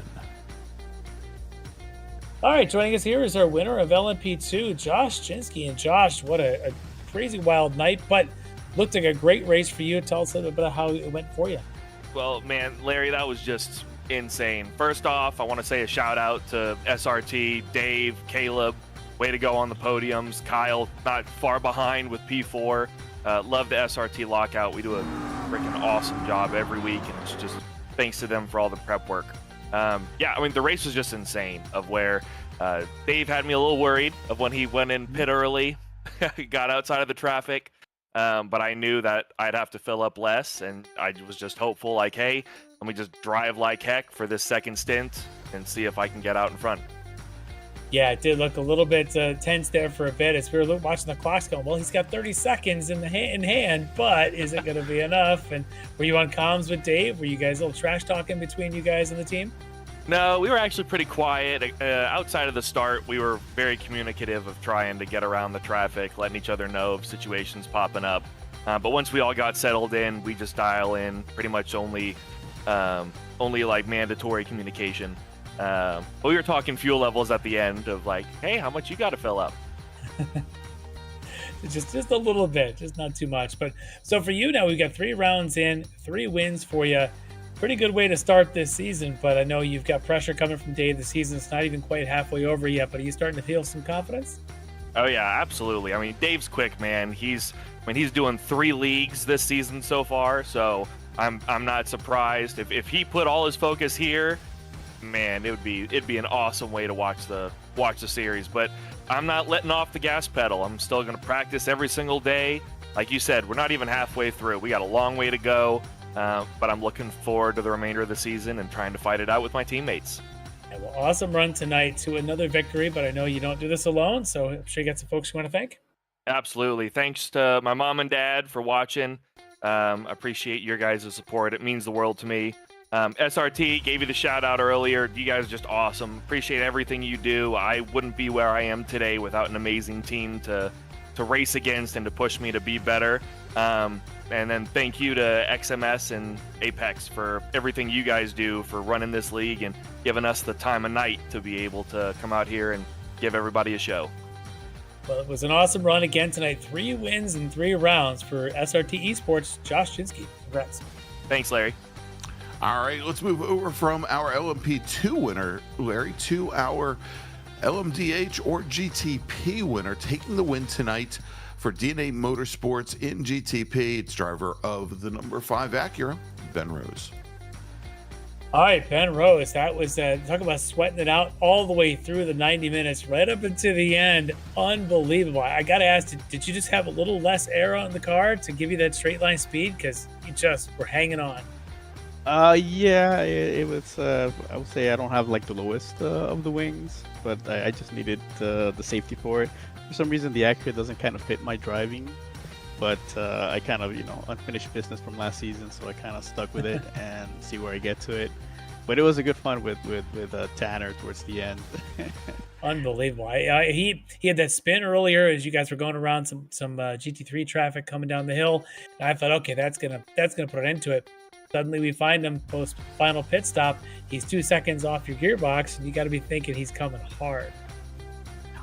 All right, joining us here is our winner of LMP2, Josh Chinsky. And Josh, what a crazy wild night, but looked like a great race for you. Tell us a little bit about how it went for you. Well, man, Larry, that was just insane. First off, I want to say a shout out to SRT, Dave, Caleb, way to go on the podiums. Kyle, not far behind with P4. Love the SRT lockout. We do a freaking awesome job every week, and it's just thanks to them for all the prep work. I mean, the race was just insane, of where Dave had me a little worried of when he went in pit early, got outside of the traffic, but I knew that I'd have to fill up less, and I was just hopeful, like, hey, let me just drive like heck for this second stint and see if I can get out in front. Yeah, it did look a little bit tense there for a bit as we were watching the clocks going, well, he's got 30 seconds in hand, but is it going to be enough? And were you on comms with Dave? Were you guys a little trash talking between you guys and the team? No, we were actually pretty quiet. Outside of the start, we were very communicative of trying to get around the traffic, letting each other know of situations popping up. But once we all got settled in, we just dial in pretty much only like mandatory communication. But we were talking fuel levels at the end of like, hey, how much you got to fill up? just a little bit, just not too much. But so for you now, we've got 3 rounds in, 3 wins for you. Pretty good way to start this season, but I know you've got pressure coming from Dave. The season's not even quite halfway over yet, but are you starting to feel some confidence? Oh yeah, absolutely. I mean, Dave's quick, man. He's doing 3 leagues this season so far, so I'm not surprised. If he put all his focus here, man, it'd be an awesome way to watch the series. But I'm not letting off the gas pedal. I'm still going to practice every single day. Like you said, we're not even halfway through. We got a long way to go, but I'm looking forward to the remainder of the season and trying to fight it out with my teammates. Yeah, well, awesome run tonight to another victory, but I know you don't do this alone, so I'm sure you got some folks you want to thank. Absolutely. Thanks to my mom and dad for watching. Appreciate your guys' support. It means the world to me. SRT gave you the shout out earlier. You guys are just awesome. Appreciate everything you do. I wouldn't be where I am today without an amazing team to race against and to push me to be better. And then thank you to XMS and Apex for everything you guys do for running this league and giving us the time of night to be able to come out here and give everybody a show. Well, it was an awesome run again tonight. 3 wins in 3 rounds for SRT Esports. Josh Chinsky, congrats. Thanks, Larry. All right, let's move over from our LMP2 winner, Larry, to our LMDH or GTP winner, taking the win tonight for DNA Motorsports in GTP. It's driver of the number 5 Acura, Ben Rose. All right, Ben Rose, that was talk about sweating it out all the way through the 90 minutes, right up into the end. Unbelievable. I got to ask, did you just have a little less air on the car to give you that straight line speed? Because you just were hanging on. Yeah, it was. I would say I don't have like the lowest of the wings, but I just needed the safety for it. For some reason, the Acura doesn't kind of fit my driving, but I kind of, unfinished business from last season, so I kind of stuck with it and see where I get to it. But it was a good fun with Tanner towards the end. Unbelievable. He had that spin earlier as you guys were going around some GT3 traffic coming down the hill, and I thought, okay, that's gonna put an end to it. Suddenly we find him post final pit stop. He's 2 seconds off your gearbox, and you got to be thinking he's coming hard.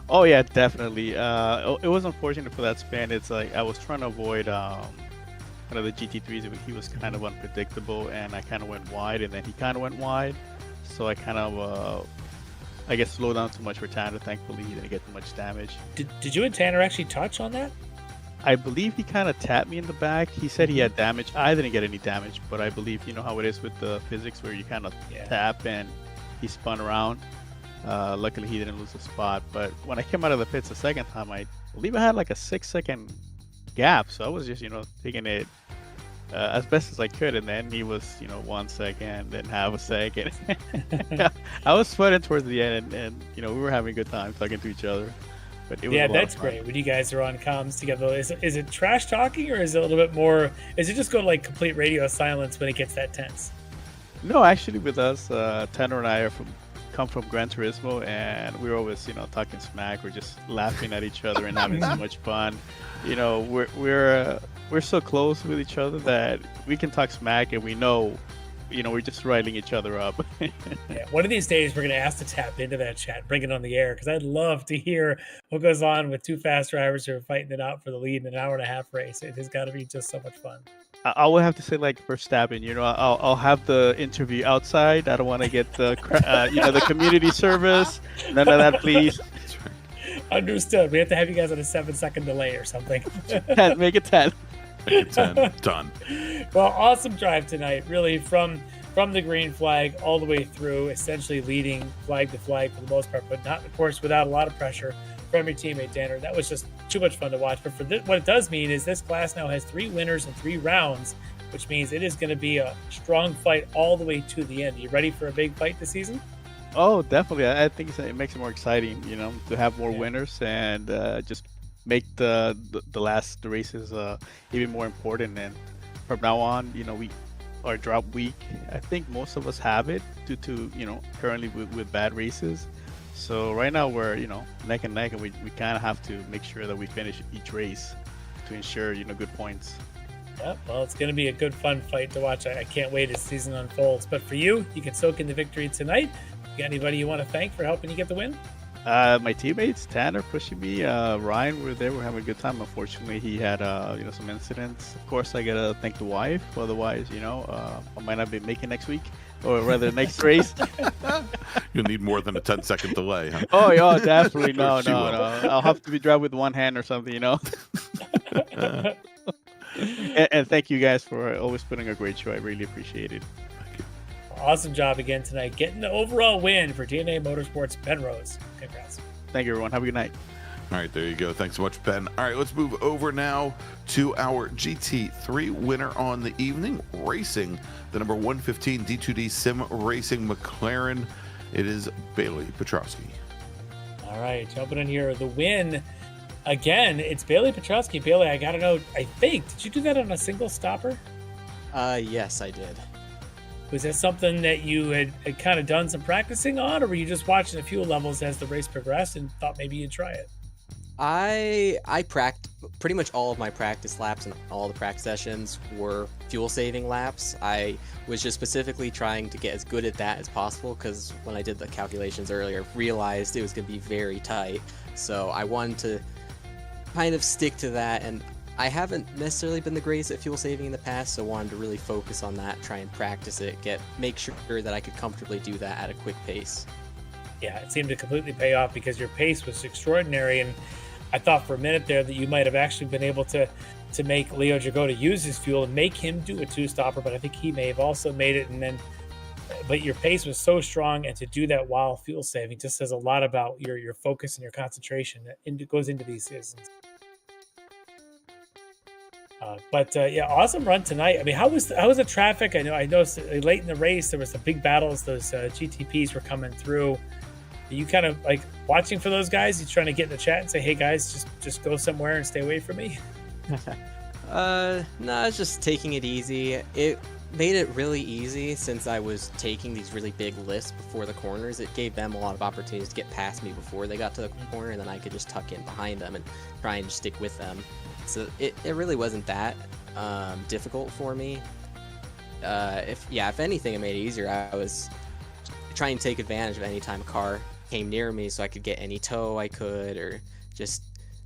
Oh yeah, definitely. It was unfortunate for that spin. It's like I was trying to avoid kind of the GT3s. He was kind of unpredictable, and I kind of went wide, and then he kind of went wide. So I kind of, I guess, slowed down too much for Tanner. Thankfully, he didn't get too much damage. Did you and Tanner actually touch on that? I believe he kind of tapped me in the back. He said he had damage. I didn't get any damage, but I believe, you know how it is with the physics where you kind of tap and he spun around. Luckily, he didn't lose a spot. But when I came out of the pits the second time, I believe I had like a 6-second gap. So I was just, taking it as best as I could. And then he was, 1 second, then half a second. I was sweating towards the end, and we were having a good time talking to each other. But it was that's great when you guys are on comms together. Is it trash talking, or is it a little bit more? Is it just go to like complete radio silence when it gets that tense? No, actually, with us, Tanner and I come from Gran Turismo, and we're always talking smack. We're just laughing at each other and having so much fun. We're so close with each other that we can talk smack, and we know. We're just riling each other up. One of these days, we're going to ask to tap into that chat, bring it on the air, because I'd love to hear what goes on with 2 fast drivers who are fighting it out for the lead in an 1.5-hour race. It has got to be just so much fun. I will have to say, like, Verstappen, I'll have the interview outside. I don't want to get the, the community service. None of that, please. Understood. We have to have you guys on a 7-second delay or something. 10, make it 10. Done. Well, awesome drive tonight, really, from the green flag all the way through, essentially leading flag to flag for the most part, but not, of course, without a lot of pressure from your teammate Tanner. That was just too much fun to watch. But for what it does mean is this class now has 3 winners in 3 rounds, which means it is going to be a strong fight all the way to the end. Are you ready for a big fight this season? Oh, definitely. I think it makes it more exciting, to have more winners and just make the races even more important. And from now on, our drop week, I think most of us have it due to currently with bad races. So right now we're neck and neck, and we kind of have to make sure that we finish each race to ensure good points. Yeah, well, it's going to be a good fun fight to watch. I can't wait as the season unfolds. But for you can soak in the victory tonight. You got anybody you want to thank for helping you get the win? My teammates, Tanner pushing me, Ryan, we're having a good time. Unfortunately, he had some incidents. Of course, I gotta thank the wife. Otherwise, I might not be making next week, or rather next race. You'll need more than a 10-second delay, huh? Oh yeah, definitely. No. I'll have to be driving with one hand or something, And thank you guys for always putting a great show. I really appreciate it. awesome job again tonight, getting the overall win for DNA Motorsports Penrose. Congrats. Thank you, everyone. Have a good night. All right, there you go. Thanks so much, Ben. All right, let's move over now to our GT3 winner on the evening, racing the number 115 D2D Sim Racing McLaren. It is Bailey Petrowski. All right, jumping in here, the win again. It's Bailey Petrowski. Bailey, I gotta know. I think did you do that on a single stopper? Yes, I did. Was that something that you had kind of done some practicing on, or were you just watching the fuel levels as the race progressed and thought maybe you'd try it? I pretty much all of my practice laps and all the practice sessions were fuel saving laps. I was just specifically trying to get as good at that as possible because when I did the calculations earlier, realized it was going to be very tight. So I wanted to kind of stick to that, and I haven't necessarily been the greatest at fuel saving in the past, so wanted to really focus on that, try and practice it, make sure that I could comfortably do that at a quick pace. Yeah, it seemed to completely pay off because your pace was extraordinary, and I thought for a minute there that you might have actually been able to make Leo Jagoda use his fuel and make him do a two-stopper, but I think he may have also made it. But your pace was so strong, and to do that while fuel saving just says a lot about your focus and your concentration that goes into these seasons. Yeah, awesome run tonight. I mean, how was the traffic? I noticed late in the race there was some big battles. Those GTPs were coming through. Are you kind of like watching for those guys? You trying to get in the chat and say, "Hey guys, just go somewhere and stay away from me"? No, it's just taking it easy. It made it really easy since I was taking these really big lifts before the corners. It gave them a lot of opportunities to get past me before they got to the corner, and then I could just tuck in behind them and try and stick with them. So it really wasn't that difficult for me. If anything, it made it easier. I was trying to take advantage of any time a car came near me so I could get any tow I could, or just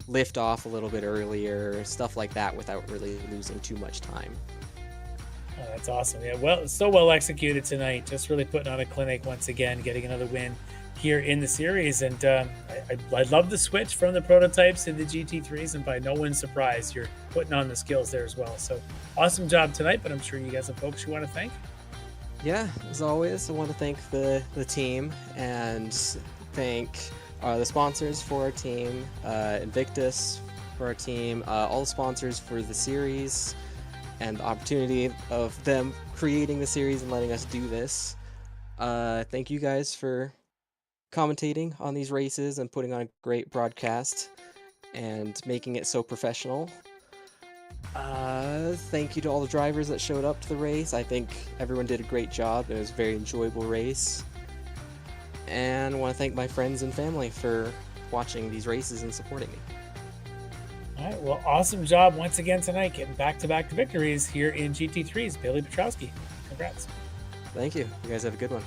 lift off a little bit earlier, stuff like that without really losing too much time. Oh, that's awesome. Yeah, so well executed tonight. Just really putting on a clinic once again, getting another win here in the series. And I love the switch from the prototypes to the GT3s, and by no one's surprise, you're putting on the skills there as well. So awesome job tonight, but I'm sure you guys have folks you want to thank. Yeah, as always, I want to thank the team and thank the sponsors for our team, Invictus for our team, all the sponsors for the series and the opportunity of them creating the series and letting us do this. Thank you guys for commentating on these races and putting on a great broadcast and making it so professional. Thank you to all the drivers that showed up to the race. I think everyone did a great job. It was a very enjoyable race. And I want to thank my friends and family for watching these races and supporting me. All right, well, awesome job once again tonight, getting back-to-back victories here in GT3s. Bailey Petrowski, congrats. Thank you. You guys have a good one.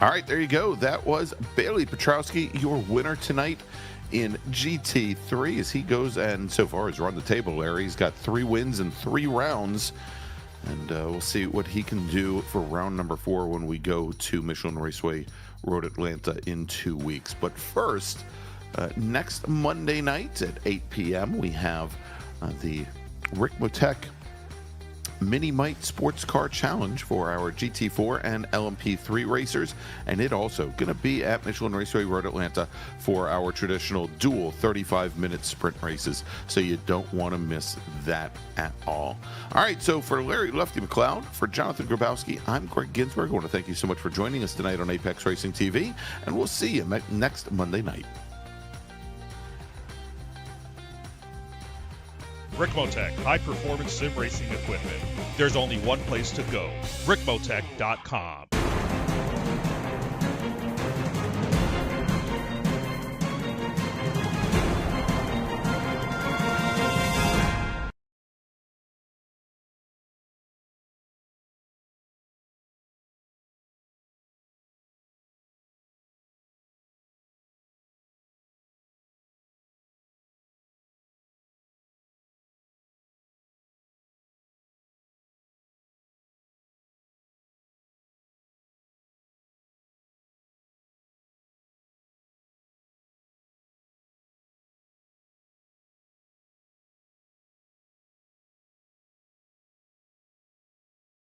All right, there you go. That was Bailey Petrowski, your winner tonight in GT3 as he goes and so far has run the table, Larry. He's got 3 wins in 3 rounds, and we'll see what he can do for round number 4 when we go to Michelin Raceway Road Atlanta in 2 weeks. But first, next Monday night at 8 p.m. we have the Ricmotech Mini Mite Sports Car Challenge for our GT4 and LMP3 racers, and it also going to be at Michelin Raceway Road Atlanta for our traditional dual 35-minute sprint races, so you don't want to miss that at all. All right, so for Larry Lefty McLeod, for Jonathan Grabowski, I'm Greg Ginsberg. I want to thank you so much for joining us tonight on Apex Racing TV, and we'll see you next Monday night. Ricmotech, high-performance sim racing equipment. There's only one place to go, ricmotech.com.